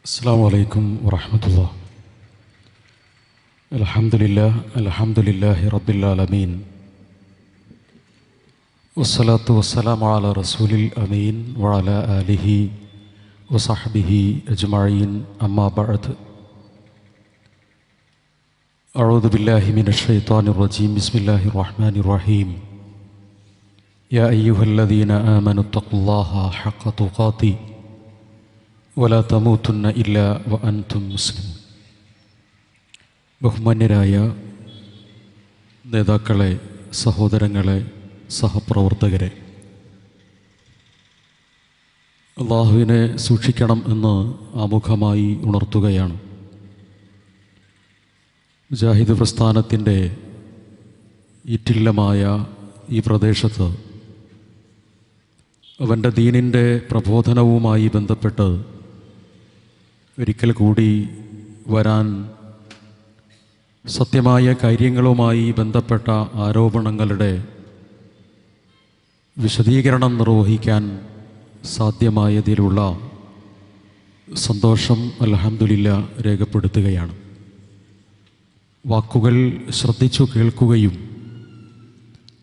السلام عليكم ورحمة الله. الحمد لله رب العالمين والصلاة والسلام على رسول الأمين وعلى آله وصحبه أجمعين أما بعد. أعوذ بالله من الشيطان الرجيم. بسم الله الرحمن الرحيم. يا أيها الذين آمنوا اتقوا الله حق تقاته ولا تموتن إلا وأنتم مسلمون. ബഹുമാന്യരായ നേതാക്കളെ, സഹോദരങ്ങളെ, സഹപ്രവർത്തകരെ, അള്ളാഹുവിനെ സൂക്ഷിക്കണം എന്ന് ആമുഖമായി ഉണർത്തുകയാണ്. മുജാഹിദ് പ്രസ്ഥാനത്തിൻ്റെ ഈറ്റില്ലമായ ഈ പ്രദേശത്ത് അവൻ്റെ ദീനിൻ്റെ പ്രബോധനവുമായി ബന്ധപ്പെട്ട് ഒരിക്കൽ കൂടി വരാൻ, സത്യമായ കാര്യങ്ങളുമായി ബന്ധപ്പെട്ട ആരോപണങ്ങളുടെ വിശദീകരണം നിർവഹിക്കാൻ സാധ്യമായതിലുള്ള സന്തോഷം അൽഹംദുലില്ലാഹ് രേഖപ്പെടുത്തുകയാണ്. വാക്കുകൾ ശ്രദ്ധിച്ചു കേൾക്കുകയും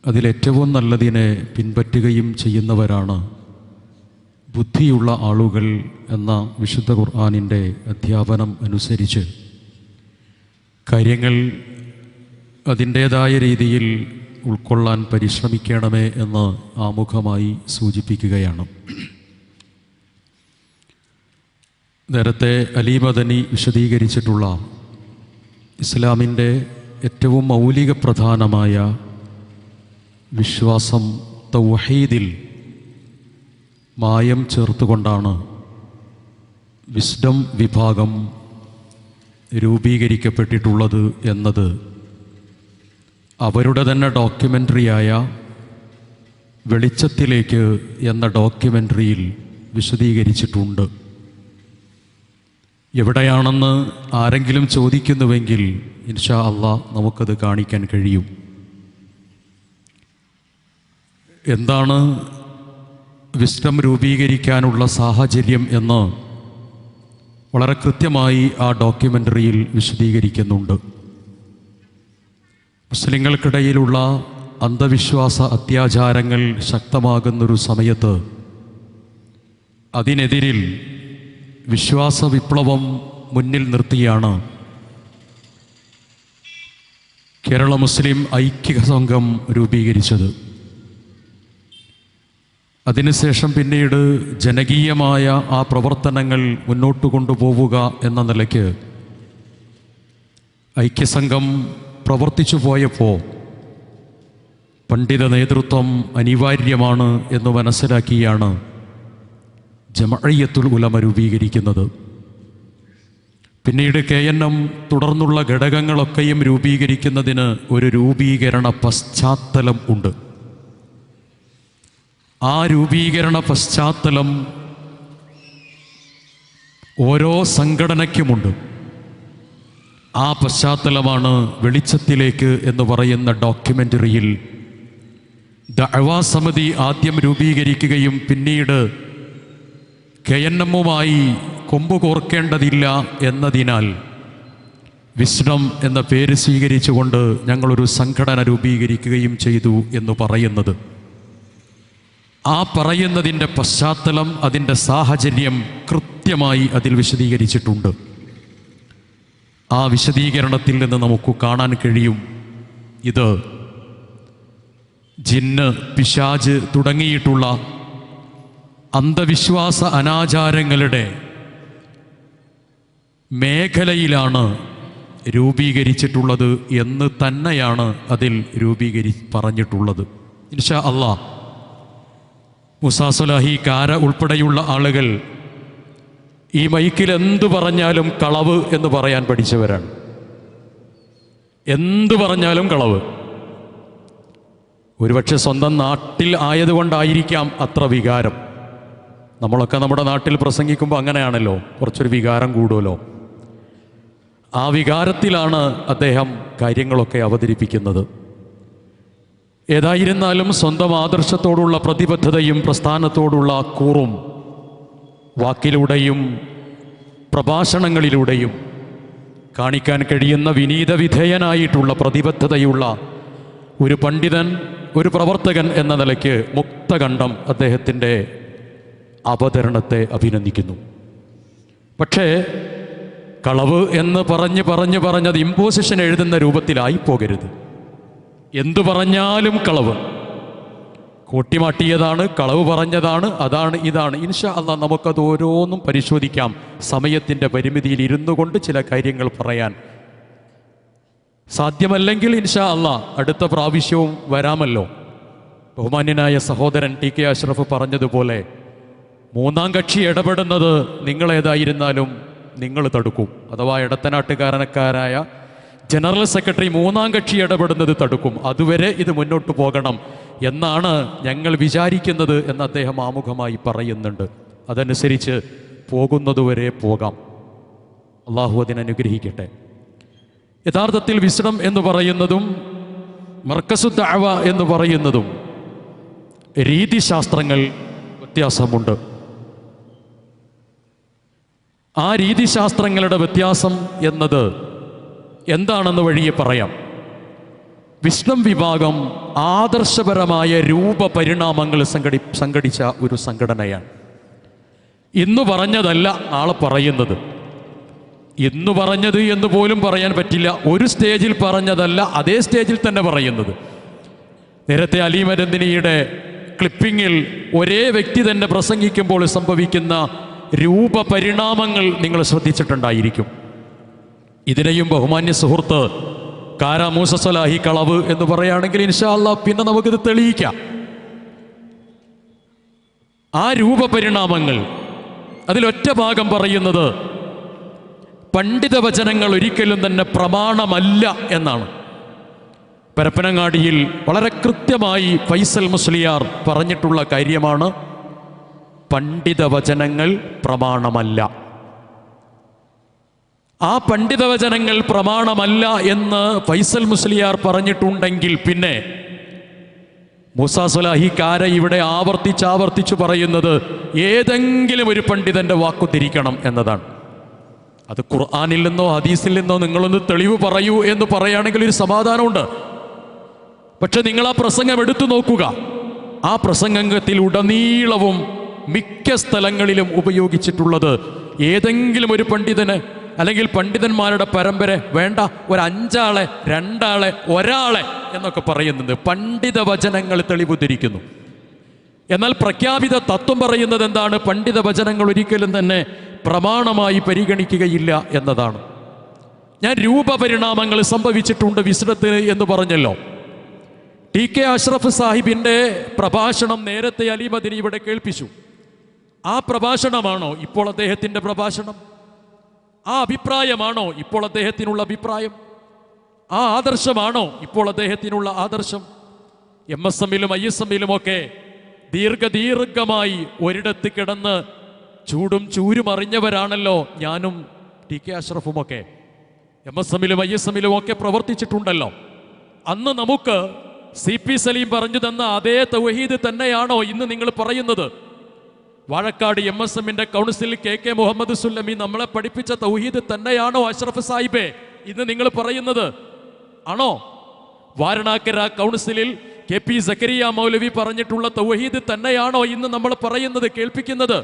അതിലേറ്റവും നല്ലതിനെ പിൻപറ്റുകയും ചെയ്യുന്നവരാണ് ബുദ്ധിയുള്ള ആളുകൾ എന്ന വിശുദ്ധ ഖുർആനിൻ്റെ അധ്യാപനം അനുസരിച്ച് കാര്യങ്ങൾ അതിൻ്റേതായ രീതിയിൽ ഉൾക്കൊള്ളാൻ പരിശ്രമിക്കണമേ എന്ന് ആമുഖമായി സൂചിപ്പിക്കുകയാണ്. നേരത്തെ അലി മദനി വിശദീകരിച്ചിട്ടുള്ള ഇസ്ലാമിൻ്റെ ഏറ്റവും മൗലിക പ്രധാനമായ വിശ്വാസം തൗഹീദിൽ മായം ചേർത്തുകൊണ്ടാണ് വിസ്ഡം വിഭാഗം രൂപീകരിക്കപ്പെട്ടിട്ടുള്ളത് എന്നത് അവരുടെ തന്നെ ഡോക്യുമെൻ്ററിയായ വെളിച്ചത്തിലേക്ക് എന്ന ഡോക്യുമെൻ്ററിയിൽ വിശദീകരിച്ചിട്ടുണ്ട്. എവിടെയാണെന്ന് ആരെങ്കിലും ചോദിക്കുന്നുവെങ്കിൽ ഇൻഷാ അല്ലാഹ് നമുക്കത് കാണിക്കാൻ കഴിയും. എന്താണ് വിസ്ഡം രൂപീകരിക്കാനുള്ള സാഹചര്യം എന്ന് വളരെ കൃത്യമായി ആ ഡോക്യുമെൻ്ററിയിൽ വിശദീകരിക്കുന്നുണ്ട്. മുസ്ലിങ്ങൾക്കിടയിലുള്ള അന്ധവിശ്വാസ അത്യാചാരങ്ങൾ ശക്തമാകുന്നൊരു സമയത്ത് അതിനെതിരിൽ വിശ്വാസ വിപ്ലവം മുന്നിൽ നിർത്തിയാണ് കേരള മുസ്ലിം ഐക്യ സംഘം രൂപീകരിച്ചത്. അതിനുശേഷം പിന്നീട് ജനകീയമായ ആ പ്രവർത്തനങ്ങൾ മുന്നോട്ട് കൊണ്ടുപോവുക എന്ന നിലയ്ക്ക് ഐക്യസംഘം പ്രവർത്തിച്ചു പോയപ്പോൾ പണ്ഡിത നേതൃത്വം അനിവാര്യമാണ് എന്ന് മനസ്സിലാക്കിയാണ് ജമഅയ്യത്തുൽ ഉലമ രൂപീകരിക്കുന്നത്. പിന്നീട് KNM തുടർന്നുള്ള ഘടകങ്ങളൊക്കെയും രൂപീകരിക്കുന്നതിന് ഒരു രൂപീകരണ പശ്ചാത്തലം ഉണ്ട്. ആ രൂപീകരണ പശ്ചാത്തലം ഓരോ സംഘടനയ്ക്കുമുണ്ട്. ആ പശ്ചാത്തലമാണ് വെളിച്ചത്തിലേക്ക് എന്ന് പറയുന്ന ഡോക്യുമെൻ്ററിയിൽ ദഅവാ സമിതി ആദ്യം രൂപീകരിക്കുകയും പിന്നീട് KNM-മായി കൊമ്പ് കോർക്കേണ്ടതില്ല എന്നതിനാൽ വിസ്ഡം എന്ന പേര് സ്വീകരിച്ചുകൊണ്ട് ഞങ്ങളൊരു സംഘടന രൂപീകരിക്കുകയും ചെയ്തു എന്ന് പറയുന്നത്. ആ പറയുന്നതിൻ്റെ പശ്ചാത്തലം, അതിൻ്റെ സാഹചര്യം കൃത്യമായി അതിൽ വിശദീകരിച്ചിട്ടുണ്ട്. ആ വിശദീകരണത്തിൽ നിന്ന് നമുക്ക് കാണാൻ കഴിയും, ഇത് ജിന്ന്, പിശാച് തുടങ്ങിയിട്ടുള്ള അന്ധവിശ്വാസ അനാചാരങ്ങളുടെ മേഖലയിലാണ് രൂപീകരിച്ചിട്ടുള്ളത് എന്ന് തന്നെയാണ് അതിൽ പറഞ്ഞിട്ടുള്ളത്. ഇൻഷാ അല്ലാഹ് മൂസാ സ്വലാഹി, കാര ഉൾപ്പെടെയുള്ള ആളുകൾ ഈ മൈക്കിൽ എന്തു പറഞ്ഞാലും കളവ് എന്ന് പറയാൻ പഠിച്ചവരാണ്. എന്തു പറഞ്ഞാലും കളവ്. ഒരുപക്ഷെ സ്വന്തം നാട്ടിൽ ആയതുകൊണ്ടായിരിക്കാം അത്ര വികാരം. നമ്മളൊക്കെ നമ്മുടെ നാട്ടിൽ പ്രസംഗിക്കുമ്പോൾ അങ്ങനെയാണല്ലോ, കുറച്ചൊരു വികാരം കൂടുമല്ലോ. ആ വികാരത്തിലാണ് അദ്ദേഹം കാര്യങ്ങളൊക്കെ അവതരിപ്പിക്കുന്നത്. ഏതായിരുന്നാലും സ്വന്തം ആദർശത്തോടുള്ള പ്രതിബദ്ധതയും പ്രസ്ഥാനത്തോടുള്ള കൂറും വാക്കിലൂടെയും പ്രഭാഷണങ്ങളിലൂടെയും കാണിക്കാൻ കഴിയുന്ന വിനീത വിധേയനായിട്ടുള്ള പ്രതിബദ്ധതയുള്ള ഒരു പണ്ഡിതൻ, ഒരു പ്രവർത്തകൻ എന്ന നിലയ്ക്ക് മുക്തകണ്ഠം അദ്ദേഹത്തിൻ്റെ അവതരണത്തെ അഭിനന്ദിക്കുന്നു. പക്ഷേ കളവ് എന്ന് പറഞ്ഞത് ഇമ്പോസിഷൻ എഴുതുന്ന രൂപത്തിലായി പോകരുത്. എന്തു പറഞ്ഞാലും കളവ്, കൂട്ടിമാട്ടിയതാണ്, കളവ് പറഞ്ഞതാണ്, അതാണ് ഇതാണ്. ഇൻഷാ അല്ലാഹ് നമുക്കത് ഓരോന്നും പരിശോധിക്കാം. സമയത്തിൻ്റെ പരിമിതിയിൽ ഇരുന്നു കൊണ്ട് ചില കാര്യങ്ങൾ പറയാൻ സാധ്യമല്ലെങ്കിൽ ഇൻഷാ അല്ലാഹ് അടുത്ത പ്രാവശ്യവും വരാമല്ലോ. ബഹുമാന്യനായ സഹോദരൻ ടി കെ അഷ്റഫ് പറഞ്ഞതുപോലെ മൂന്നാം കക്ഷി ഇടപെടുന്നത് നിങ്ങളേതായിരുന്നാലും നിങ്ങൾ തടുക്കും. അഥവാ ഇടത്തനാട്ടുകാരനക്കാരായ ജനറൽ സെക്രട്ടറി മൂന്നാം കക്ഷി ഇടപെടുന്നത് തടുക്കും. അതുവരെ ഇത് മുന്നോട്ട് പോകണം എന്നാണ് ഞങ്ങൾ വിചാരിക്കുന്നത് എന്ന് അദ്ദേഹം ആമുഖമായി പറയുന്നുണ്ട്. അതനുസരിച്ച് പോകുന്നതുവരെ പോകാം. അള്ളാഹു അതിനനുഗ്രഹിക്കട്ടെ. യഥാർത്ഥത്തിൽ വിസ്ഡം എന്ന് പറയുന്നതും മർക്കസു ദഅവ എന്ന് പറയുന്നതും രീതിശാസ്ത്രങ്ങൾ വ്യത്യാസമുണ്ട്. ആ രീതിശാസ്ത്രങ്ങളുടെ വ്യത്യാസം എന്നത് എന്താണെന്ന് വഴിയെ പറയാം. വിസ്ഡം വിഭാഗം ആദർശപരമായ രൂപപരിണാമങ്ങൾ സംഘടിച്ച ഒരു സംഘടനയാണ്. ഇന്ന് പറഞ്ഞതല്ല നാളെ പറയുന്നത്. ഇന്ന് പറഞ്ഞത് എന്ന് പോലും പറയാൻ പറ്റില്ല. ഒരു സ്റ്റേജിൽ പറഞ്ഞതല്ല അതേ സ്റ്റേജിൽ തന്നെ പറയുന്നത്. നേരത്തെ അലി മദനിയുടെ ക്ലിപ്പിങ്ങിൽ ഒരേ വ്യക്തി തന്നെ പ്രസംഗിക്കുമ്പോൾ സംഭവിക്കുന്ന രൂപപരിണാമങ്ങൾ നിങ്ങൾ ശ്രദ്ധിച്ചിട്ടുണ്ടായിരിക്കും. ഇതിനെയും ബഹുമാന്യ സുഹൃത്ത് കാര മൂസ സ്വലാഹി കളവ് എന്ന് പറയുകയാണെങ്കിൽ ഇൻഷാ അല്ലാഹ് പിന്നെ നമുക്കിത് തെളിയിക്കാം. ആ രൂപപരിണാമങ്ങൾ അതിലൊറ്റ ഭാഗം പറയുന്നത് പണ്ഡിത വചനങ്ങൾ ഒരിക്കലും തന്നെ പ്രമാണമല്ല എന്നാണ്. പരപ്പനങ്ങാടിയിൽ വളരെ കൃത്യമായി ഫൈസൽ മുസ്ലിയാർ പറഞ്ഞിട്ടുള്ള കാര്യമാണ്, പണ്ഡിത വചനങ്ങൾ പ്രമാണമല്ല. ആ പണ്ഡിത വചനങ്ങൾ പ്രമാണമല്ല എന്ന് ഫൈസൽ മുസ്ലിയാർ പറഞ്ഞിട്ടുണ്ടെങ്കിൽ പിന്നെ മൂസ സ്വലാഹി കാര ഇവിടെ ആവർത്തിച്ച് പറയുന്നത് ഏതെങ്കിലും ഒരു പണ്ഡിതന്റെ വാക്കുതിരിക്കണം എന്നതാണ്. അത് ഖുർആനിൽ നിന്നോ ഹദീസിൽ നിന്നോ നിങ്ങളൊന്ന് തെളിവ് പറയൂ എന്ന് പറയുകയാണെങ്കിൽ ഒരു സമാധാനമുണ്ട്. പക്ഷെ നിങ്ങൾ ആ പ്രസംഗം എടുത്തു നോക്കുക. ആ പ്രസംഗത്തിൽ ഉടനീളവും മിക്ക സ്ഥലങ്ങളിലും ഉപയോഗിച്ചിട്ടുള്ളത് ഏതെങ്കിലും ഒരു പണ്ഡിതന് അല്ലെങ്കിൽ പണ്ഡിതന്മാരുടെ പരമ്പര വേണ്ട, ഒരു 5 ആളെ 2 ആളെ 1 ആളെ എന്നൊക്കെ പറയുന്നത് പണ്ഡിത വചനങ്ങൾ തെളിവുദ്ധരിക്കുന്നു. എന്നാൽ പ്രഖ്യാപിത തത്വം പറയുന്നത് എന്താണ്? പണ്ഡിത വചനങ്ങൾ ഒരിക്കലും തന്നെ പ്രമാണമായി പരിഗണിക്കുകയില്ല എന്നതാണ്. ഞാൻ രൂപപരിണാമങ്ങൾ സംഭവിച്ചിട്ടുണ്ട് വിസ്ഡത്തിന് എന്ന് പറഞ്ഞല്ലോ. ടി കെ അഷ്റഫ് സാഹിബിൻ്റെ പ്രഭാഷണം നേരത്തെ അലി മദനി ഇവിടെ കേൾപ്പിച്ചു. ആ പ്രഭാഷണമാണോ ഇപ്പോൾ അദ്ദേഹത്തിൻ്റെ പ്രഭാഷണം? ആ അഭിപ്രായമാണോ ഇപ്പോൾ അദ്ദേഹത്തിനുള്ള അഭിപ്രായം? ആ ആദർശമാണോ ഇപ്പോൾ അദ്ദേഹത്തിനുള്ള ആദർശം? MSM-ലും ISM-ലും ഒക്കെ ദീർഘമായി ഒരിടത്ത് കിടന്ന് ചൂടും ചൂരും അറിഞ്ഞവരാണല്ലോ ഞാനും ടി കെ അഷ്റഫുമൊക്കെ. MSM-ലും ISM-ലും ഒക്കെ പ്രവർത്തിച്ചിട്ടുണ്ടല്ലോ. അന്ന് നമുക്ക് CP സലീം പറഞ്ഞു തന്ന അതേ തൗഹീദ് തന്നെയാണോ ഇന്ന് നിങ്ങൾ പറയുന്നത്? വാഴക്കാട് MSM-ന്റെ കൗൺസിൽ KK മുഹമ്മദ് സുല്ലമി നമ്മളെ പഠിപ്പിച്ച തൗഹീദ് തന്നെയാണോ അഷ്റഫ് സാഹിബേ ഇന്ന് നിങ്ങൾ പറയുന്നത്? ആണോ? വാരണാക്കര കൗൺസിലിൽ KP സക്കരിയ മൗലവി പറഞ്ഞിട്ടുള്ള തൗഹീദ് തന്നെയാണോ ഇന്ന് നമ്മൾ പറയുന്നത്, കേൾപ്പിക്കുന്നത്?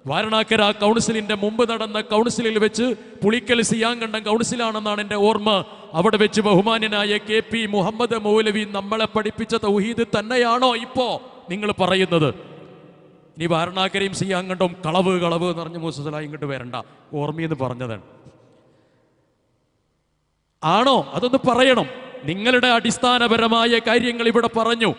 വാരണാക്കര കൗൺസിലിന്റെ മുമ്പ് നടന്ന കൗൺസിലിൽ വെച്ച് പുളിക്കൽ സിയാങ്കണ്ടം കൗൺസിലാണെന്നാണ് എൻ്റെ ഓർമ്മ. അവിടെ വെച്ച് ബഹുമാന്യനായ KP മുഹമ്മദ് മൗലവി നമ്മളെ പഠിപ്പിച്ച തൗഹീദ് തന്നെയാണോ ഇപ്പോ നിങ്ങൾ പറയുന്നത്? ഇനി വാരണാക്കരയും സിയാങ്കണ്ടവും കളവ് കളവ് എന്ന് പറഞ്ഞ് മൂസലായി ഇങ്ങോട്ട് വരണ്ട, ഓർമ്മയെന്ന് പറഞ്ഞതാണ്. ആണോ? അതൊന്ന് പറയണം. നിങ്ങളുടെ അടിസ്ഥാനപരമായ കാര്യങ്ങൾ ഇവിടെ പറഞ്ഞു.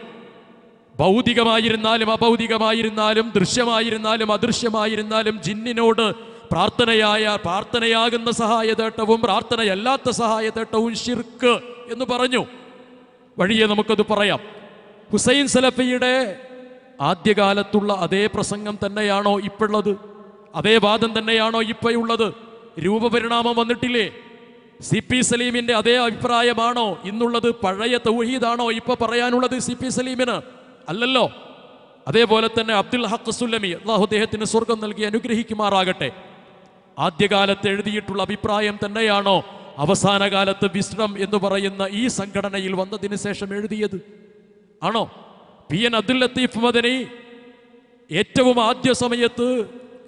ഭൗതികമായിരുന്നാലും അഭൗതികമായിരുന്നാലും ദൃശ്യമായിരുന്നാലും അദൃശ്യമായിരുന്നാലും ജിന്നിനോട് പ്രാർത്ഥനയാകുന്ന സഹായതേട്ടവും പ്രാർത്ഥനയല്ലാത്ത സഹായതേട്ടവും ശിർക്ക് എന്ന് പറഞ്ഞു. വഴിയെ നമുക്കത് പറയാം. ഹുസൈൻ സലഫിയുടെ ആദ്യകാലത്തുള്ള അതേ പ്രസംഗം തന്നെയാണോ ഇപ്പോഴുള്ളത്? അതേ വാദം തന്നെയാണോ ഇപ്പോഴുള്ളത്? രൂപപരിണാമം വന്നിട്ടില്ലേ? CP സലീമിന്റെ അതേ അഭിപ്രായമാണോ ഇന്നുള്ളത്? പഴയ തൗഹീദാണോ ഇപ്പൊ പറയാനുള്ളത് CP സലീമിന്? അല്ലല്ലോ. അതേപോലെ തന്നെ അബ്ദുൽ ഹഖ് സുല്ലമി, അല്ലാഹു അദ്ദേഹത്തിന് സ്വർഗം നൽകി അനുഗ്രഹിക്കുമാറാകട്ടെ, ആദ്യകാലത്ത് എഴുതിയിട്ടുള്ള അഭിപ്രായം തന്നെയാണോ അവസാന കാലത്ത് വിസ്ഡം എന്ന് പറയുന്ന ഈ സംഘടനയിൽ വന്നതിന് ശേഷം എഴുതിയത്? ആണോ? PN അബ്ദുൽ ലത്തീഫ് മദനി ഏറ്റവും ആദ്യ സമയത്ത്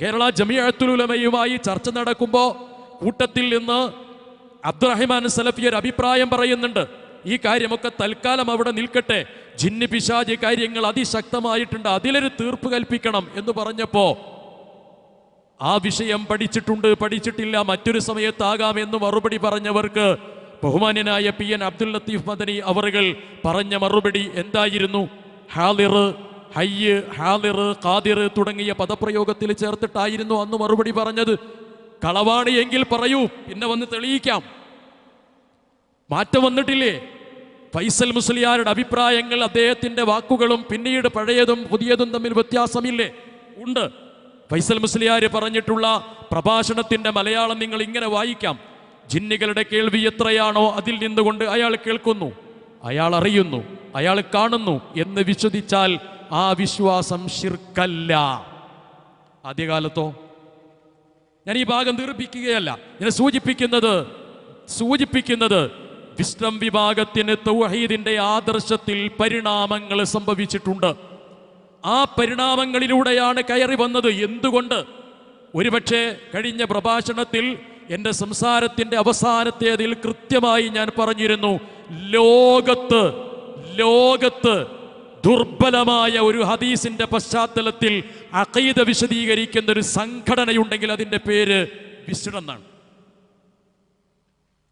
കേരള ജമിഅത്തുൽ ഉലമയുമായി ചർച്ച നടക്കുമ്പോൾ കൂട്ടത്തിൽ നിന്ന് അബ്ദുറഹിമാൻ സലഫി ഒരു അഭിപ്രായം പറയുന്നുണ്ട്. ഈ കാര്യമൊക്കെ തൽക്കാലം അവിടെ നിൽക്കട്ടെ, ജിന്ന് പിശാച് കാര്യങ്ങൾ അതിശക്തമായിട്ടുണ്ട്, അതിലൊരു തീർപ്പ് കൽപ്പിക്കണം എന്ന് പറഞ്ഞപ്പോൾ ആ വിഷയം പഠിച്ചിട്ടില്ല, മറ്റൊരു സമയത്താകാം എന്ന് മറുപടി പറഞ്ഞവർക്ക് ബഹുമാന്യനായ PN അബ്ദുൽ ലത്തീഫ് മദനി അവറുകൾ പറഞ്ഞ മറുപടി എന്തായിരുന്നു? ഹാലിർ, ഹയ്യ്, ഹാലിർ, ഖാദിർ തുടങ്ങിയ പദപ്രയോഗത്തിൽ ചേർത്തിട്ടായിരുന്നു അന്ന് മറുപടി പറഞ്ഞത്. കളവാണ് എങ്കിൽ പറയൂ, പിന്നെ വന്ന് തെളിയിക്കാം. മാറ്റം വന്നിട്ടില്ലേ? ഫൈസൽ മുസ്ലിയാരുടെ അഭിപ്രായങ്ങൾ, അദ്ദേഹത്തിന്റെ വാക്കുകളും പിന്നീട് പഴയതും പുതിയതും തമ്മിൽ വ്യത്യാസമില്ലേ? ഉണ്ട്. ഫൈസൽ മുസ്ലിയാർ പറഞ്ഞിട്ടുള്ള പ്രഭാഷണത്തിന്റെ മലയാളം നിങ്ങൾ ഇങ്ങനെ വായിക്കാം: ജിന്നുകളുടെ കേൾവി എത്രയാണോ അതിൽ നിന്നുകൊണ്ട് അയാൾ കേൾക്കുന്നു, അയാൾ അറിയുന്നു, അയാൾ കാണുന്നു എന്ന് വിശ്വസിച്ചാൽ ആ വിശ്വാസം ശിർക്കല്ല. ആദ്യകാലത്തോ? ഞാൻ ഈ ഭാഗം ദീർഘിപ്പിക്കുകയല്ല, ഞാൻ സൂചിപ്പിക്കുന്നത് വിസ്ഡം വിഭാഗത്തിന് തൗഹീദിന്റെ ആദർശത്തിൽ പരിണാമങ്ങൾ സംഭവിച്ചിട്ടുണ്ട്. ആ പരിണാമങ്ങളിലൂടെയാണ് കയറി വന്നത്. എന്തുകൊണ്ട്? ഒരുപക്ഷെ കഴിഞ്ഞ പ്രഭാഷണത്തിൽ എൻ്റെ സംസാരത്തിൻ്റെ അവസാനത്തേതിൽ കൃത്യമായി ഞാൻ പറഞ്ഞിരുന്നു, ലോകത്ത് ദുർബലമായ ഒരു ഹദീസിന്റെ പശ്ചാത്തലത്തിൽ അഖീദ വിശദീകരിക്കുന്ന ഒരു സംഘടനയുണ്ടെങ്കിൽ അതിൻ്റെ പേര് വിസ്ഡം എന്നാണ്.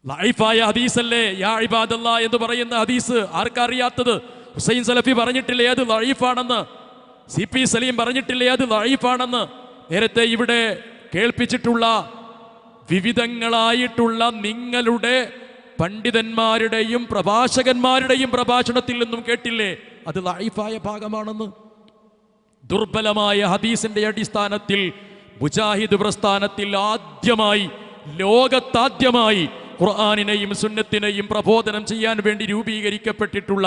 ലൈഫായ ഹദീസല്ലേ യാ ഇബാദല്ലാ എന്ന് പറയുന്ന ഹദീസ്? ആർക്കറിയാത്തത്? ഹുസൈൻ സലഫി പറഞ്ഞിട്ടില്ലേ അത് ലൈഫാണെന്ന്? CP സലീം പറഞ്ഞിട്ടില്ലേ അത് ലൈഫാണെന്ന്? നേരത്തെ ഇവിടെ കേൾപ്പിച്ചിട്ടുള്ള വിവിധങ്ങളായിട്ടുള്ള നിങ്ങളുടെ പണ്ഡിതന്മാരുടെയും പ്രഭാഷകന്മാരുടെയും പ്രഭാഷണത്തിൽ നിന്നും കേട്ടില്ലേ അത് ലൈഫായ ഭാഗമാണെന്ന്? ദുർബലമായ ഹദീസിന്റെ അടിസ്ഥാനത്തിൽ മുജാഹിദ് പ്രസ്ഥാനത്തിൽ ലോകത്താദ്യമായി ഖുർആനിനെയും സുന്നത്തിനെയും പ്രബോധനം ചെയ്യാൻ വേണ്ടി രൂപീകരിക്കപ്പെട്ടിട്ടുള്ള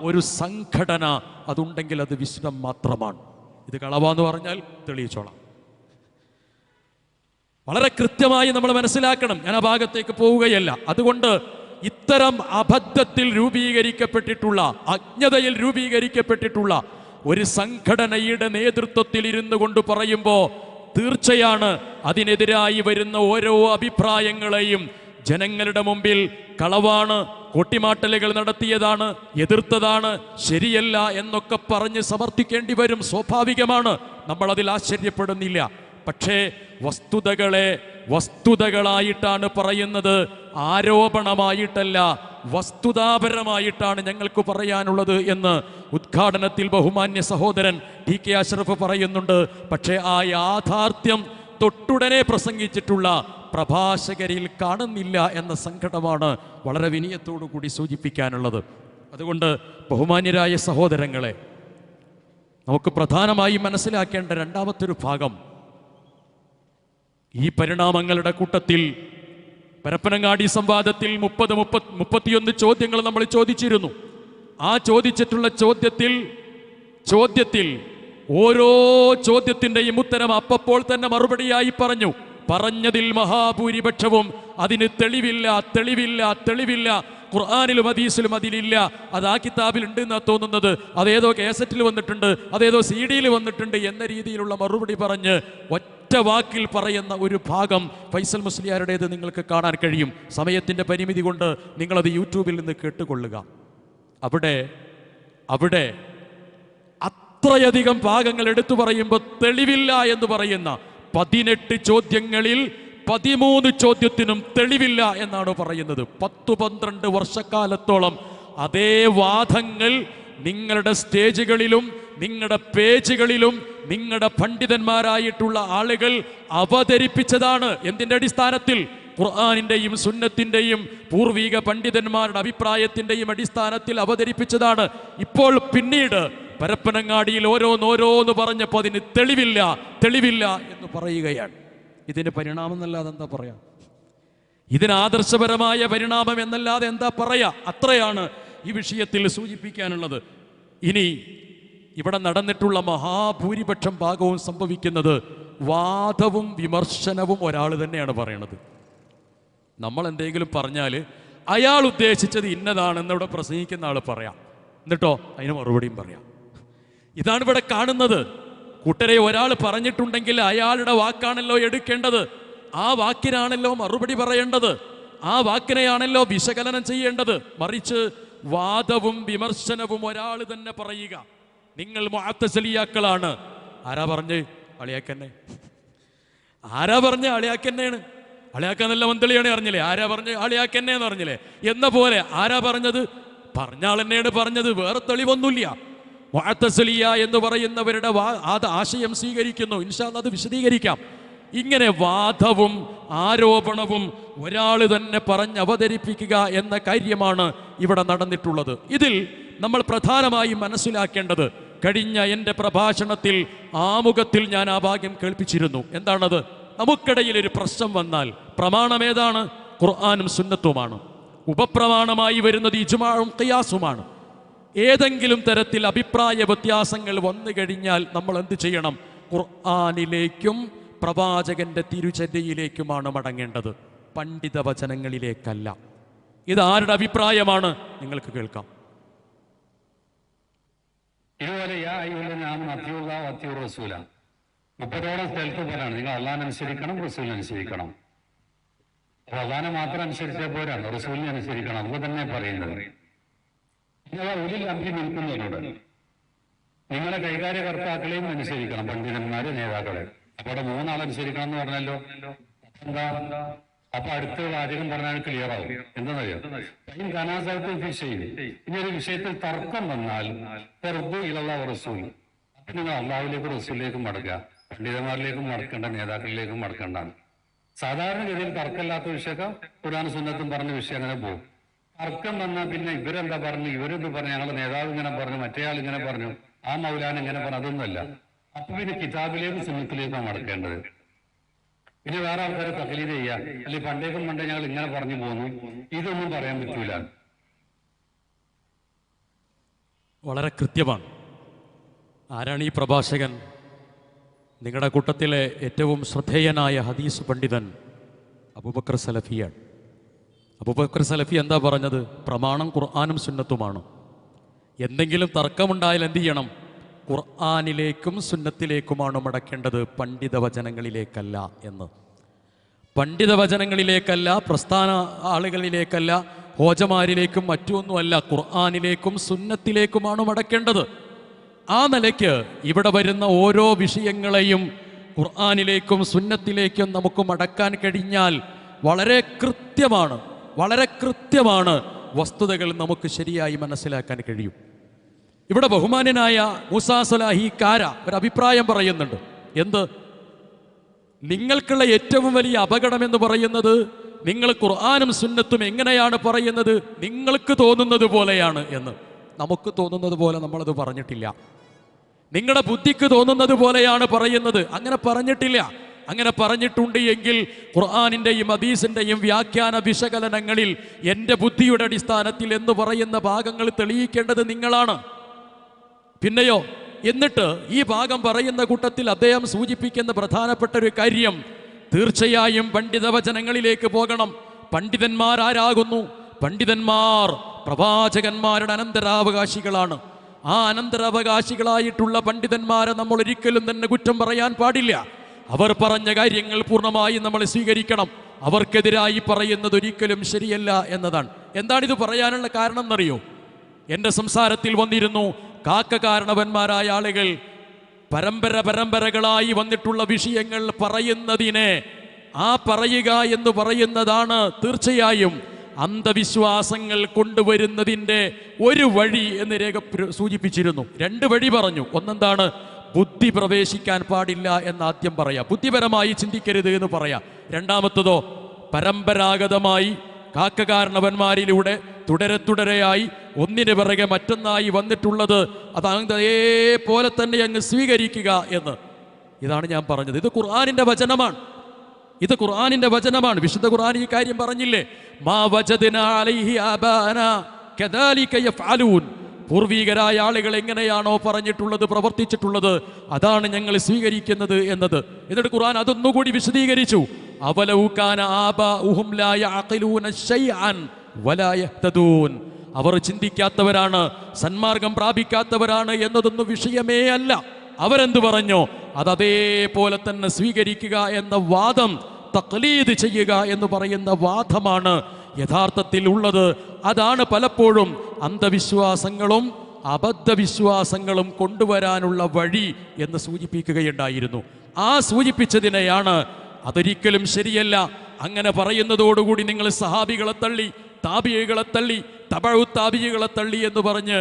ഒരു സംഘടന അതുണ്ടെങ്കിൽ അത് വിസ്ഡം മാത്രമാണ്. ഇത് കളവാന്ന് പറഞ്ഞാൽ തെളിയിച്ചോളാം. വളരെ കൃത്യമായി നമ്മൾ മനസ്സിലാക്കണം. ഞാൻ ആ ഭാഗത്തേക്ക് പോവുകയല്ല. അതുകൊണ്ട് ഇത്തരം അബദ്ധത്തിൽ രൂപീകരിക്കപ്പെട്ടിട്ടുള്ള, അജ്ഞതയിൽ രൂപീകരിക്കപ്പെട്ടിട്ടുള്ള ഒരു സംഘടനയുടെ നേതൃത്വത്തിൽ ഇരുന്നു കൊണ്ട് പറയുമ്പോൾ തീർച്ചയാണ് അതിനെതിരായി വരുന്ന ഓരോ അഭിപ്രായങ്ങളെയും ജനങ്ങളുടെ മുമ്പിൽ കളവാണ്, കൊട്ടിമാട്ടലുകൾ നടത്തിയതാണ്, എതിർത്തതാണ്, ശരിയല്ല എന്നൊക്കെ പറഞ്ഞ് സമർത്ഥിക്കേണ്ടി വരും. സ്വാഭാവികമാണ്, നമ്മളതിൽ ആശ്ചര്യപ്പെടുന്നില്ല. പക്ഷേ വസ്തുതകളായിട്ടാണ് പറയുന്നത്, ആരോപണമായിട്ടല്ല, വസ്തുതാപരമായിട്ടാണ് ഞങ്ങൾക്ക് പറയാനുള്ളത് എന്ന് ഉദ്ഘാടനത്തിൽ ബഹുമാന്യ സഹോദരൻ TK അഷ്റഫ് പറയുന്നുണ്ട്. പക്ഷേ ആ യാഥാർത്ഥ്യം തൊട്ടുടനെ പ്രസംഗിച്ചിട്ടുള്ള പ്രഭാഷകരിൽ കാണുന്നില്ല എന്ന സങ്കടമാണ് വളരെ വിനയത്തോടു കൂടി സൂചിപ്പിക്കാനുള്ളത്. അതുകൊണ്ട് ബഹുമാന്യരായ സഹോദരങ്ങളെ, നമുക്ക് പ്രധാനമായി മനസ്സിലാക്കേണ്ട രണ്ടാമത്തെ ഒരു ഭാഗം, ഈ പരിണാമങ്ങളുടെ കൂട്ടത്തിൽ പരപ്പനങ്ങാടി സംവാദത്തിൽ 31 ചോദ്യങ്ങൾ നമ്മൾ ചോദിച്ചിരുന്നു. ആ ചോദിച്ചിട്ടുള്ള ചോദ്യത്തിൽ ഓരോ ചോദ്യത്തിൻ്റെയും ഉത്തരം അപ്പോൾ തന്നെ മറുപടിയായി പറഞ്ഞതിൽ മഹാഭൂരിപക്ഷവും അതിന് തെളിവില്ല, ഖുർആനിലും ഹദീസിലും അതിലില്ല, അത് ആ കിതാബിൽ ഉണ്ട് എന്നാണ് തോന്നുന്നത്, അതേതോ കേസറ്റിൽ വന്നിട്ടുണ്ട്, അതേതോ CD വന്നിട്ടുണ്ട് എന്ന രീതിയിലുള്ള മറുപടി പറഞ്ഞ് ഒറ്റ വാക്കിൽ പറയുന്ന ഒരു ഭാഗം ഫൈസൽ മുസ്ലിയാരുടേത് നിങ്ങൾക്ക് കാണാൻ കഴിയും. സമയത്തിൻ്റെ പരിമിതി കൊണ്ട് നിങ്ങളത് യൂട്യൂബിൽ നിന്ന് കേട്ടുകൊള്ളുക. അവിടെ അത്രയധികം ഭാഗങ്ങൾ എടുത്തു പറയുമ്പോൾ തെളിവില്ല എന്ന് പറയുന്ന 18 ചോദ്യങ്ങളിൽ 13 ചോദ്യത്തിനും തെളിവില്ല എന്നാണ് പറയുന്നത്. 10-12 വർഷക്കാലത്തോളം അതേ വാദങ്ങൾ നിങ്ങളുടെ സ്റ്റേജുകളിലും നിങ്ങളുടെ പേജുകളിലും നിങ്ങളുടെ പണ്ഡിതന്മാരായിട്ടുള്ള ആളുകൾ അവതരിപ്പിച്ചതാണ്. എന്തിൻ്റെ അടിസ്ഥാനത്തിൽ? ഖുർആനിൻ്റെയും സുന്നത്തിൻ്റെയും പൂർവിക പണ്ഡിതന്മാരുടെ അഭിപ്രായത്തിൻ്റെയും അടിസ്ഥാനത്തിൽ അവതരിപ്പിച്ചതാണ്. ഇപ്പോൾ പിന്നീട് പരപ്പനങ്ങാടിയിൽ ഓരോന്ന് പറഞ്ഞപ്പോൾ അതിന് തെളിവില്ല എന്ന് പറയുകയാണ്. ഇതിന് പരിണാമം എന്നല്ലാതെ എന്താ പറയാ? ഇതിന് ആദർശപരമായ പരിണാമം എന്നല്ലാതെ എന്താ പറയാ? അത്രയാണ് ഈ വിഷയത്തിൽ സൂചിപ്പിക്കാനുള്ളത്. ഇനി ഇവിടെ നടന്നിട്ടുള്ള മഹാഭൂരിപക്ഷം ഭാഗവും സംഭവിക്കുന്നത് വാദവും വിമർശനവും ഒരാൾ തന്നെയാണ് പറയണത്. നമ്മൾ എന്തെങ്കിലും പറഞ്ഞാൽ അയാൾ ഉദ്ദേശിച്ചത് ഇന്നതാണെന്നിവിടെ പ്രസംഗിക്കുന്ന ആൾ പറയാം, എന്നിട്ടോ അതിന് മറുപടിയും പറയാം. ഇതാണ് ഇവിടെ കാണുന്നത്. കൂട്ടരെ ഒരാൾ പറഞ്ഞിട്ടുണ്ടെങ്കിൽ അയാളുടെ വാക്കാണല്ലോ എടുക്കേണ്ടത്, ആ വാക്കിനാണല്ലോ മറുപടി പറയേണ്ടത്, ആ വാക്കിനെയാണല്ലോ വിശകലനം ചെയ്യേണ്ടത്. മറിച്ച് വാദവും വിമർശനവും ഒരാൾ തന്നെ പറയുക. നിങ്ങൾ മുഅത്തസിലിയാക്കളാണ്. ആരാ പറഞ്ഞ്? അളിയാക്കന്നെ. ആരാ പറഞ്ഞ്? അളിയാക്കന്നെയാണ്. അളിയാക്ക നല്ല മന്ദളിയാണ് അറിഞ്ഞില്ലേ? ആരാ പറഞ്ഞ്? അളിയാക്കന്നെ എന്ന് പറഞ്ഞില്ലേ? എന്ന പോലെ ആരാ പറഞ്ഞത്? പറഞ്ഞ ആൾ തന്നെയാണ് പറഞ്ഞത്, വേറെ തെളിവൊന്നുമില്ല. മുഅത്തസിലിയ എന്ന് പറയുന്നവരുടെ ആശയം സ്വീകരിക്കുന്നു. ഇൻഷാ അല്ലാഹ് അത് വിശദീകരിക്കാം. ഇങ്ങനെ വാദവും ആരോപണവും ഒരാൾ തന്നെ പറഞ്ഞ് അവതരിപ്പിക്കുക എന്ന കാര്യമാണ് ഇവിടെ നടന്നിട്ടുള്ളത്. ഇതിൽ നമ്മൾ പ്രധാനമായും മനസ്സിലാക്കേണ്ടത്, കഴിഞ്ഞ എൻ്റെ പ്രഭാഷണത്തിൽ ആമുഖത്തിൽ ഞാൻ ആ ഭാഗ്യം കേൾപ്പിച്ചിരുന്നു. എന്താണത്? നമുക്കിടയിൽ ഒരു പ്രശ്നം വന്നാൽ പ്രമാണം ഏതാണ്? ഖുർആനും സുന്നത്തുമാണ്. ഉപപ്രമാണമായി വരുന്നത് ഇജ്മാഉം ഖിയാസുമാണ്. ഏതെങ്കിലും തരത്തിൽ അഭിപ്രായ വ്യത്യാസങ്ങൾ വന്നു കഴിഞ്ഞാൽ നമ്മൾ എന്ത് ചെയ്യണം? ഖുർആനിലേക്കും പ്രവാചകന്റെ തിരുചര്യയിലേക്കുമാണ് മടങ്ങേണ്ടത്, പണ്ഡിത വചനങ്ങളിലേക്കല്ല. ഇത് ആരുടെ അഭിപ്രായമാണ്? നിങ്ങൾക്ക് കേൾക്കാം. ഇതുപോലെ 30ഓളം സ്ഥലത്ത് പറയാണ് നിങ്ങൾ അള്ളാഹിനെ അനുസരിക്കണം, റസൂലിനെ അനുസരിക്കണം. അപ്പൊ അള്ളാഹിനെ മാത്രം അനുസരിച്ചാൽ പോരാണ്, റസൂലിനെ അനുസരിക്കണം. അത് തന്നെ പറയുന്നത്. ഉലിൽ അംരി നിൽക്കുന്നവരോട് നിങ്ങളെ കൈകാര്യകർത്താക്കളെയും അനുസരിക്കണം, പണ്ഡിതന്മാര്, നേതാക്കളെ. അപ്പൊ അവിടെ 3 ആളനുസരിക്കണം എന്ന് പറഞ്ഞല്ലോ. എന്താ? അപ്പൊ അടുത്ത വാചകം പറഞ്ഞാൽ ക്ലിയർ ആവും. എന്താണെന്നറിയോ? ഇനി ഒരു വിഷയത്തിൽ തർക്കം വന്നാൽ റസൂൽ, നിങ്ങൾ അള്ളാഹുലേക്കും റസൂലിലേക്കും മടക്കുക, പണ്ഡിതന്മാരിലേക്കും മടക്കേണ്ട, നേതാക്കളിലേക്കും മടക്കേണ്ട. സാധാരണഗതിയിൽ തർക്കമില്ലാത്ത വിഷയമൊക്കെ ഖുർആനും സുന്നത്തും പറഞ്ഞ വിഷയം അങ്ങനെ പോകും. തർക്കം വന്നാൽ പിന്നെ ഇവരെന്താ പറഞ്ഞു, ഇവരെന്ത് പറഞ്ഞു, ഞങ്ങളുടെ നേതാവ് ഇങ്ങനെ പറഞ്ഞു, മറ്റേയാൾ ഇങ്ങനെ പറഞ്ഞു, ആ മൗലാന ഇങ്ങനെ പറഞ്ഞു, അതൊന്നുമല്ല. അപ്പൊ പിന്നെ കിതാബിലേക്കും സുന്നത്തിലേക്കും മടക്കേണ്ടത്. പിന്നെ വേറെ ആൾക്കാരെ തഖ്ലീദ് ചെയ്യുക, അല്ലെങ്കിൽ പണ്ടേക്കും പണ്ടേ ഞങ്ങൾ ഇങ്ങനെ പറഞ്ഞു പോന്നു, ഇതൊന്നും പറയാൻ പറ്റൂല. വളരെ കൃത്യമാണ്. ആരാണ് ഈ പ്രഭാഷകൻ? നിങ്ങളുടെ കൂട്ടത്തിലെ ഏറ്റവും ശ്രദ്ധേയനായ ഹദീസ് പണ്ഡിതൻ അബൂബക്കർ സലഫിയാണ്. അബൂബക്കർ സലഫി എന്താ പറഞ്ഞത്? പ്രമാണം ഖുർആനും സുന്നത്തുമാണ്. എന്തെങ്കിലും തർക്കമുണ്ടായാൽ എന്ത് ചെയ്യണം? ഖുർആനിലേക്കും സുന്നത്തിലേക്കുമാണ് മടക്കേണ്ടത്, പണ്ഡിത വചനങ്ങളിലേക്കല്ല എന്ന്. പണ്ഡിത വചനങ്ങളിലേക്കല്ല, പ്രസ്ഥാന ആളുകളിലേക്കല്ല, ഹോജമാരിലേക്കും മറ്റൊന്നുമല്ല, ഖുർആനിലേക്കും സുന്നത്തിലേക്കുമാണ് മടക്കേണ്ടത്. ആ നിലയ്ക്ക് ഇവിടെ വരുന്ന ഓരോ വിഷയങ്ങളെയും ഖുർആനിലേക്കും സുന്നത്തിലേക്കും നമുക്ക് മടക്കാൻ കഴിഞ്ഞാൽ വളരെ കൃത്യമാണ് വസ്തുതകൾ നമുക്ക് ശരിയായി മനസ്സിലാക്കാൻ കഴിയും. ഇവിടെ ബഹുമാന്യനായ മൂസാ സ്വലാഹി കാര ഒരു അഭിപ്രായം പറയുന്നുണ്ട്. എന്ത്? നിങ്ങൾക്കുള്ള ഏറ്റവും വലിയ അപകടം എന്ന് പറയുന്നത്, നിങ്ങൾ ഖുർആനും സുന്നത്തും എങ്ങനെയാണ് പറയുന്നത്? നിങ്ങൾക്ക് തോന്നുന്നത് പോലെയാണ് എന്ന്. നമുക്ക് തോന്നുന്നത് പോലെ നമ്മളത് പറഞ്ഞിട്ടില്ല. നിങ്ങളുടെ ബുദ്ധിക്ക് തോന്നുന്നത് പോലെയാണ് പറയുന്നത്. അങ്ങനെ പറഞ്ഞിട്ടില്ല. അങ്ങനെ പറഞ്ഞിട്ടുണ്ട് എങ്കിൽ ഖുർആനിൻ്റെയും ഹദീസിൻ്റെയും വ്യാഖ്യാന വിശകലനങ്ങളിൽ എൻ്റെ ബുദ്ധിയുടെ അടിസ്ഥാനത്തിൽ എന്ന് പറയുന്ന ഭാഗങ്ങൾ തെളിയിക്കേണ്ടത് നിങ്ങളാണ്. പിന്നെയോ, എന്നിട്ട് ഈ ഭാഗം പറയുന്ന കൂട്ടത്തിൽ അദ്ദേഹം സൂചിപ്പിക്കുന്ന പ്രധാനപ്പെട്ട ഒരു കാര്യം, തീർച്ചയായും പണ്ഡിത വചനങ്ങളിലേക്ക് പോകണം. പണ്ഡിതന്മാരാരാകുന്നു? പണ്ഡിതന്മാർ പ്രവാചകന്മാരുടെ അനന്തരാവകാശികളാണ്. ആ അനന്തരാവകാശികളായിട്ടുള്ള പണ്ഡിതന്മാരെ നമ്മൾ ഒരിക്കലും തന്നെ കുറ്റം പറയാൻ പാടില്ല. അവർ പറഞ്ഞ കാര്യങ്ങൾ പൂർണ്ണമായി നമ്മൾ സ്വീകരിക്കണം. അവർക്കെതിരായി പറയുന്നത് ഒരിക്കലും ശരിയല്ല എന്നതാണ്. എന്താണിത് പറയാനുള്ള കാരണം എന്നറിയോ? എൻ്റെ സംസാരത്തിൽ വന്നിരുന്നു കാരണവന്മാരായ ആളുകൾ പരമ്പരകളായി വന്നിട്ടുള്ള വിഷയങ്ങൾ പറയുന്നതിനെ ആ പറയുക എന്ന് പറയുന്നതാണ് തീർച്ചയായും അന്ധവിശ്വാസങ്ങൾ കൊണ്ടുവരുന്നതിൻ്റെ ഒരു വഴി എന്ന് സൂചിപ്പിച്ചിരുന്നു. 2 വഴി പറഞ്ഞു. ഒന്നെന്താണ്? ബുദ്ധി പ്രവേശിക്കാൻ പാടില്ല എന്ന് ആദ്യം പറയാം, ബുദ്ധിപരമായി ചിന്തിക്കരുത് എന്ന് പറയാം. രണ്ടാമത്തതോ, പരമ്പരാഗതമായി കാരണവന്മാരിലൂടെ തുടരെയായി ഒന്നിനു പിറകെ മറ്റൊന്നായി വന്നിട്ടുള്ളത് അതേപോലെ തന്നെ അങ്ങ് സ്വീകരിക്കുക എന്ന്. ഇതാണ് ഞാൻ പറഞ്ഞത്. ഇത് ഖുർആനിന്റെ വചനമാണ്. വിശുദ്ധ ഖുർആൻ ഈ കാര്യം പറഞ്ഞില്ലേ? മാ വജദ്നാ അലൈഹി ആബാന കദാലിക യഫ്അലൂൻ. പൂർവീകരായ ആളുകൾ എങ്ങനെയാണോ പറഞ്ഞിട്ടുള്ളത്, പ്രവർത്തിച്ചിട്ടുള്ളത്, അതാണ് ഞങ്ങൾ സ്വീകരിക്കുന്നത് എന്നത്. എന്നിട്ട് ഖുർആൻ അതൊന്നുകൂടി വിശദീകരിച്ചു. അവലൗ കാന ആബാഉഹും ലാ യഅഖിലൂന ശൈഅൻ വലാ യഹ്തദൂൻ. അവർ ചിന്തിക്കാത്തവരാണ്, സന്മാർഗം പ്രാപിക്കാത്തവരാണ് എന്നതൊന്നും വിഷയമേ അല്ല. അവരെന്ത് പറഞ്ഞോ അതേപോലെ തന്നെ സ്വീകരിക്കുക എന്ന വാദം, തഖ്ലീദ് ചെയ്യുക എന്ന് പറയുന്ന വാദമാണ് യഥാർത്ഥത്തിൽ ഉള്ളത്. അതാണ് പലപ്പോഴും അന്ധവിശ്വാസങ്ങളും അബദ്ധവിശ്വാസങ്ങളും കൊണ്ടുവരാനുള്ള വഴി എന്ന് സൂചിപ്പിക്കുകയുണ്ടായിരുന്നു. ആ സൂചിപ്പിച്ചതിനെയാണ് അതൊരിക്കലും ശരിയല്ല, അങ്ങനെ പറയുന്നതോടുകൂടി നിങ്ങൾ സഹാബികളെ തള്ളി, താബിഈകളെ തള്ളി, തബഉ താബിഈകളെ തള്ളി എന്ന് പറഞ്ഞ്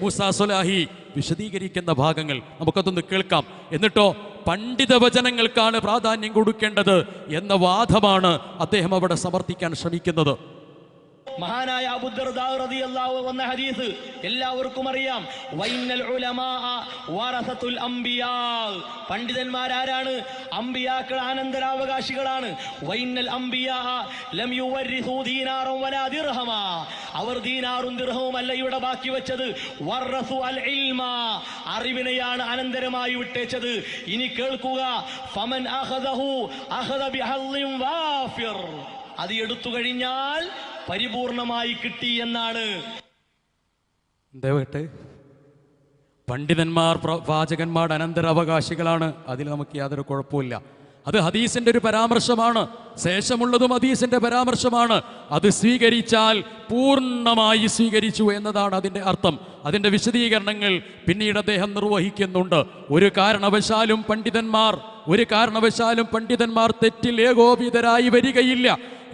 മൂസാ സ്വലാഹി വിശദീകരിക്കുന്ന ഭാഗങ്ങൾ നമുക്കതൊന്ന് കേൾക്കാം. എന്നിട്ടോ പണ്ഡിത വചനങ്ങൾക്കാണ് പ്രാധാന്യം കൊടുക്കേണ്ടത് എന്ന വാദമാണ് അദ്ദേഹം അവിടെ സമർത്ഥിക്കാൻ ശ്രമിക്കുന്നത്. മഹാനായ അബൂദർദാ റളിയല്ലാഹു അൻഹു വന്ന ഹദീസ് എല്ലാവർക്കും അറിയാം. വൈന്നൽ ഉലമാ വറസത്തുൽ അംബിയാ. പണ്ഡിതന്മാരാരാണ്? അംബിയാക്കൾ അനന്തരാവകാശികളാണ്. വൈന്നൽ അംബിയാ ലം യുവരിസു ദീനാറൻ വലാ ദിർഹമ. അവർ ദീനാറും ദിർഹവും അല്ല ഇവിടെ ബാക്കി വെച്ചത്. വറസു അൽ ഇൽമ. അറിവിനെയാണ് അനന്തരമായി വിട്ടേച്ചത്. ഇനി കേൾക്കുക. ഫമൻ അഖദഹു അഖദ ബിഹള്ളിൻ വാഫിർ. അത് എടുത്തു കഴിഞ്ഞാൽ പരിപൂർണമായി കിട്ടി എന്നാണ്. എന്തേട്ടെ, പണ്ഡിതന്മാർ പ്രവാചകന്മാരുടെ അനന്തരാവകാശികളാണ്, അതിൽ നമുക്ക് യാതൊരു കുഴപ്പമില്ല. അത് ഹദീസിന്റെ ഒരു പരാമർശമാണ്, ശേഷമുള്ളതും ഹദീസിന്റെ പരാമർശമാണ്. അത് സ്വീകരിച്ചാൽ പൂർണ്ണമായി സ്വീകരിച്ചു എന്നതാണ് അതിൻ്റെ അർത്ഥം. അതിൻ്റെ വിശദീകരണങ്ങൾ പിന്നീട് അദ്ദേഹം നിർവഹിക്കുന്നുണ്ട്. ഒരു കാരണവശാലും പണ്ഡിതന്മാർ തെറ്റിൽ ഏകോപിതരായി വരികയില്ല.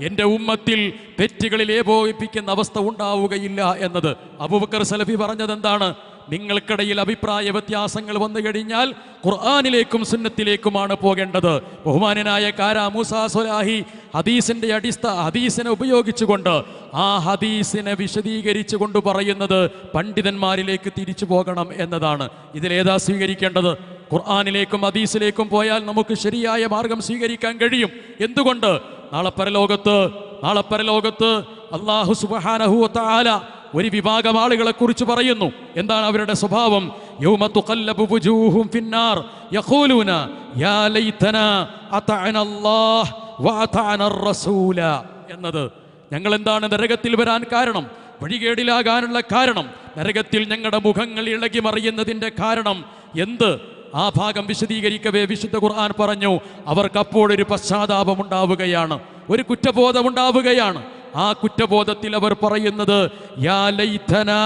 എൻ്റെ ഉമ്മത്തിൽ തെറ്റുകളിൽ ഏകോപിപ്പിക്കുന്ന അവസ്ഥ ഉണ്ടാവുകയില്ല എന്നത്. അബൂബക്കർ സലഫി പറഞ്ഞത് എന്താണ്? നിങ്ങൾക്കിടയിൽ അഭിപ്രായ വ്യത്യാസങ്ങൾ വന്നു കഴിഞ്ഞാൽ ഖുർആനിലേക്കും സുന്നത്തിലേക്കുമാണ് പോകേണ്ടത്. ബഹുമാനനായ കാരാ മൂസാ സ്വലാഹി ഹദീസിനെ ഉപയോഗിച്ചുകൊണ്ട് ആ ഹദീസിനെ വിശദീകരിച്ചു കൊണ്ട് പറയുന്നത് പണ്ഡിതന്മാരിലേക്ക് തിരിച്ചു പോകണം എന്നതാണ്. ഇതിലേതാ സ്വീകരിക്കേണ്ടത്? ഖുർആനിലേക്കും ഹദീസിലേക്കും പോയാൽ നമുക്ക് ശരിയായ മാർഗം സ്വീകരിക്കാൻ കഴിയും. എന്തുകൊണ്ട്? നാളെ പരലോകത്ത് അല്ലാഹു സുബ്ഹാനഹു വ തആല ഒരു വിഭാഗം ആളുകളെ കുറിച്ച് പറയുന്നു. എന്താണ് അവരുടെ സ്വഭാവം? യൗമ തുഖല്ലബു വുജൂഹും ഫിന്നാർ യഖൂലൂന യാ ലൈതനാ അതഅന അല്ലാഹ് വ അതഅന റസൂല എന്നത്. ഞങ്ങൾ എന്താണ് നരകത്തിൽ വരാൻ കാരണം, വഴികേടിലാകാനുള്ള കാരണം, നരകത്തിൽ ഞങ്ങളുടെ മുഖങ്ങൾ ഇളകി മറിയുന്നതിൻ്റെ കാരണം എന്ത്? ആ ഭാഗം വിശദീകരിക്കവേ വിശുദ്ധ ഖുർആൻ പറഞ്ഞു, അവർക്കപ്പോഴൊരു പശ്ചാത്താപം ഉണ്ടാവുകയാണ്, ഒരു കുറ്റബോധം ഉണ്ടാവുകയാണ്. ആ കുറ്റബോധത്തിൽ അവർ പറയുന്നത് യാ ലൈതനാ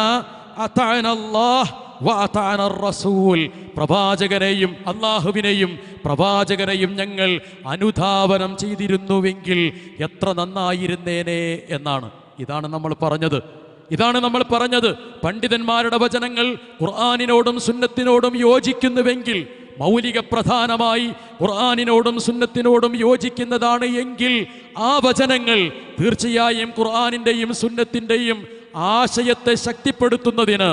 അതഅന അല്ലാഹ് വ അതഅന റസൂൽ. പ്രവാചകരെയും അല്ലാഹുവിനെയും പ്രവാചകരെയും ഞങ്ങൾ അനുധാവനം ചെയ്തിരുന്നുവെങ്കിൽ എത്ര നന്നായിരുന്നേനെ എന്നാണ്. ഇതാണ് നമ്മൾ പറഞ്ഞത്. പണ്ഡിതന്മാരുടെ വചനങ്ങൾ ഖുർആനിനോടും സുന്നത്തിനോടും യോജിക്കുന്നുവെങ്കിൽ, മൗലിക പ്രധാനമായി ഖുർആനിനോടും സുന്നത്തിനോടും യോജിക്കുന്നതാണ് എങ്കിൽ ആ വചനങ്ങൾ തീർച്ചയായും ഖുർആനിൻ്റെയും സുന്നത്തിൻ്റെയും ആശയത്തെ ശക്തിപ്പെടുത്തുന്നതിന്,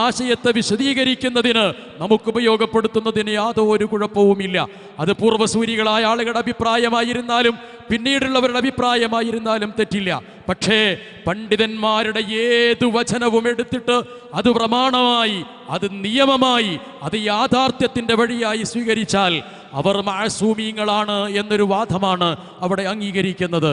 ആശയത്തെ വിശദീകരിക്കുന്നതിന്, നമുക്ക് ഉപയോഗപ്പെടുത്തുന്നതിന് യാതൊരു കുഴപ്പവുമില്ല. അത് പൂർവ്വസൂരികളായ ആളുകളുടെ അഭിപ്രായമായിരുന്നാലും പിന്നീടുള്ളവരുടെ അഭിപ്രായമായിരുന്നാലും തെറ്റില്ല. പക്ഷേ പണ്ഡിതന്മാരുടെ ഏതു വചനവും എടുത്തിട്ട് അത് പ്രമാണമായി, അത് നിയമമായി, അത് യാഥാർത്ഥ്യത്തിൻ്റെ വഴിയായി സ്വീകരിച്ചാൽ അവർ മഅസൂമീങ്ങളാണ് എന്നൊരു വാദമാണ് അവിടെ അംഗീകരിക്കുന്നത്.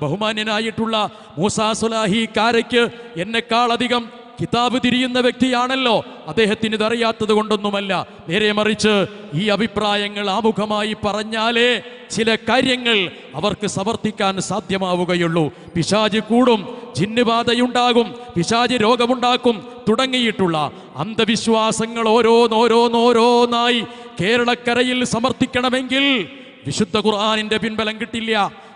ബഹുമാന്യനായിട്ടുള്ള മൂസാ സ്വലാഹി കാരയ്ക്ക് എന്നെക്കാളധികം കിതാബ് തിരിയുന്ന വ്യക്തിയാണല്ലോ. അദ്ദേഹത്തിന് ഇതറിയാത്തത് കൊണ്ടൊന്നുമല്ല, നേരെ മറിച്ച് ഈ അഭിപ്രായങ്ങൾ ആമുഖമായി പറഞ്ഞാലേ ചില കാര്യങ്ങൾ അവർക്ക് സമർത്ഥിക്കാൻ സാധ്യമാവുകയുള്ളൂ. പിശാച് കൂടും, ജിന്നുബാധയുണ്ടാകും, പിശാച് രോഗമുണ്ടാക്കും തുടങ്ങിയിട്ടുള്ള അന്ധവിശ്വാസങ്ങൾ ഓരോന്നോരോന്നായി കേരളക്കരയിൽ സമർത്ഥിക്കണമെങ്കിൽ വിശുദ്ധ ഖുർആനിന്റെ പിൻബലം കിട്ടില്ല.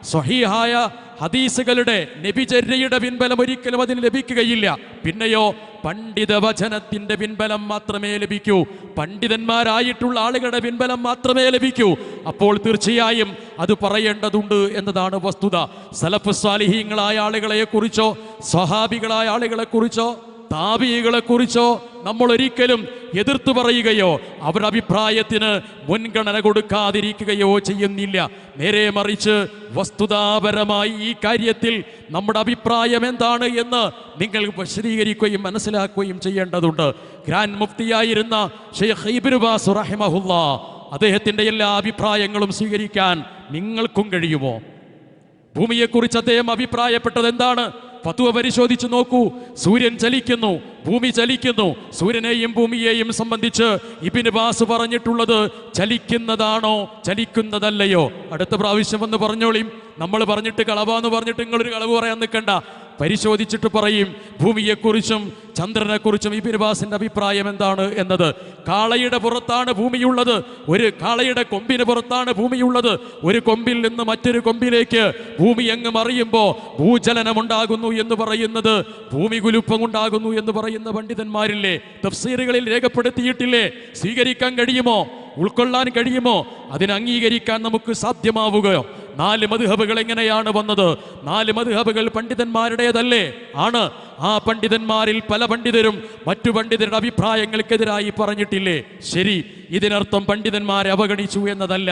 സ്വഹീഹായ ഹദീസുകളുടെ നബിചര്യയുടെ പിൻബലം ഒരിക്കലും അതിന് ലഭിക്കുകയില്ല. പിന്നെയോ പണ്ഡിത വചനത്തിന്റെ പിൻബലം മാത്രമേ ലഭിക്കൂ, പണ്ഡിതന്മാരായിട്ടുള്ള ആളുകളുടെ പിൻബലം മാത്രമേ ലഭിക്കൂ. അപ്പോൾ തീർച്ചയായും അത് പറയേണ്ടതുണ്ട് എന്നതാണ് വസ്തുത. സലഫ് സ്വാലിഹീങ്ങളായ ആളുകളെ കുറിച്ചോ സ്വഹാബികളായ ആളുകളെ കുറിച്ചോ താബികളെ കുറിച്ചോ നമ്മൾ ഒരിക്കലും എതിർത്തു പറയുകയോ അവരുടെ അഭിപ്രായത്തിന് മുൻഗണന കൊടുക്കാതിരിക്കുകയോ ചെയ്യുന്നില്ല. നേരെ മറിച്ച് വസ്തുതാപരമായി ഈ കാര്യത്തിൽ നമ്മുടെ അഭിപ്രായം എന്താണ് എന്ന് നിങ്ങൾ വിശദീകരിക്കുകയും മനസ്സിലാക്കുകയും ചെയ്യേണ്ടതുണ്ട്. ഗ്രാൻഡ് മുഫ്തിയായിരുന്ന ഷെയ്ഖ് ഇബ്നു ബാസ് റഹിമഹുല്ലാ, അദ്ദേഹത്തിൻ്റെ എല്ലാ അഭിപ്രായങ്ങളും സ്വീകരിക്കാൻ നിങ്ങൾക്കും കഴിയുമോ? ഭൂമിയെക്കുറിച്ച് അദ്ദേഹം അഭിപ്രായപ്പെട്ടത് എന്താണ്? ഫത്വ പരിശോധിച്ചു നോക്കൂ. സൂര്യൻ ചലിക്കുന്നു, ഭൂമി ചലിക്കുന്നു. സൂര്യനെയും ഭൂമിയെയും സംബന്ധിച്ച് ഇബ്നു ബാസ് പറഞ്ഞിട്ടുള്ളത് ചലിക്കുന്നതാണോ ചലിക്കുന്നതല്ലയോ? അടുത്ത പ്രാവശ്യം വന്ന് പറഞ്ഞോളിയും. നമ്മൾ പറഞ്ഞിട്ട് കളവാന്ന് പറഞ്ഞിട്ട് നിങ്ങളൊരു കളവ് പറയാൻ നിൽക്കണ്ട. പരിശോധിച്ചിട്ട് പറയും ഭൂമിയെക്കുറിച്ചും ചന്ദ്രനെക്കുറിച്ചും ഇബ്നു ബാസിന്റെ അഭിപ്രായം എന്താണ് എന്നത്. കാളയുടെ പുറത്താണ് ഭൂമിയുള്ളത്, ഒരു കാളയുടെ കൊമ്പിന് പുറത്താണ് ഭൂമിയുള്ളത്. ഒരു കൊമ്പിൽ നിന്ന് മറ്റൊരു കൊമ്പിലേക്ക് ഭൂമി അങ്ങ് മറിയുമ്പോൾ ഭൂചലനമുണ്ടാകുന്നു എന്ന് പറയുന്നത്, ഭൂമി കുലുപ്പമുണ്ടാകുന്നു എന്ന് പറയുന്ന പണ്ഡിതന്മാരില്ലേ? തഫ്സീറുകളിൽ രേഖപ്പെടുത്തിയിട്ടില്ലേ? സ്വീകരിക്കാൻ കഴിയുമോ? ഉൾക്കൊള്ളാൻ കഴിയുമോ? അതിന് അംഗീകരിക്കാൻ നമുക്ക് സാധ്യമാവുകയോ? 4 മദ്ഹബുകൾ എങ്ങനെയാണ് വന്നത്? 4 മദ്ഹബുകൾ പണ്ഡിതന്മാരുടേതല്ലേ? ആണ്. ആ പണ്ഡിതന്മാരിൽ പല പണ്ഡിതരും മറ്റു പണ്ഡിതരുടെ അഭിപ്രായങ്ങൾക്കെതിരായി പറഞ്ഞിട്ടില്ലേ? ശരി, ഇതിനർത്ഥം പണ്ഡിതന്മാരെ അവഗണിച്ചു എന്നതല്ല,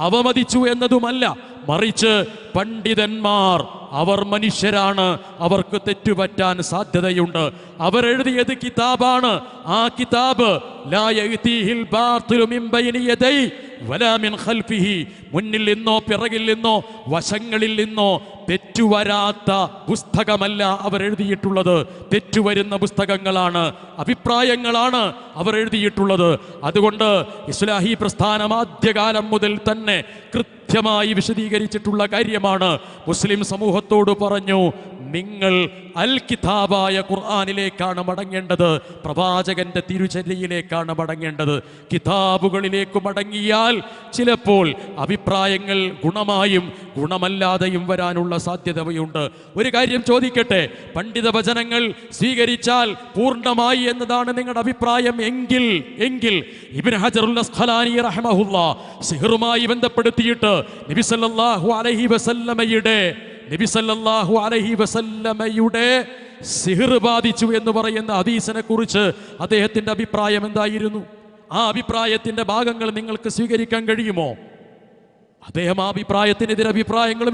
അവമതിച്ചു എന്നതുമല്ല. മറിച്ച് പണ്ഡിതന്മാർ അവർ മനുഷ്യരാണ്, അവർക്ക് തെറ്റുപറ്റാൻ സാധ്യതയുണ്ട്. അവരെഴുതിയത് കിതാബാണ്. ആ കിതാബ് ലാ യഅ്തീഹിൽ ബാത്തിലു മിൻ ബൈനി യദൈ വലാ മിൻ ഖൽഫിഹി, മുന്നിൽ നിന്നോ പിറകിൽ നിന്നോ വശങ്ങളിൽ നിന്നോ തെറ്റുവരാത്ത പുസ്തകമല്ല അവർ എഴുതിയിട്ടുള്ളത്. തെറ്റുവരുന്ന പുസ്തകങ്ങളാണ്, അഭിപ്രായങ്ങളാണ് അവർ എഴുതിയിട്ടുള്ളത്. അതുകൊണ്ട് ഇസ്ലാഹി പ്രസ്ഥാനം ആദ്യകാലം മുതൽ തന്നെ കൃത്യമായി വിശദീകരിച്ചിട്ടുള്ള കാര്യമാണ്. മുസ്ലിം സമൂഹത്തോട് പറഞ്ഞു, നിങ്ങൾ അൽ കിതാബായ ഖുർആനിലേക്കാണ് മടങ്ങേണ്ടത്, പ്രവാചകന്റെ തിരുചര്യയിലേക്കാണ് മടങ്ങേണ്ടത്. കിതാബുകളിലേക്ക് മടങ്ങിയാൽ ചിലപ്പോൾ അഭിപ്രായങ്ങൾ ഗുണമായും ഗുണമല്ലാതെയും വരാനുള്ള സാധ്യതയുണ്ട്. ഒരു കാര്യം ചോദിക്കട്ടെ, പണ്ഡിത വചനങ്ങൾ സ്വീകരിച്ചാൽ പൂർണ്ണമായി എന്നതാണ് നിങ്ങളുടെ അഭിപ്രായം എങ്കിൽ ഇബ്നു ഹജറുൽ അസ്ഖലാനി റഹിമഹുല്ലാ സിഹറുമായി ബന്ധപ്പെടുത്തിയിട്ട് നബി സല്ലല്ലാഹു അലൈഹി വസല്ലമയുടെ സിഹർ ബാധിച്ചു എന്ന് പറയുന്ന ഹദീസിനെ കുറിച്ച് അദ്ദേഹത്തിന്റെ അഭിപ്രായം എന്തായിരുന്നു? ആ അഭിപ്രായത്തിന്റെ ഭാഗങ്ങൾ നിങ്ങൾക്ക് സ്വീകരിക്കാൻ കഴിയുമോ? അദ്ദേഹം ആ അഭിപ്രായത്തിനെതിരെ അഭിപ്രായങ്ങളും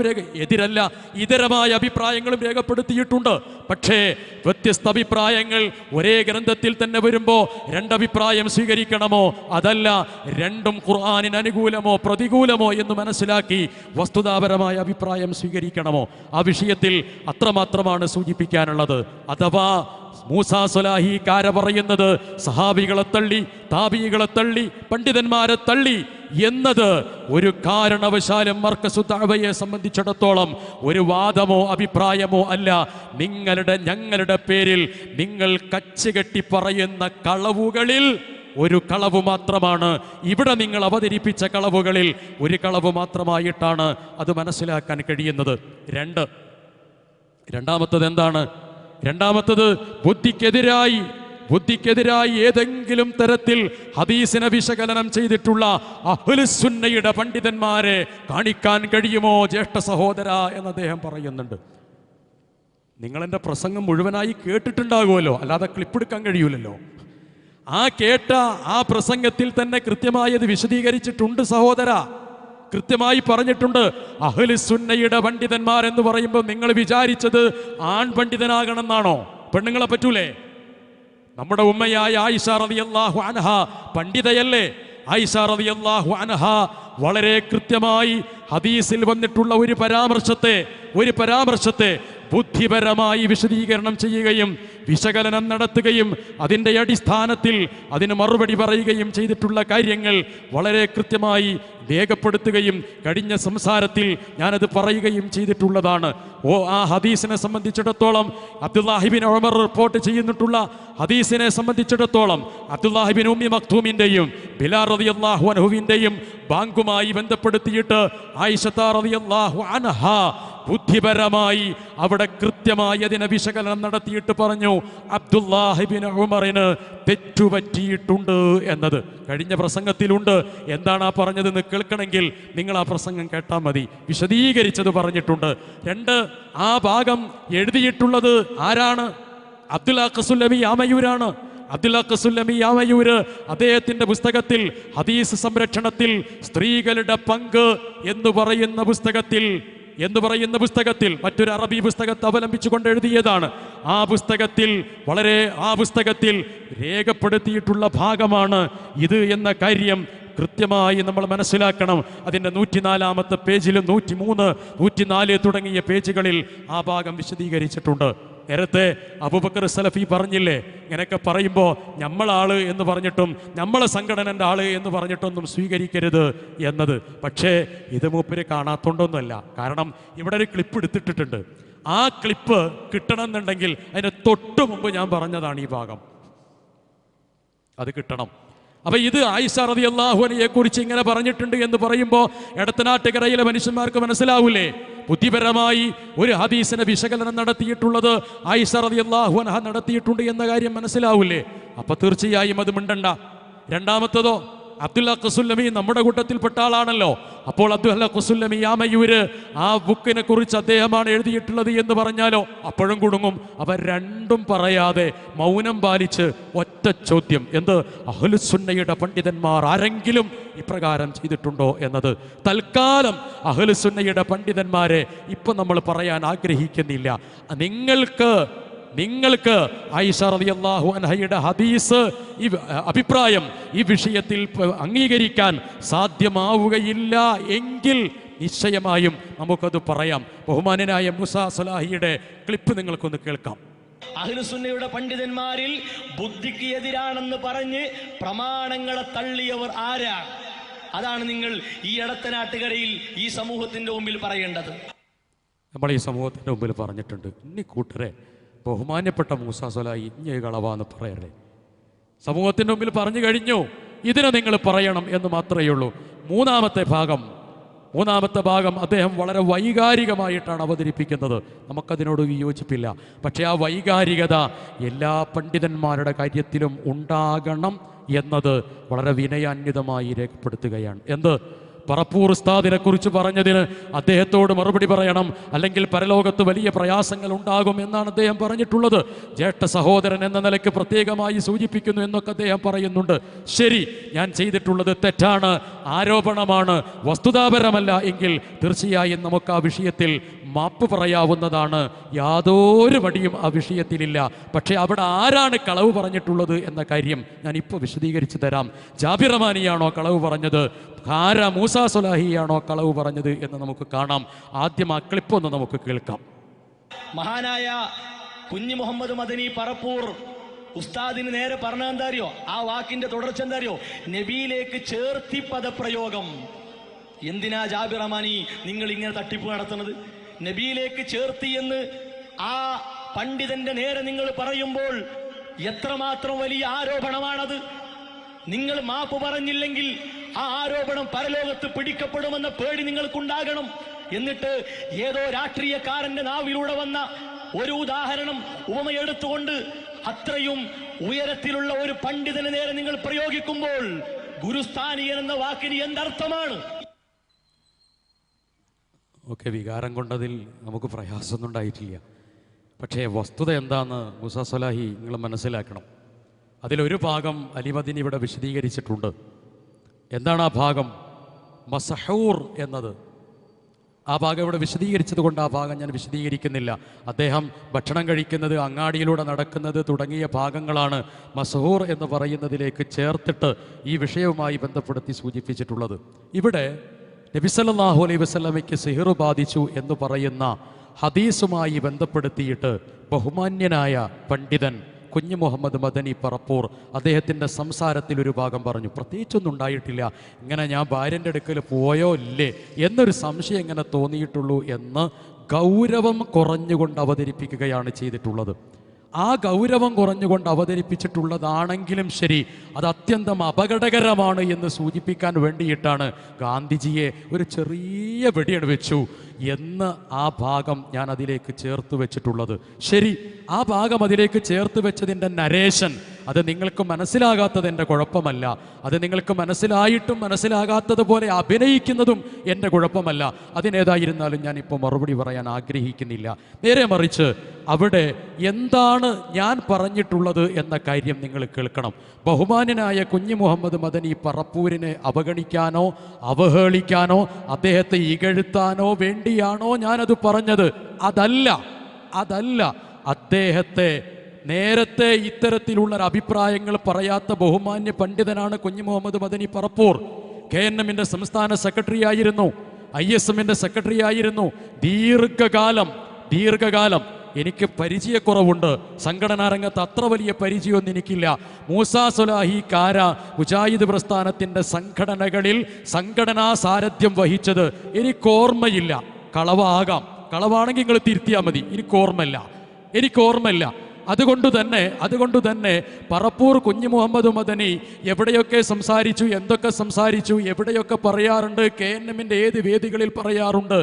ഇതരമായ അഭിപ്രായങ്ങളും രേഖപ്പെടുത്തിയിട്ടുണ്ട്. പക്ഷേ വ്യത്യസ്ത അഭിപ്രായങ്ങൾ ഒരേ ഗ്രന്ഥത്തിൽ തന്നെ വരുമ്പോൾ 2 അഭിപ്രായം സ്വീകരിക്കണമോ? അതല്ല, രണ്ടും ഖുർആനിന് അനുകൂലമോ പ്രതികൂലമോ എന്ന് മനസ്സിലാക്കി വസ്തുതാപരമായ അഭിപ്രായം സ്വീകരിക്കണമോ? ആ വിഷയത്തിൽ അത്രമാത്രമാണ് സൂചിപ്പിക്കാനുള്ളത്. അഥവാ മൂസാ സ്വലാഹി കാര പറയുന്നത് സഹാബികളെ തള്ളി, താബികളെ തള്ളി, പണ്ഡിതന്മാരെ തള്ളി എന്നത് ഒരു കാരണവശാലും മർക്കസു ദഅവയെ സംബന്ധിച്ചിടത്തോളം ഒരു വാദമോ അഭിപ്രായമോ അല്ല. ഞങ്ങളുടെ പേരിൽ നിങ്ങൾ കച്ചുകെട്ടി പറയുന്ന കളവുകളിൽ ഒരു കളവ് മാത്രമാണ്. ഇവിടെ നിങ്ങൾ അവതരിപ്പിച്ച കളവുകളിൽ ഒരു കളവ് മാത്രമായിട്ടാണ് അത് മനസ്സിലാക്കാൻ കഴിയുന്നത്. രണ്ടാമത്തത് എന്താണ്? രണ്ടാമത്തത് ബുദ്ധിക്കെതിരായി ഏതെങ്കിലും തരത്തിൽ ഹദീസിനെ വിശകലനം ചെയ്തിട്ടുള്ള അഹ്ലുസുന്നയുടെ പണ്ഡിതന്മാരെ കാണിക്കാൻ കഴിയുമോ ജ്യേഷ്ഠ സഹോദര എന്ന് അദ്ദേഹം പറയുന്നുണ്ട്. നിങ്ങളെൻ്റെ പ്രസംഗം മുഴുവനായി കേട്ടിട്ടുണ്ടാകുമല്ലോ, അല്ലാതെ ക്ലിപ്പെടുക്കാൻ കഴിയൂലല്ലോ. ആ കേട്ട ആ പ്രസംഗത്തിൽ തന്നെ കൃത്യമായത് വിശദീകരിച്ചിട്ടുണ്ട് സഹോദര, കൃത്യമായി പറഞ്ഞിട്ടുണ്ട്. അഹ്ലുസുന്നയുടെ പണ്ഡിതന്മാർ എന്ന് പറയുമ്പോൾ നിങ്ങൾ വിചാരിച്ചത് ആൺ പണ്ഡിതനാകണമെന്നാണോ? പെണ്ണുങ്ങളെ പറ്റൂലേ? നമ്മുടെ ഉമ്മയായ ആയിഷ റളിയല്ലാഹു അൻഹ പണ്ഡിതയല്ലേ? ആയിഷ റളിയല്ലാഹു അൻഹ വളരെ കൃത്യമായി ഹദീസിൽ വന്നിട്ടുള്ള ഒരു പരാമർശത്തെ ബുദ്ധിപരമായി വിശദീകരണം ചെയ്യുകയും വിശകലനം നടത്തുകയും അതിൻ്റെ അടിസ്ഥാനത്തിൽ അതിന് മറുപടി പറയുകയും ചെയ്തിട്ടുള്ള കാര്യങ്ങൾ വളരെ കൃത്യമായി രേഖപ്പെടുത്തുകയും കഴിഞ്ഞ സംസാരത്തിൽ ഞാനത് പറയുകയും ചെയ്തിട്ടുള്ളതാണ്. ആ ഹദീസിനെ സംബന്ധിച്ചിടത്തോളം അബ്ദുല്ലാഹിബിൻ ഉമർ റിപ്പോർട്ട് ചെയ്യുന്നിട്ടുള്ള ഹദീസിനെ സംബന്ധിച്ചിടത്തോളം അബ്ദുല്ലാഹിബിൻ ഉമ്മി മക്തൂമിൻ്റെയും ബിലാൽ റളിയല്ലാഹു അൻഹുവിൻ്റെയും ബാങ്കുമായി ബന്ധപ്പെടുത്തിയിട്ട് ആയിഷ റളിയല്ലാഹു അൻഹ ബുദ്ധിപരമായി അവിടെ കൃത്യമായി അതിനെ വിശകലനം നടത്തിയിട്ട് പറഞ്ഞു, അബ്ദുല്ലാഹിബിൻ ഉമറിന് തെറ്റുപറ്റിയിട്ടുണ്ട് എന്നത് കഴിഞ്ഞ പ്രസംഗത്തിലുണ്ട്. എന്താണ് ആ പറഞ്ഞതെന്ന് കേൾക്കണമെങ്കിൽ നിങ്ങൾ ആ പ്രസംഗം കേട്ടാൽ മതി. വിശദീകരിച്ചത് പറഞ്ഞിട്ടുണ്ട്. 2, ആ ഭാഗം എഴുതിയിട്ടുള്ളത് ആരാണ്? അബ്ദുൽ ഖസുല്ലമി യാമയൂരാണ്. അബ്ദുൽ ഖസുല്ലമി യാമയൂര് അദ്ദേഹത്തിന്റെ പുസ്തകത്തിൽ ഹദീസ് സംരക്ഷണത്തിൽ സ്ത്രീകളുടെ പങ്ക് എന്ന് പറയുന്ന പുസ്തകത്തിൽ മറ്റൊരു അറബി പുസ്തകത്തെ അവലംബിച്ചുകൊണ്ട് എഴുതിയതാണ്. ആ പുസ്തകത്തിൽ രേഖപ്പെടുത്തിയിട്ടുള്ള ഭാഗമാണ് ഇത് എന്ന കാര്യം കൃത്യമായി നമ്മൾ മനസ്സിലാക്കണം. അതിൻ്റെ 104-ാമത്തെ പേജിലും 103, 104 തുടങ്ങിയ പേജുകളിൽ ആ ഭാഗം വിശദീകരിച്ചിട്ടുണ്ട്. നേരത്തെ അബൂബക്കർ സലഫി പറഞ്ഞില്ലേ, ഇങ്ങനെയൊക്കെ പറയുമ്പോൾ നമ്മളാള് എന്ന് പറഞ്ഞിട്ടും നമ്മളെ സംഘടനൻ്റെ ആള് എന്ന് പറഞ്ഞിട്ടൊന്നും സ്വീകരിക്കരുത് എന്നത്. പക്ഷേ ഇത് മൂപ്പര് കാണാത്തോണ്ടൊന്നുമല്ല. കാരണം ഇവിടെ ഒരു ക്ലിപ്പ് എടുത്തിട്ടിട്ടുണ്ട്. ആ ക്ലിപ്പ് കിട്ടണം എന്നുണ്ടെങ്കിൽ അതിന് തൊട്ട് മുമ്പ് ഞാൻ പറഞ്ഞതാണ് ഈ ഭാഗം, അത് കിട്ടണം. അപ്പൊ ഇത് ആയിഷ റളിയല്ലാഹു അൻഹയെ കുറിച്ച് ഇങ്ങനെ പറഞ്ഞിട്ടുണ്ട് എന്ന് പറയുമ്പോൾ എടത്തനാട്ടുകരയിലെ മനുഷ്യന്മാർക്ക് മനസ്സിലാവൂലേ? ബുദ്ധിപരമായി ഒരു ഹദീസിനെ വിശകലനം നടത്തിയിട്ടുള്ളത് ആയിഷ റളിയല്ലാഹു അൻഹ നടത്തിയിട്ടുണ്ട് എന്ന കാര്യം മനസ്സിലാവൂലേ? അപ്പൊ തീർച്ചയായും അത് മിണ്ടണ്ട. രണ്ടാമത്തതോ, അബ്ദുൽ ഖസുല്ലമി നമ്മുടെ കൂട്ടത്തിൽപ്പെട്ട ആളാണല്ലോ. അപ്പോൾ അബ്ദുൽ ഖസുല്ലമി യാമയൂര് ആ ബുക്കിനെ കുറിച്ച് അദ്ദേഹമാണ് എഴുതിയിട്ടുള്ളത് എന്ന് പറഞ്ഞാലോ അപ്പോഴും കുടുങ്ങും. അവർ രണ്ടും പറയാതെ മൗനം പാലിച്ച് ഒറ്റ ചോദ്യം, എന്ത് അഹ്ലുസുന്നയുടെ പണ്ഡിതന്മാർ ആരെങ്കിലും ഇപ്രകാരം ചെയ്തിട്ടുണ്ടോ എന്നത്. തൽക്കാലം അഹ്ലുസുന്നയുടെ പണ്ഡിതന്മാരെ ഇപ്പം നമ്മൾ പറയാൻ ആഗ്രഹിക്കുന്നില്ല. നിങ്ങൾക്ക് ആയിഷ റളിയല്ലാഹു അൻഹയുടെ ഹദീസ് ഈ അഭിപ്രായം ഈ വിഷയത്തിൽ അംഗീകരിക്കാൻ സാധ്യമാവുകയില്ല എങ്കിൽ നിശ്ചയമായും നമുക്കത് പറയാം. ബഹുമാനനായ മൂസാ സലാഹിയുടെ ക്ലിപ്പ് നിങ്ങൾക്കൊന്ന് കേൾക്കാം. അഹ്ലുസുന്നയുടെ പണ്ഡിതന്മാരിൽ ബുദ്ധിക്ക് എതിരാണെന്ന് പറഞ്ഞ് പ്രമാണങ്ങളെ തള്ളിയവർ ആരാ? അതാണ് നിങ്ങൾ ഈ എടത്തനാട്ടുകരയിൽ ഈ സമൂഹത്തിന്റെ മുമ്പിൽ പറയേണ്ടത്. നമ്മൾ ഈ സമൂഹത്തിന്റെ മുമ്പിൽ പറഞ്ഞിട്ടുണ്ട്, ഇനി കൂട്ടരെ ബഹുമാന്യപ്പെട്ട മൂസാ സലാഹി ഇഞ്ഞ കളവാന്ന് പറയരുത്. സമൂഹത്തിൻ്റെ മുമ്പിൽ പറഞ്ഞു കഴിഞ്ഞു, ഇതിനെ നിങ്ങൾ പറയണം എന്ന് മാത്രമേ ഉള്ളൂ. മൂന്നാമത്തെ ഭാഗം അദ്ദേഹം വളരെ വൈകാരികമായിട്ടാണ് അവതരിപ്പിക്കുന്നത്. നമുക്കതിനോട് വിയോജിപ്പില്ല. പക്ഷേ ആ വൈകാരികത എല്ലാ പണ്ഡിതന്മാരുടെ കാര്യത്തിലും ഉണ്ടാകണം എന്നത് വളരെ വിനയാന്വിതമായി രേഖപ്പെടുത്തുകയാണ്. എന്ത് പറപ്പൂർ ഉസ്താദിനെ കുറിച്ച് പറഞ്ഞതിന് അദ്ദേഹത്തോട് മറുപടി പറയണം, അല്ലെങ്കിൽ പരലോകത്ത് വലിയ പ്രയാസങ്ങൾ ഉണ്ടാകും എന്നാണ് അദ്ദേഹം പറഞ്ഞിട്ടുള്ളത്. ജ്യേഷ്ഠ സഹോദരൻ എന്ന നിലയ്ക്ക് പ്രത്യേകമായി സൂചിപ്പിക്കുന്നു എന്നൊക്കെ അദ്ദേഹം പറയുന്നുണ്ട്. ശരി, ഞാൻ ചെയ്തിട്ടുള്ളത് തെറ്റാണ്, ആരോപണമാണ്, വസ്തുതാപരമല്ല എങ്കിൽ തീർച്ചയായും നമുക്ക് ആ വിഷയത്തിൽ മാപ്പ് പറയാവുന്നതാണ്. യാതൊരു മടിയും ആ വിഷയത്തിലില്ല. പക്ഷേ അവിടെ ആരാണ് കളവ് പറഞ്ഞിട്ടുള്ളത് എന്ന കാര്യം ഞാൻ ഇപ്പോൾ വിശദീകരിച്ചു തരാം. ജാബിർ റഹ്മാനിയാണോ കളവ് പറഞ്ഞത്, മൂസാ സലാഹിയാണോ കളവ് പറഞ്ഞത് എന്ന് നമുക്ക് കാണാം. ആദ്യം ആ ക്ലിപ്പ് ഒന്ന് നമുക്ക് കേൾക്കാം. മഹാനായ കുഞ്ഞു മുഹമ്മദ് മദനി പറപ്പൂർ ഉസ്താദിന് നേരെ പറഞ്ഞ എന്താ അറിയോ? ആ വാക്കിന്റെ തുടർച്ച എന്താ അറിയോ? നബിയിലേക്ക് ചേർത്തി പദപ്രയോഗം. എന്തിനാ ജാബിർ റഹ്മാനി നിങ്ങൾ ഇങ്ങനെ തട്ടിപ്പ് നടത്തുന്നത്? നബിയിലേക്ക് ചേർത്തി എന്ന് ആ പണ്ഡിതന്റെ നേരെ നിങ്ങൾ പറയുമ്പോൾ എത്രമാത്രം വലിയ ആരോപണമാണത്. നിങ്ങൾ മാപ്പ് പറഞ്ഞില്ലെങ്കിൽ ആ ആരോപണം പരലോകത്ത് പിടിക്കപ്പെടുമെന്ന പേടി നിങ്ങൾക്കുണ്ടാകണം. എന്നിട്ട് ഏതോ രാഷ്ട്രീയക്കാരന്റെ നാവിലൂടെ വന്ന ഒരു ഉദാഹരണം ഉപമയെടുത്തുകൊണ്ട് അത്രയും ഉയരത്തിലുള്ള ഒരു പണ്ഡിതന് നേരെ നിങ്ങൾ പ്രയോഗിക്കുമ്പോൾ ഗുരുസ്ഥാനിയൻ എന്ന വാക്കിന് എന്തർത്ഥമാണ്? ഒക്കെ വികാരം കൊണ്ടതിൽ നമുക്ക് പ്രയാസമൊന്നും ഉണ്ടായിട്ടില്ല. പക്ഷേ വസ്തുത എന്താണെന്ന് മൂസാ സലാഹി നിങ്ങൾ മനസ്സിലാക്കണം. അതിലൊരു ഭാഗം അലിമദീനി ഇവിടെ വിശദീകരിച്ചിട്ടുണ്ട്. എന്താണ് ആ ഭാഗം? മസഹൂർ എന്നത്. ആ ഭാഗം ഇവിടെ വിശദീകരിച്ചത് കൊണ്ട് ആ ഭാഗം ഞാൻ വിശദീകരിക്കുന്നില്ല. അദ്ദേഹം ഭക്ഷണം കഴിക്കുന്നത്, അങ്ങാടിയിലൂടെ നടക്കുന്നത് തുടങ്ങിയ ഭാഗങ്ങളാണ് മസഹൂർ എന്ന് പറയുന്നതിലേക്ക് ചേർത്തിട്ട് ഈ വിഷയവുമായി ബന്ധപ്പെടുത്തി സൂചിപ്പിച്ചിട്ടുള്ളത്. ഇവിടെ നബി സല്ലല്ലാഹു അലൈഹി വസല്ലമയ്ക്ക് സിഹർ ബാധിച്ചു എന്ന് പറയുന്ന ഹദീസുമായി ബന്ധപ്പെടുത്തിയിട്ട് ബഹുമാന്യനായ പണ്ഡിതൻ കുഞ്ഞു മുഹമ്മദ് മദനി പറപ്പൂർ അദ്ദേഹത്തിൻ്റെ സംസാരത്തിൽ ഒരു ഭാഗം പറഞ്ഞു. പ്രത്യേകിച്ചൊന്നും ഉണ്ടായിട്ടില്ല, ഇങ്ങനെ ഞാൻ ഭാര്യൻ്റെ അടുക്കൽ പോയോ ഇല്ലേ എന്നൊരു സംശയം എങ്ങനെ തോന്നിയിട്ടുള്ളൂ എന്ന് ഗൗരവം കുറഞ്ഞുകൊണ്ട് അവതരിപ്പിക്കുകയാണ് ചെയ്തിട്ടുള്ളത്. ആ ഗൗരവം കുറഞ്ഞുകൊണ്ട് അവതരിപ്പിച്ചിട്ടുള്ളതാണെങ്കിലും ശരി, അത് അത്യന്തം അപകടകരമാണ് എന്ന് സൂചിപ്പിക്കാൻ വേണ്ടിയിട്ടാണ് ഗാന്ധിജിയെ ഒരു ചെറിയ വെടിയട് വെച്ചു എന്ന് ആ ഭാഗം ഞാൻ അതിലേക്ക് ചേർത്ത് വെച്ചിട്ടുള്ളത്. ശരി, ആ ഭാഗം അതിലേക്ക് ചേർത്ത് വെച്ചതിൻ്റെ നരേഷൻ അത് നിങ്ങൾക്ക് മനസ്സിലാകാത്തത് എൻ്റെ കുഴപ്പമല്ല, അത് നിങ്ങൾക്ക് മനസ്സിലായിട്ടും മനസ്സിലാകാത്തതുപോലെ അഭിനയിക്കുന്നതും എൻ്റെ കുഴപ്പമല്ല. അതിനേതായിരുന്നാലും ഞാനിപ്പോൾ മറുപടി പറയാൻ ആഗ്രഹിക്കുന്നില്ല. നേരെ മറിച്ച് അവിടെ എന്താണ് ഞാൻ പറഞ്ഞിട്ടുള്ളത് എന്ന കാര്യം നിങ്ങൾ കേൾക്കണം. ബഹുമാന്യനായ കുഞ്ഞി മുഹമ്മദ് മദനി പറപ്പൂരിനെ അവഗണിക്കാനോ അവഹേളിക്കാനോ അദ്ദേഹത്തെ ഇകഴ്ത്താനോ വേണ്ടിയാണോ ഞാനത് പറഞ്ഞത്? അതല്ല. അദ്ദേഹത്തെ നേരത്തെ ഇത്തരത്തിലുള്ള അഭിപ്രായങ്ങൾ പറയാത്ത ബഹുമാന്യ പണ്ഡിതനാണ് കുഞ്ഞി മുഹമ്മദ് മദനി പറപ്പൂർ. KNM-ന്റെ സംസ്ഥാന സെക്രട്ടറി ആയിരുന്നു, ISM-ന്റെ സെക്രട്ടറി ആയിരുന്നു. ദീർഘകാലം എനിക്ക് പരിചയക്കുറവുണ്ട്. സംഘടനാ രംഗത്ത് അത്ര വലിയ പരിചയമൊന്നും എനിക്കില്ല. മൂസാ സ്വലാഹി കാര മുജാഹിദ് പ്രസ്ഥാനത്തിൻ്റെ സംഘടനകളിൽ സംഘടനാ സാരഥ്യം വഹിച്ചത് എനിക്കോർമ്മയില്ല. കളവാണെങ്കിൽ നിങ്ങൾ തിരുത്തിയാൽ മതി. എനിക്കോർമ്മയില്ല. അതുകൊണ്ട് തന്നെ പറപ്പൂർ കുഞ്ഞി മുഹമ്മദ് മദനി എവിടെയൊക്കെ സംസാരിച്ചു, എന്തൊക്കെ സംസാരിച്ചു, എവിടെയൊക്കെ പറയാറുണ്ട്, KNM-ന്റെ ഏത് വേദികളിൽ പറയാറുണ്ട്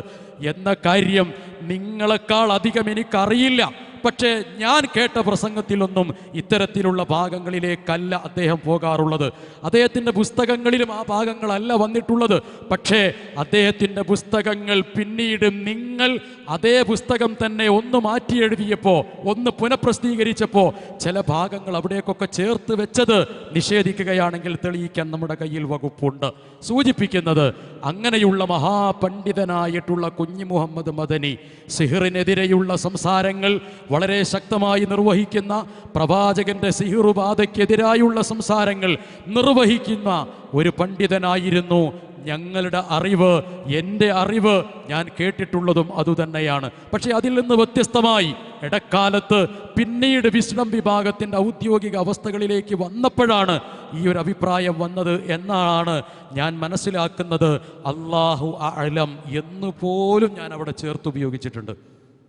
എന്ന കാര്യം നിങ്ങളെക്കാൾ അധികം എനിക്കറിയില്ല. പക്ഷേ ഞാൻ കേട്ട പ്രസംഗത്തിലൊന്നും ഇത്തരത്തിലുള്ള ഭാഗങ്ങളിലേക്കല്ല അദ്ദേഹം പോകാറുള്ളത്. അദ്ദേഹത്തിൻ്റെ പുസ്തകങ്ങളിലും ആ ഭാഗങ്ങളല്ല വന്നിട്ടുള്ളത്. പക്ഷേ അദ്ദേഹത്തിൻ്റെ പുസ്തകങ്ങൾ പിന്നീട് നിങ്ങൾ അതേ പുസ്തകം തന്നെ ഒന്ന് മാറ്റി എഴുതിയപ്പോൾ, ഒന്ന് പുനഃപ്രസിദ്ധീകരിച്ചപ്പോൾ ചില ഭാഗങ്ങൾ അവിടേക്കൊക്കെ ചേർത്ത് വെച്ചത് നിഷേധിക്കുകയാണെങ്കിൽ തെളിയിക്കാൻ നമ്മുടെ കയ്യിൽ വകുപ്പുണ്ട്. സൂചിപ്പിക്കുന്നത് അങ്ങനെയുള്ള മഹാപണ്ഡിതനായിട്ടുള്ള കുഞ്ഞി മുഹമ്മദ് മദനി സിഹിറിനെതിരെയുള്ള സംസാരങ്ങൾ വളരെ ശക്തമായി നിർവഹിക്കുന്ന, പ്രവാചകന്റെ സിഹിറുബാധയ്ക്കെതിരായുള്ള സംസാരങ്ങൾ നിർവഹിക്കുന്ന ഒരു പണ്ഡിതനായിരുന്നു. ഞങ്ങളുടെ അറിവ്, എൻ്റെ അറിവ്, ഞാൻ കേട്ടിട്ടുള്ളതും അതുതന്നെയാണ്. പക്ഷേ അതിൽ നിന്ന് വ്യത്യസ്തമായി ഇടക്കാലത്ത് പിന്നീട് വിസ്ഡം വിഭാഗത്തിൻ്റെ ഔദ്യോഗിക അവസ്ഥകളിലേക്ക് വന്നപ്പോഴാണ് ഈ ഒരു അഭിപ്രായം വന്നത് എന്നാണ് ഞാൻ മനസ്സിലാക്കുന്നത്. അല്ലാഹു അഅലം എന്ന് പോലും ഞാൻ അവിടെ ചേർത്തുപയോഗിച്ചിട്ടുണ്ട്.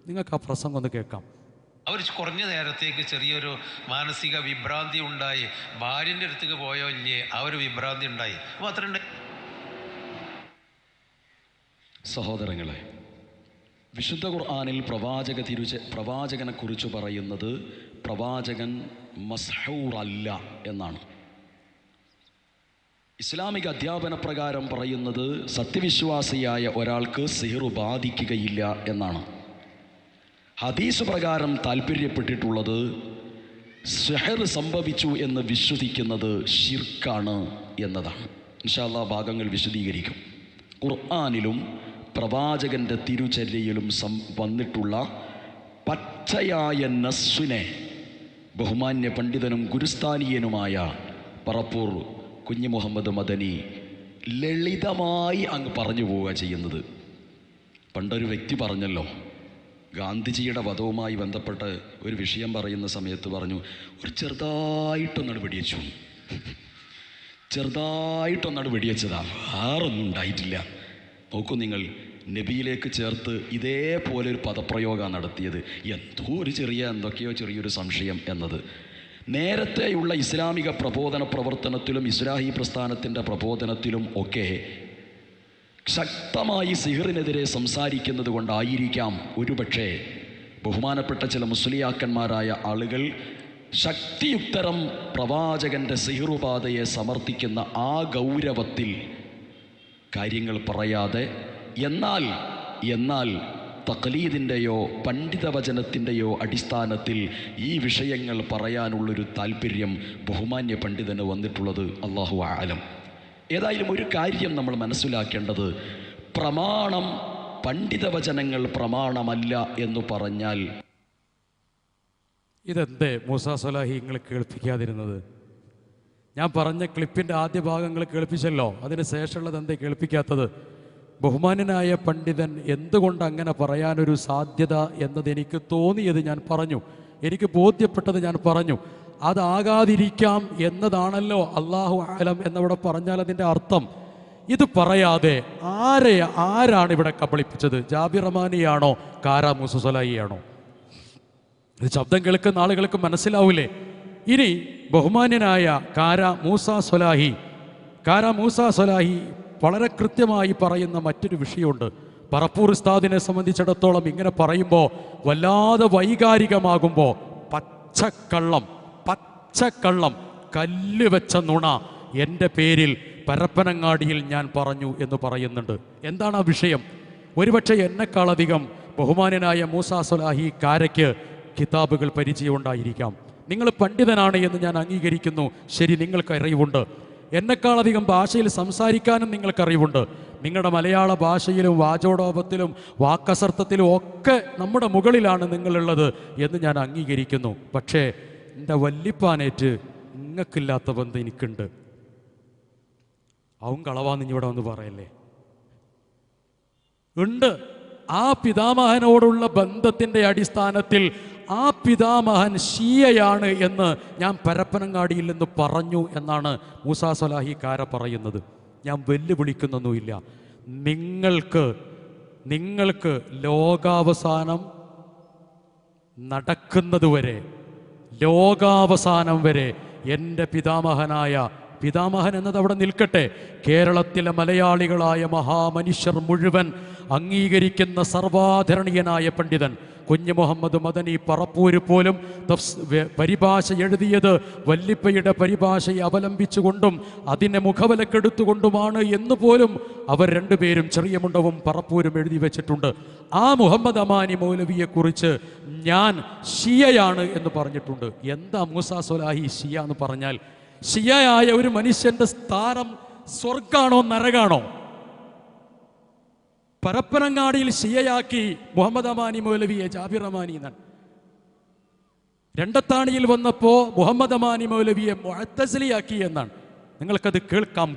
നിങ്ങൾക്ക് ആ പ്രസംഗം ഒന്ന് കേൾക്കാം. അവർ കുറഞ്ഞ നേരത്തേക്ക് ചെറിയൊരു മാനസിക വിഭ്രാന്തി ഉണ്ടായി. ഭാര്യൻ്റെ അടുത്തേക്ക് പോയോ ഇല്ലേ, ആ ഒരു വിഭ്രാന്തി ഉണ്ടായി. അപ്പോൾ അത്രയുണ്ട്. സഹോദരങ്ങളെ, വിശുദ്ധ ഖുർആനിൽ പ്രവാചകനെ കുറിച്ച് പറയുന്നത് പ്രവാചകൻ മസ്ഹൂർ അല്ല എന്നാണ്. ഇസ്ലാമിക അധ്യാപന പ്രകാരം പറയുന്നത് സത്യവിശ്വാസിയായ ഒരാൾക്ക് സിഹ്ർ ബാധിക്കുകയില്ല എന്നാണ്. ഹദീസ് പ്രകാരം താല്പര്യപ്പെട്ടിട്ടുള്ളത് സിഹ്ർ സംഭവിച്ചു എന്ന് വിശ്വസിക്കുന്നത് ശിർക്കാണ് എന്നതാണ്. ഇൻഷാ അല്ലാഹ് ഭാഗങ്ങൾ വിശദീകരിക്കും. ഖുർആനിലും പ്രവാചകൻ്റെ തിരുചര്യയിലും വന്നിട്ടുള്ള പച്ചയായ നസ്വിനെ ബഹുമാന്യ പണ്ഡിതനും ഗുരുസ്ഥാനീയനുമായ പറപ്പൂർ കുഞ്ഞി മുഹമ്മദ് മദനി ലളിതമായി അങ്ങ് പറഞ്ഞു പോവുക ചെയ്യുന്നത്. പണ്ടൊരു വ്യക്തി പറഞ്ഞല്ലോ, ഗാന്ധിജിയുടെ വധവുമായി ബന്ധപ്പെട്ട് ഒരു വിഷയം പറയുന്ന സമയത്ത് പറഞ്ഞു, ഒരു ചെറുതായിട്ടൊന്നാണ് വെടിവെച്ചതാ, വേറൊന്നും ഉണ്ടായിട്ടില്ല. നോക്കൂ നിങ്ങൾ, നബിയിലേക്ക് ചേർത്ത് ഇതേപോലെ ഒരു പദപ്രയോഗം നടത്തിയത്. എന്തൊക്കെയോ ചെറിയൊരു സംശയം എന്നത്. നേരത്തെയുള്ള ഇസ്ലാമിക പ്രബോധന പ്രവർത്തനത്തിലും ഇസ്ലാഹി പ്രസ്ഥാനത്തിൻ്റെ പ്രബോധനത്തിലും ഒക്കെ ശക്തമായി സിഹിറിനെതിരെ സംസാരിക്കുന്നത് കൊണ്ടായിരിക്കാം ഒരുപക്ഷെ ബഹുമാനപ്പെട്ട ചില മുസ്ലിയാക്കന്മാരായ ആളുകൾ ശക്തിയുക്തരം പ്രവാചകൻ്റെ സിഹിറുപാതയെ സമർത്ഥിക്കുന്ന ആ ഗൗരവത്തിൽ കാര്യങ്ങൾ പറയാതെ എന്നാൽ തഖ്ലീദിൻ്റെയോ പണ്ഡിതവചനത്തിൻ്റെയോ അടിസ്ഥാനത്തിൽ ഈ വിഷയങ്ങൾ പറയാനുള്ളൊരു താല്പര്യം ബഹുമാന്യ പണ്ഡിതന് വന്നിട്ടുള്ളത് അല്ലാഹു അഅലം. ഏതായാലും ഒരു കാര്യം നമ്മൾ മനസ്സിലാക്കേണ്ടത്, പ്രമാണം, പണ്ഡിതവചനങ്ങൾ പ്രമാണമല്ല എന്ന് പറഞ്ഞാൽ ഇതെന്തേ മൂസാ സ്വലാഹി നിങ്ങൾ കേൾപ്പിക്കാതിരുന്നത്? ഞാൻ പറഞ്ഞ ക്ലിപ്പിൻ്റെ ആദ്യ ഭാഗങ്ങൾ കേൾപ്പിച്ചല്ലോ, അതിന് ശേഷമുള്ളത് എന്തേ കേൾപ്പിക്കാത്തത്? ബഹുമാന്യനായ പണ്ഡിതൻ എന്തുകൊണ്ട് അങ്ങനെ പറയാനൊരു സാധ്യത എന്നതെനിക്ക് തോന്നിയത് ഞാൻ പറഞ്ഞു, എനിക്ക് ബോധ്യപ്പെട്ടത് ഞാൻ പറഞ്ഞു. അതാകാതിരിക്കാം എന്നതാണല്ലോ അല്ലാഹു അഅലം എന്നവിടെ പറഞ്ഞാൽ അതിൻ്റെ അർത്ഥം. ഇത് പറയാതെ ആരാണ് ഇവിടെ കബളിപ്പിച്ചത്? ജാബിർ റഹ്മാനിയാണോ കാരാ മൂസ സ്വലാഹിയാണോ? ഇത് ശബ്ദം കേൾക്കുന്ന ആളുകൾക്ക് മനസ്സിലാവൂലേ? ഇനി ബഹുമാന്യനായ കാരാ മൂസ സ്വലാഹി വളരെ കൃത്യമായി പറയുന്ന മറ്റൊരു വിഷയമുണ്ട്. പറപ്പൂർ ഉസ്താദിനെ സംബന്ധിച്ചിടത്തോളം ഇങ്ങനെ പറയുമ്പോൾ വല്ലാതെ വൈകാരികമാകുമ്പോൾ പച്ചക്കള്ളം പച്ചക്കള്ളം, കല്ല് വെച്ച നുണ എൻ്റെ പേരിൽ പരപ്പനങ്ങാടിയിൽ ഞാൻ പറഞ്ഞു എന്ന് പറയുന്നുണ്ട്. എന്താണ് ആ വിഷയം? ഒരുപക്ഷെ എന്നെക്കാളധികം ബഹുമാന്യനായ മൂസ സ്വലാഹി കാരയ്ക്ക് കിതാബുകൾ പരിചയമുണ്ടായിരിക്കാം. നിങ്ങൾ പണ്ഡിതനാണ് എന്ന് ഞാൻ അംഗീകരിക്കുന്നു. ശരി, നിങ്ങൾക്ക് അറിവുണ്ട്. എന്നെക്കാളധികം ഭാഷയിൽ സംസാരിക്കാനും നിങ്ങൾക്കറിവുണ്ട്. നിങ്ങളുടെ മലയാള ഭാഷയിലും വാചോടോപത്തിലും വാക്കസർത്ഥത്തിലും ഒക്കെ നമ്മുടെ മുകളിലാണ് നിങ്ങളുള്ളത് എന്ന് ഞാൻ അംഗീകരിക്കുന്നു. പക്ഷേ എൻ്റെ വല്ലിപ്പാനേറ്റ് നിങ്ങൾക്കില്ലാത്ത ബന്ധം എനിക്കുണ്ട്. അവൻ കളവാന്ന് ഇവിടെ വന്ന് പറയല്ലേ? ഉണ്ട്. ആ പിതാമഹനോടുള്ള ബന്ധത്തിൻ്റെ അടിസ്ഥാനത്തിൽ ആ പിതാമഹൻ ഷിയയാണ് എന്ന് ഞാൻ പരപ്പനങ്ങാടിയിൽ നിന്ന് പറഞ്ഞു എന്നാണ് മൂസ സ്വലാഹി കാര പറയുന്നത്. ഞാൻ വെല്ലുവിളിക്കുന്നൊന്നുമില്ല. നിങ്ങൾക്ക് ലോകാവസാനം നടക്കുന്നതുവരെ, ലോകാവസാനം വരെ എൻ്റെ പിതാമഹൻ എന്നത് അവിടെ നിൽക്കട്ടെ, കേരളത്തിലെ മലയാളികളായ മഹാമനുഷ്യർ മുഴുവൻ അംഗീകരിക്കുന്ന സർവാധരണീയനായ പണ്ഡിതൻ കുഞ്ഞു മുഹമ്മദ് മദനി പറപ്പൂര് പോലും പരിഭാഷ എഴുതിയത് വല്ലിപ്പയുടെ പരിഭാഷയെ അവലംബിച്ചുകൊണ്ടും അതിനെ മുഖവിലക്കെടുത്തുകൊണ്ടുമാണ് എന്ന് പോലും അവർ രണ്ടുപേരും ചെറിയ മുണ്ടവും പറപ്പൂരും എഴുതി വെച്ചിട്ടുണ്ട്. ആ മുഹമ്മദ് അമാനി മൗലവിയെക്കുറിച്ച് ഞാൻ ഷിയയാണ് എന്ന് പറഞ്ഞിട്ടുണ്ട്. എന്താ മൂസ സ്വലാഹി ഷിയ എന്ന് പറഞ്ഞാൽ? ഷിയയായ ഒരു മനുഷ്യന്റെ സ്ഥാനം സ്വർഗാണോ നരകാണോ? പരപ്പനങ്ങാടിയിൽ ഷിയയാക്കി മുഹമ്മദ് അമാനി മൗലവിയെ ജാബിർ അമാനി എന്നാണ്. രണ്ടത്താണിയിൽ വന്നപ്പോൾ മുഹമ്മദ് അമാനി മൗലവിയെ മുഅ്തസിലിയാക്കി എന്നാണ്. നിങ്ങൾക്കത് കേൾക്കാം.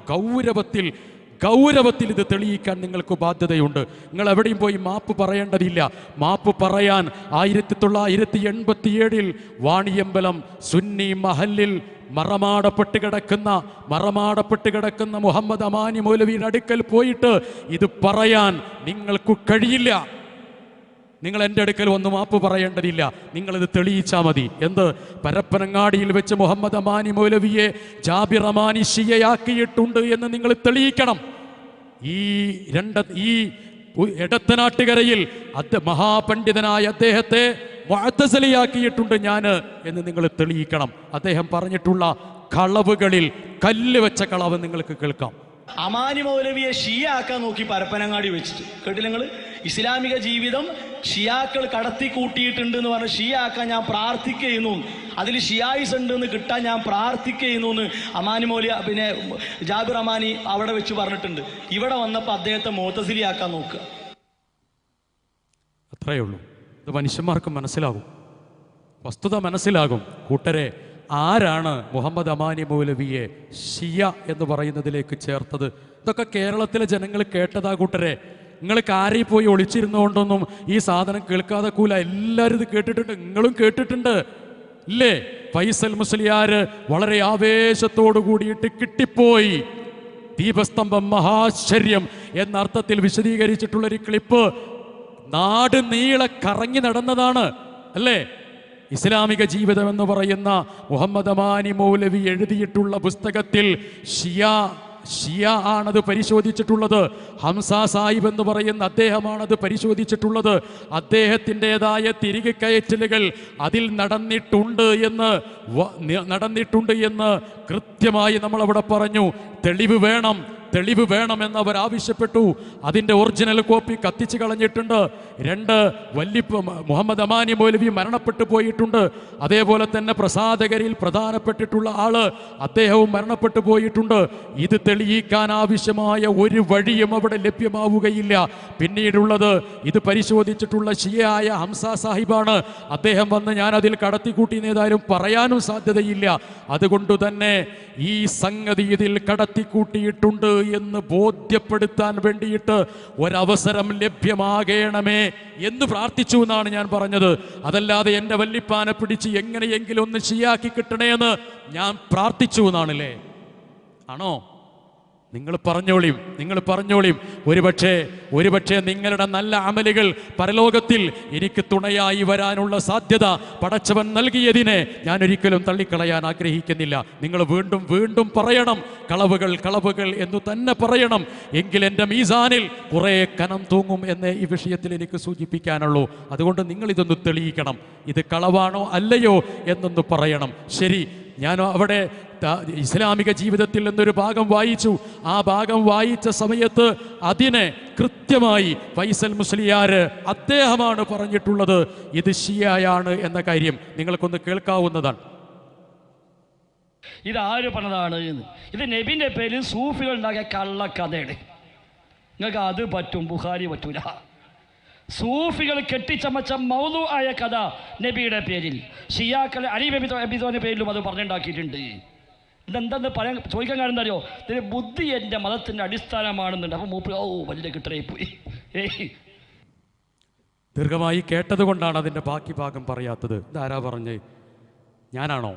ഗൗരവത്തിൽ ഇത് തെളിയിക്കാൻ നിങ്ങൾക്ക് ബാധ്യതയുണ്ട്. നിങ്ങൾ എവിടെയും പോയി മാപ്പ് പറയേണ്ടതില്ല. മാപ്പ് പറയാൻ 1987 വാണിയമ്പലം സുന്നി മഹല്ലിൽ മറമാടപ്പെട്ട് കിടക്കുന്ന മുഹമ്മദ് അമാനി മൗലവിയുടെ അടുക്കൽ പോയിട്ട് ഇത് പറയാൻ നിങ്ങൾക്ക് കഴിയില്ല. നിങ്ങൾ എൻ്റെ അടുക്കൽ വന്ന് മാപ്പ് പറയേണ്ടതില്ല. നിങ്ങളിത് തെളിയിച്ചാൽ മതി. എന്ത്? പരപ്പനങ്ങാടിയിൽ വെച്ച് മുഹമ്മദ് അമാനി മൗലവിയെ ജാബിർ അമാനി ഷിയയാക്കിയിട്ടുണ്ട് എന്ന് നിങ്ങൾ തെളിയിക്കണം. ഈ എടത്തനാട്ടുകരയിൽ മഹാപണ്ഡിതനായ അദ്ദേഹത്തെ മുഅ്തസിലിയാക്കിയിട്ടുണ്ട് ഞാൻ എന്ന് നിങ്ങൾ തെളിയിക്കണം. അദ്ദേഹം പറഞ്ഞിട്ടുള്ള കളവുകളിൽ കല്ല് വെച്ച കളവ് നിങ്ങൾക്ക് കേൾക്കാം. അമാനി മൗലവിയെ ഷിയ ആക്കാൻ നോക്കി പരപ്പനങ്ങാടി വെച്ചിട്ട് കേട്ടില്ല നിങ്ങൾ? ഇസ്ലാമിക ജീവിതം ഷിയാക്കൾ കടത്തി കൂട്ടിയിട്ടുണ്ട് എന്ന് പറഞ്ഞ് ഷിയ ആക്കാൻ ഞാൻ പ്രാർത്ഥിക്കുന്നു, അതിൽ ഷിയായിസ് ഉണ്ട് എന്ന് കിട്ടാൻ ഞാൻ പ്രാർത്ഥിക്കുന്നു എന്ന് അമാനി മൗലിയ പിന്നെ ജാബിർ അമാനി അവിടെ വെച്ച് പറഞ്ഞിട്ടുണ്ട്. ഇവിടെ വന്നപ്പോൾ അദ്ദേഹത്തെ മുഅ്തസിലിയാക്കാൻ നോക്കുക. അത്രയേ ഉള്ളൂ. ഇത് മനുഷ്യന്മാർക്ക് മനസ്സിലാകും, വസ്തുത മനസ്സിലാകും. കൂട്ടരെ, ആരാണ് മുഹമ്മദ് അമാനി മൗലവിയെ ഷിയ എന്ന് പറയുന്നതിലേക്ക് ചേർത്തത്? ഇതൊക്കെ കേരളത്തിലെ ജനങ്ങൾ കേട്ടതാ കൂട്ടരെ. നിങ്ങൾ കാരിൽ പോയി ഒളിച്ചിരുന്നുകൊണ്ടൊന്നും ഈ സാധനം കേൾക്കാതെ കൂല. എല്ലാവരും ഇത് കേട്ടിട്ടുണ്ട്, നിങ്ങളും കേട്ടിട്ടുണ്ട് ഇല്ലേ? ഫൈസൽ മുസ്ലിയാർ വളരെ ആവേശത്തോടു കൂടിയിട്ട് കിട്ടിപ്പോയി ദീപസ്തംഭം മഹാശ്ചര്യം എന്ന അർത്ഥത്തിൽ വിശദീകരിച്ചിട്ടുള്ളൊരു ക്ലിപ്പ് നാട് നീളെ കറങ്ങി നടന്നതാണ് അല്ലേ? ഇസ്ലാമിക ജീവിതം എന്ന് പറയുന്ന മുഹമ്മദ് അമാനി മൗലവി എഴുതിയിട്ടുള്ള പുസ്തകത്തിൽ ഷിയ ആണത് പരിശോധിച്ചിട്ടുള്ളത്. ഹംസ സാഹിബ് എന്ന് പറയുന്ന അദ്ദേഹമാണത് പരിശോധിച്ചിട്ടുള്ളത്. അദ്ദേഹത്തിൻ്റെതായ തിരികെ കയറ്റലുകൾ അതിൽ നടന്നിട്ടുണ്ട് എന്ന് കൃത്യമായി നമ്മളവിടെ പറഞ്ഞു. തെളിവ് വേണമെന്ന് അവർ ആവശ്യപ്പെട്ടു. അതിൻ്റെ ഒറിജിനൽ കോപ്പി കത്തിച്ച് കളഞ്ഞിട്ടുണ്ട്. 2 വല്ലിപ്പ് മുഹമ്മദ് അമാനി മൗലവി മരണപ്പെട്ടു പോയിട്ടുണ്ട്. അതേപോലെ തന്നെ പ്രസാധകരിൽ പ്രധാനപ്പെട്ടിട്ടുള്ള ആള് അദ്ദേഹവും മരണപ്പെട്ടു പോയിട്ടുണ്ട്. ഇത് തെളിയിക്കാൻ ആവശ്യമായ ഒരു വഴിയും അവിടെ ലഭ്യമാവുകയില്ല. പിന്നീടുള്ളത് ഇത് പരിശോധിച്ചിട്ടുള്ള ഷിയയായ ഹംസ സാഹിബാണ്. അദ്ദേഹം വന്ന് ഞാൻ അതിൽ കടത്തിക്കൂട്ടിയെന്നേതായാലും പറയാനും സാധ്യതയില്ല. അതുകൊണ്ട് തന്നെ ഈ സംഗതി ഇതിൽ കടത്തിക്കൂട്ടിയിട്ടുണ്ട് എന്ന് ബോധ്യപ്പെടുത്താൻ വേണ്ടിയിട്ട് ഒരവസരം ലഭ്യമാകണമേ എന്ന് പ്രാർത്ഥിച്ചു എന്നാണ് ഞാൻ പറഞ്ഞത്. അതല്ലാതെ എൻ്റെ വല്ലിപ്പാനെ പിടിച്ച് എങ്ങനെയെങ്കിലും ഒന്ന് ഷിയാക്കി കിട്ടണേ എന്ന് ഞാൻ പ്രാർത്ഥിച്ചു എന്നാണല്ലേ? ആണോ? നിങ്ങൾ പറഞ്ഞോളിയും. ഒരുപക്ഷെ നിങ്ങളുടെ നല്ല അമലുകൾ പരലോകത്തിൽ എനിക്ക് തുണയായി വരാനുള്ള സാധ്യത പടച്ചവൻ നൽകിയതിനെ ഞാൻ ഒരിക്കലും തള്ളിക്കളയാൻ ആഗ്രഹിക്കുന്നില്ല. നിങ്ങൾ വീണ്ടും പറയണം, കളവുകൾ എന്നു തന്നെ പറയണം. എങ്കിൽ എൻ്റെ മീസാനിൽ കുറേ കനം തൂങ്ങും എന്ന് ഈ വിഷയത്തിൽ എനിക്ക് സൂചിപ്പിക്കാനുള്ളൂ. അതുകൊണ്ട് നിങ്ങൾ ഇതൊന്ന് തെളിയിക്കണം. ഇത് കളവാണോ അല്ലയോ എന്നൊന്ന് പറയണം. ശരി, ഞാൻ അവിടെ ഇസ്ലാമിക ജീവിതത്തിൽ നിന്നൊരു ഭാഗം വായിച്ചു. ആ ഭാഗം വായിച്ച സമയത്ത് അതിനെ കൃത്യമായി ഫൈസൽ മുസ്ലിയാർ അദ്ദേഹമാണ് പറഞ്ഞിട്ടുള്ളത് ഇത് ഷിയയാണ് എന്ന കാര്യം നിങ്ങൾക്കൊന്ന് കേൾക്കാവുന്നതാണ്. ഇത് ആര് പറഞ്ഞതാണ്? ഇത് നബിൻ്റെ പേരിൽ സൂഫികൾ ഉണ്ടാക്കിയ കള്ളക്കഥയാണ്. നിങ്ങൾക്ക് അത് പറ്റും, ബുഖാരി പറ്റൂല. സൂഫികൾ കെട്ടിച്ചമച്ച മൗലു ആയ കഥ നബിയുടെ പേരിൽ, ഷിയാക്കളെ അലി അബിദോന്റെ പേരിലും അത് പറഞ്ഞുണ്ടാക്കിയിട്ടുണ്ട്. ഇതെന്തെന്ന് പറയാൻ ചോദിക്കാൻ കാരണം എന്താ അറിയോ? ഇതിന് ബുദ്ധി എൻ്റെ മതത്തിൻ്റെ അടിസ്ഥാനമാണെന്നുണ്ട്. അപ്പം മൂപ്പര് വലിയ കിട്ടറായി പോയി. ദീർഘമായി കേട്ടത് കൊണ്ടാണ് അതിൻ്റെ ബാക്കി ഭാഗം പറയാത്തത്. ഇതാരാ പറഞ്ഞ്? ഞാനാണോ?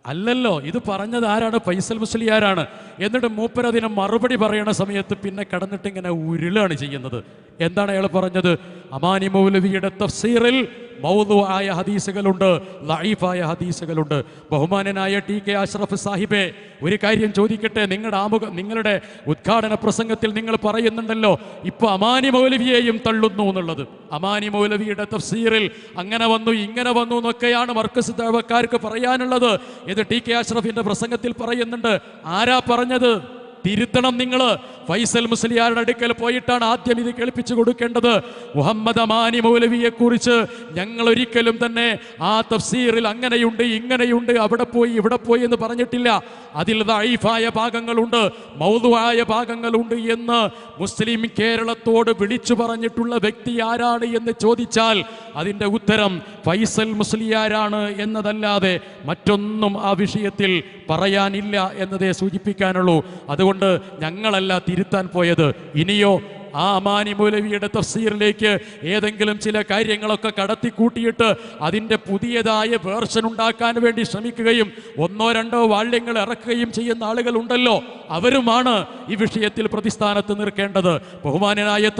അല്ലല്ലോ. ഇത് പറഞ്ഞത് ആരാണ്? ഫൈസൽ മുസ്ലിയാരാണ്. എന്നിട്ട് മൂപ്പരതിന് മറുപടി പറയണ സമയത്ത് പിന്നെ കടന്നിട്ട് ഇങ്ങനെ ഉരുളാണ് ചെയ്യുന്നത്. എന്താണ് അയാൾ പറഞ്ഞത്? അമാനി മൗലവിയുടെ തഫ്സീറിൽ മൗദൂആയ ഹദീസുകളുണ്ട്, ലഈഫായ ഹദീസുകളുണ്ട്. ബഹുമാനനായ ടി.കെ. അഷ്റഫ് സാഹിബേ, ഒരു കാര്യം ചോദിക്കട്ടെ. നിങ്ങളുടെ ഉദ്ഘാടന പ്രസംഗത്തിൽ നിങ്ങൾ പറയുന്നുണ്ടല്ലോ ഇപ്പൊ അമാനി മൗലവിയെയും തള്ളുന്നു എന്നുള്ളത്. അമാനി മൗലവിയുടെ തഫ്സീറിൽ അങ്ങനെ വന്നു ഇങ്ങനെ വന്നു എന്നൊക്കെയാണ് മർക്കസ് ദഅവക്കാർക്ക് പറയാനുള്ളത്. ഇത് ടി.കെ. അഷ്റഫിന്റെ പ്രസംഗത്തിൽ പറയുന്നുണ്ട്. ആരാ പറഞ്ഞത്? തിരുത്തണം നിങ്ങൾ. ഫൈസൽ മുസ്ലിയാരുടെ അടുക്കൽ പോയിട്ടാണ് ആദ്യം ഇത് കേൾപ്പിച്ചു കൊടുക്കേണ്ടത്. മുഹമ്മദ് അമാനി മൗലവിയെ കുറിച്ച് ഞങ്ങൾ ഒരിക്കലും തന്നെ ആ തഫ്സീറിൽ അങ്ങനെയുണ്ട് ഇങ്ങനെയുണ്ട് അവിടെ പോയി ഇവിടെ പോയി എന്ന് പറഞ്ഞിട്ടില്ല. അതിൽ ദഈഫായ ഭാഗങ്ങളുണ്ട്, മൗദൂആയ ഭാഗങ്ങളുണ്ട് എന്ന് മുസ്ലിം കേരളത്തോട് വിളിച്ചു പറഞ്ഞിട്ടുള്ള വ്യക്തി ആരാണ് എന്ന് ചോദിച്ചാൽ അതിൻ്റെ ഉത്തരം ഫൈസൽ മുസ്ലിയാരാണ് എന്നതല്ലാതെ മറ്റൊന്നും ആ വിഷയത്തിൽ പറയാനില്ല എന്നതേ സൂചിപ്പിക്കാനുള്ളൂ. അതുകൊണ്ട് ഞങ്ങളല്ല തിരുത്താൻ പോയത്. ഇനിയോ ആ അമാനി മൗലവിയുടെ തഫ്സീറിലേക്ക് ഏതെങ്കിലും ചില കാര്യങ്ങളൊക്കെ കടത്തിക്കൂട്ടിയിട്ട് അതിൻ്റെ പുതിയതായ വേർഷൻ ഉണ്ടാക്കാൻ വേണ്ടി ശ്രമിക്കുകയും ഒന്നോ രണ്ടോ വാള്യങ്ങൾ ഇറക്കുകയും ചെയ്യുന്ന ആളുകളുണ്ടല്ലോ, അവരുമാണ് ഈ വിഷയത്തിൽ പ്രതിസ്ഥാനത്ത് നിൽക്കേണ്ടത്. ബഹുമാനനായ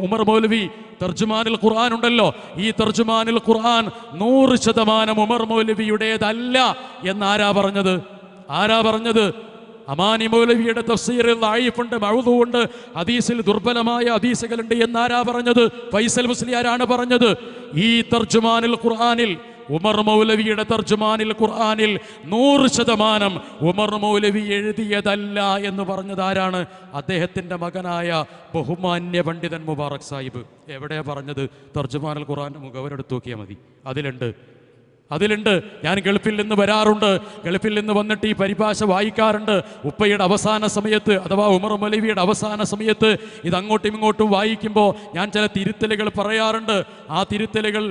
ഉമർ മൗലവി തർജുമാനുൽ ഖുർആൻ ഉണ്ടല്ലോ, ഈ തർജുമാനുൽ ഖുർആൻ 100% ഉമർ മൗലവിയുടേതല്ല എന്നാരാ പറഞ്ഞത്? അമാനി മൗലവിയുടെ തഫ്സീറിൽ ദഈഫുണ്ട്, മൗദൂഉണ്ട്, ഹദീസിൽ ദുർബലമായ ഹദീസുകളുണ്ട് എന്നാരാ പറഞ്ഞത്? ഫൈസൽ മുസ്ലിയാരാണ് പറഞ്ഞത്. ഈ തർജുമാനുൽ ഖുർആനിൽ, ഉമർ മൗലവിയുടെ തർജുമാനുൽ ഖുർആനിൽ 100% ഉമർ മൗലവി എഴുതിയതല്ല എന്ന് പറഞ്ഞത് ആരാണ്? അദ്ദേഹത്തിൻ്റെ മകനായ ബഹുമാന്യ പണ്ഡിതൻ മുബാറക് സാഹിബ്. എവിടെയാ പറഞ്ഞത്? തർജുമാനുൽ ഖുർആന്റെ മുഖവരെടുത്ത് നോക്കിയാൽ മതി, അതിലുണ്ട്. ഞാൻ ഗൾഫിൽ നിന്ന് വരാറുണ്ട്, ഗൾഫിൽ നിന്ന് വന്നിട്ട് ഈ പരിഭാഷ വായിക്കാറുണ്ട്. ഉപ്പയുടെ അവസാന സമയത്ത് അഥവാ ഉമർ മൗലവിയുടെ അവസാന സമയത്ത് ഇത് അങ്ങോട്ടും ഇങ്ങോട്ടും വായിക്കുമ്പോൾ ഞാൻ ചില തിരുത്തലുകൾ പറയാറുണ്ട്. ആ തിരുത്തലുകൾ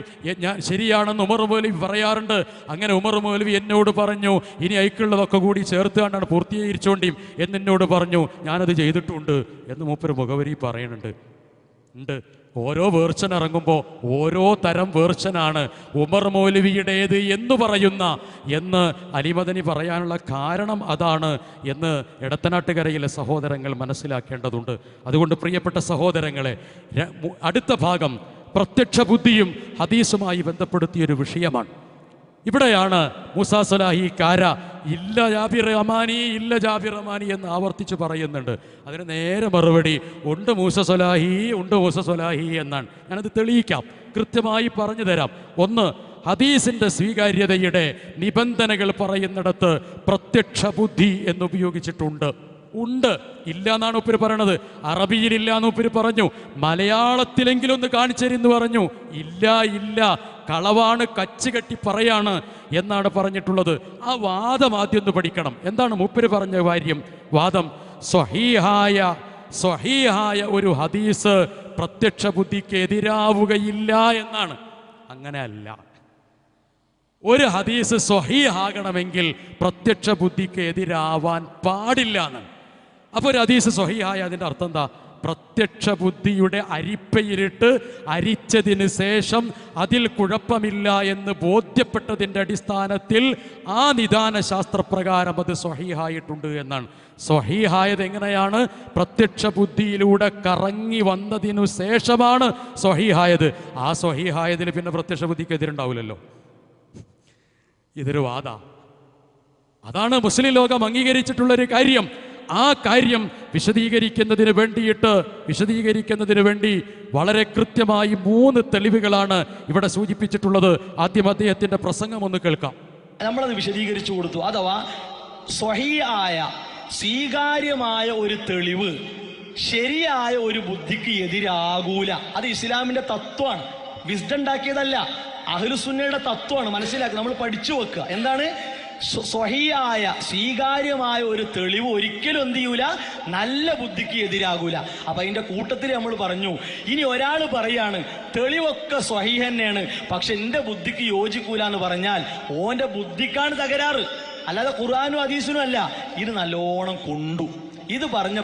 ഞാൻ ശരിയാണെന്ന് ഉമർ മൗലവി പറയാറുണ്ട്. അങ്ങനെ ഉമർ മൗലവി എന്നോട് പറഞ്ഞു ഇനി അയക്കുള്ളതൊക്കെ കൂടി ചേർത്ത് കണ്ടാണ് പൂർത്തീകരിച്ചോണ്ടിയും എന്നെന്നോട് പറഞ്ഞു. ഞാനത് ചെയ്തിട്ടുണ്ട് എന്ന് മൂപ്പര് മുഖവരി പറയുന്നുണ്ട്. ഓരോ വേർഷൻ ഇറങ്ങുമ്പോൾ ഓരോ തരം വേർഷനാണ് ഉമർ മൗലവിയുടേത് എന്ന് അലിമദനി പറയാനുള്ള കാരണം അതാണ് എന്ന് എടത്തനാട്ടുകരയിലെ സഹോദരങ്ങൾ മനസ്സിലാക്കേണ്ടതുണ്ട്. അതുകൊണ്ട് പ്രിയപ്പെട്ട സഹോദരങ്ങളെ, അടുത്ത ഭാഗം പ്രത്യക്ഷ ബുദ്ധിയും ഹദീസുമായി ബന്ധപ്പെടുത്തിയൊരു വിഷയമാണ്. ഇവിടെയാണ് മൂസ സ്വലാഹി കാര ഇല്ല ജാബിർ റഹ്മാനി എന്ന് ആവർത്തിച്ച് പറയുന്നുണ്ട്. അതിന് നേരെ മറുപടി ഉണ്ട് മൂസ സ്വലാഹി എന്നാണ്. ഞാനത് തെളിയിക്കാം, കൃത്യമായി പറഞ്ഞു തരാം. ഒന്ന്, ഹദീസിൻ്റെ സ്വീകാര്യതയുടെ നിബന്ധനകൾ പറയുന്നിടത്ത് പ്രത്യക്ഷ ബുദ്ധി എന്നുപയോഗിച്ചിട്ടുണ്ട്. ഇല്ല എന്നാണ് ഉപ്പര് പറയണത്. അറബിയിലില്ല എന്ന് ഉപ്പര് പറഞ്ഞു. മലയാളത്തിലെങ്കിലും ഒന്ന് കാണിച്ചെന്ന് പറഞ്ഞു. ഇല്ല, കളവാണ്, കച്ചുകെട്ടി പറയാണ് എന്നാണ് പറഞ്ഞിട്ടുള്ളത്. ആ വാദം ആദ്യം ഒന്ന് പഠിക്കണം. എന്താണ് മൂപ്പര് പറഞ്ഞ വാദം? സ്വഹീഹായ ഒരു ഹദീസ് പ്രത്യക്ഷ ബുദ്ധിക്ക് എതിരാവുകയില്ല എന്നാണ്. അങ്ങനെയല്ല. ഒരു ഹദീസ് സ്വഹീഹാകണമെങ്കിൽ പ്രത്യക്ഷ ബുദ്ധിക്ക് എതിരാവാൻ പാടില്ല എന്നാണ്. അപ്പോൾ ഒരു ഹദീസ് സ്വഹീഹായ അതിൻ്റെ അർത്ഥം എന്താ? പ്രത്യക്ഷ ബുദ്ധിയുടെ അരിപ്പയിലിട്ട് അരിച്ചതിന് ശേഷം അതിൽ കുഴപ്പമില്ല എന്ന് ബോധ്യപ്പെട്ടതിൻ്റെ അടിസ്ഥാനത്തിൽ ആ നിദാന ശാസ്ത്രപ്രകാരം അത് സ്വഹീഹായിട്ടുണ്ട് എന്നാണ്. സ്വഹീഹായത് എങ്ങനെയാണ്? പ്രത്യക്ഷ ബുദ്ധിയിലൂടെ കറങ്ങി വന്നതിനു ശേഷമാണ് സ്വഹീഹായത്. ആ സ്വഹീഹായതിൽ പിന്നെ പ്രത്യക്ഷ ബുദ്ധിക്ക് എതിരുണ്ടാവില്ലല്ലോ. ഇതൊരു വാദ. അതാണ് മുസ്ലിം ലോകം അംഗീകരിച്ചിട്ടുള്ളൊരു കാര്യം. ആ കാര്യം വിശദീകരിക്കുന്നതിന് വേണ്ടി വളരെ കൃത്യമായി 3 തെളിവുകളാണ് ഇവിടെ സൂചിപ്പിച്ചിട്ടുള്ളത്. ആദ്യം അദ്ദേഹത്തിൻ്റെ പ്രസംഗം ഒന്ന് കേൾക്കാം. നമ്മളത് വിശദീകരിച്ചു കൊടുത്തു. അഥവാ സ്വഹീഹായ സ്വീകാര്യമായ ഒരു തെളിവ് ശരിയായ ഒരു ബുദ്ധിക്ക് എതിരാകൂല. അത് ഇസ്ലാമിന്റെ തത്വമാണ്, വിസ്ഡം ഉണ്ടാക്കിയതല്ല, അഹ്ലുസുന്നയുടെ തത്വമാണ്. മനസ്സിലാക്കുക, നമ്മൾ പഠിച്ചു വെക്കുക. എന്താണ് സ്വഹീഹായ സ്വീകാര്യമായ ഒരു തെളിവ് ഒരിക്കലും എന്ത് ചെയ്യൂല, നല്ല ബുദ്ധിക്ക് എതിരാകൂല. അപ്പൊ അതിന്റെ കൂട്ടത്തിൽ നമ്മൾ പറഞ്ഞു, ഇനി ഒരാൾ പറയാണ് തെളിവൊക്കെ സ്വഹീഹ് തന്നെയാണ്, പക്ഷെ എന്റെ ബുദ്ധിക്ക് യോജിക്കൂല എന്ന് പറഞ്ഞാൽ ഓന്റെ ബുദ്ധിക്കാണ് തകരാറ്, അല്ലാതെ ഖുർആനും ഹദീസിനും അല്ല. ഇത് നല്ലോണം കൊണ്ടു ഇത് പറഞ്ഞ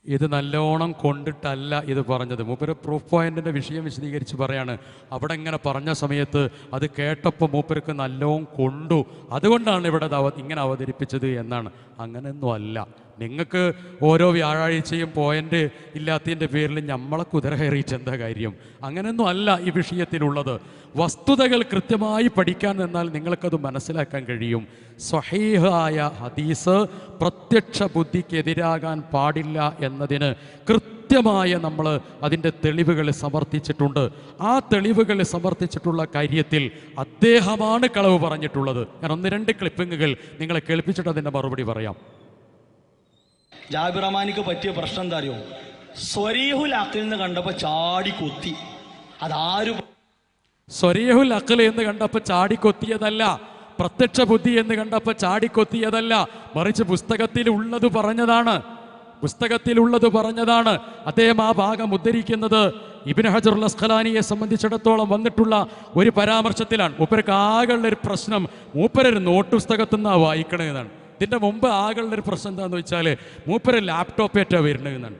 ഇത് നല്ലോണം കൊണ്ടിട്ടല്ല ഇത് പറഞ്ഞത്. മൂപ്പര് പ്രൂഫ് പോയിന്റിന്റെ വിഷയം വിശദീകരിച്ച് പറയാണ്, അവിടെ ഇങ്ങനെ പറഞ്ഞ സമയത്ത് അത് കേട്ടപ്പോൾ മൂപ്പർക്ക് നല്ലോണം കൊണ്ടു, അതുകൊണ്ടാണ് ഇവിടെ ഇങ്ങനെ അവതരിപ്പിച്ചത് എന്നാണ്. അങ്ങനെയൊന്നും അല്ല. നിങ്ങൾക്ക് ഓരോ വ്യാഴാഴ്ചയും പോയിന്റ് ഇല്ലാത്തതിൻ്റെ പേരിൽ നമ്മളെ കുതിര കയറിയിട്ട് എന്താ കാര്യം? അങ്ങനെയൊന്നും അല്ല ഈ വിഷയത്തിലുള്ളത്. വസ്തുതകൾ കൃത്യമായി പഠിക്കാൻ നിന്നാൽ നിങ്ങൾക്കത് മനസ്സിലാക്കാൻ കഴിയും. സ്വഹീഹായ ഹദീസ് പ്രത്യക്ഷ ബുദ്ധിക്കെതിരാകാൻ പാടില്ല എന്നതിന് കൃത്യമായ നമ്മൾ അതിൻ്റെ തെളിവുകൾ സമർത്ഥിച്ചിട്ടുണ്ട്. ആ തെളിവുകൾ സമർത്ഥിച്ചിട്ടുള്ള കാര്യത്തിൽ അദ്ദേഹമാണ് കളവ് പറഞ്ഞിട്ടുള്ളത്. ഞാൻ 1-2 ക്ലിപ്പിങ്ങുകൾ നിങ്ങളെ കേൾപ്പിച്ചിട്ട് അതിൻ്റെ മറുപടി പറയാം. ജാബിർ റഹ്മാനിക്ക് പറ്റിയ പ്രശ്നം എന്താ അറിയോ? സ്വരീഹുൽ അഖിൽ എന്ന് കണ്ടപ്പോൾ ചാടി കൊത്തി. അതാരും സ്വരീഹുൽ അഖിൽ എന്ന് കണ്ടപ്പോൾ ചാടിക്കൊത്തിയതല്ല, പ്രത്യക്ഷ ബുദ്ധി എന്ന് കണ്ടപ്പോൾ ചാടിക്കൊത്തിയതല്ല, മറിച്ച് പുസ്തകത്തിലുള്ളത് പറഞ്ഞതാണ്. അദ്ദേഹം ആ ഭാഗം ഉദ്ധരിക്കുന്നത് ഇബ്നു ഹജറുൽ അസ്ഖലാനിയെ സംബന്ധിച്ചിടത്തോളം വന്നിട്ടുള്ള ഒരു പരാമർശത്തിലാണ്. മൂപ്പർക്ക് ആകെയുള്ളൊരു പ്രശ്നം, മൂപ്പരൊരു നോട്ട് പുസ്തകത്തിൽ നിന്നാണ് വായിക്കണമെന്നാണ്. ഇതിൻ്റെ മുമ്പ് ആകെയുള്ളൊരു പ്രശ്നം എന്താണെന്ന് വെച്ചാൽ മൂപ്പര് ലാപ്ടോപ്പേറ്റാണ് വരുന്നതെന്നാണ്.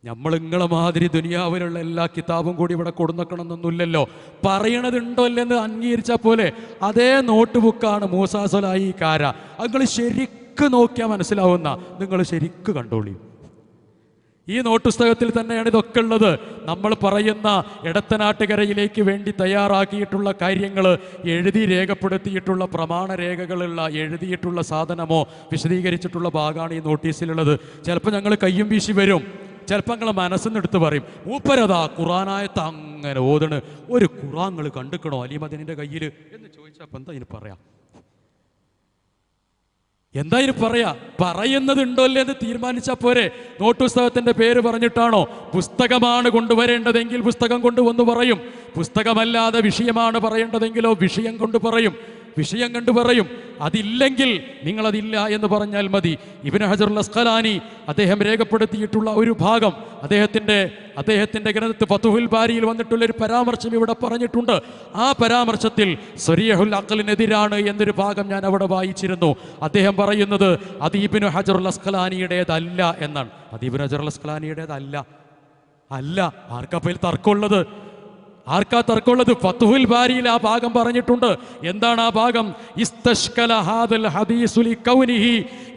നമ്മൾ നിങ്ങളെ മാതിരി ദുനിയാവിലുള്ള എല്ലാ കിതാബും കൂടി ഇവിടെ കൊടുന്നക്കണമെന്നൊന്നുമില്ലല്ലോ. പറയണതുണ്ടോ അല്ലെന്ന് അംഗീകരിച്ചാൽ പോലെ അതേ നോട്ട് ബുക്കാണ് മൂസാ സ്വലാഹി കാര. അത് നിങ്ങൾ ശരിക്ക് നോക്കിയാൽ മനസ്സിലാവുന്ന, നിങ്ങൾ ശരിക്ക് കണ്ടോളി. ഈ നോട്ട് പുസ്തകത്തിൽ തന്നെയാണ് ഇതൊക്കെ ഉള്ളത്. നമ്മൾ പറയുന്ന എടത്തനാട്ടുകരയിലേക്ക് വേണ്ടി തയ്യാറാക്കിയിട്ടുള്ള കാര്യങ്ങൾ എഴുതി രേഖപ്പെടുത്തിയിട്ടുള്ള പ്രമാണരേഖകളുള്ള എഴുതിയിട്ടുള്ള സാധനമോ വിശദീകരിച്ചിട്ടുള്ള ഭാഗമാണ് ഈ നോട്ടീസിലുള്ളത്. ചിലപ്പോൾ ഞങ്ങൾ കയ്യും വീശി വരും, ചിലപ്പോൾ ഞങ്ങൾ മനസ്സിനെടുത്ത് പറയും മൂപ്പരതാ ഖുറാനായത്ത് അങ്ങനെ ഓതണ്, ഒരു ഖുറാങ്ങൾ കണ്ടുക്കണോ അലിമദനിൻ്റെ കയ്യിൽ എന്ന് ചോദിച്ചാൽ അപ്പം എന്താ ഇതിന് പറയാ? പറയുന്നതുണ്ടോ അല്ലേ എന്ന് തീരുമാനിച്ചാൽ പോരെ? നോട്ട് പുസ്തകത്തിന്റെ പേര് പറഞ്ഞിട്ടാണോ? പുസ്തകമാണ് കൊണ്ടുവരേണ്ടതെങ്കിൽ പുസ്തകം കൊണ്ടുവന്ന് പറയും, പുസ്തകമല്ലാതെ വിഷയമാണ് പറയേണ്ടതെങ്കിലോ വിഷയം കൊണ്ട് പറയും. അതില്ലെങ്കിൽ നിങ്ങളതില്ല എന്ന് പറഞ്ഞാൽ മതി. ഇബ്നു ഹജറുൽ അസ്ഖലാനി അദ്ദേഹം രേഖപ്പെടുത്തിയിട്ടുള്ള ഒരു ഭാഗം, അദ്ദേഹത്തിന്റെ ഗ്രന്ഥത്തിൽ ഫതുഹുൽ ബാരിയിൽ വന്നിട്ടുള്ള ഒരു പരാമർശം ഇവിടെ പറഞ്ഞിട്ടുണ്ട്. ആ പരാമർശത്തിൽ സ്വരീഹുൽ അഖ്ലിനെതിരാണ് എന്നൊരു ഭാഗം ഞാൻ അവിടെ വായിച്ചിരുന്നു. അദ്ദേഹം പറയുന്നത് അത് ഇബ്നു ഹജറുൽ അസ്ഖലാനിയുടേതല്ല എന്നാണ്. അത് ഇബ്നു ഹജറുൽ അസ്ഖലാനിയുടേതല്ല. ആർക്കപ്പയിൽ തർക്കമുള്ളത്? ഫതുഹുൽ ബാരിയിൽ ആ ഭാഗം പറഞ്ഞിട്ടുണ്ട്. എന്താണ് ആ ഭാഗം? ഇസ്തശ്കല ഹാദൽ ഹദീസു ലികൗനിഹി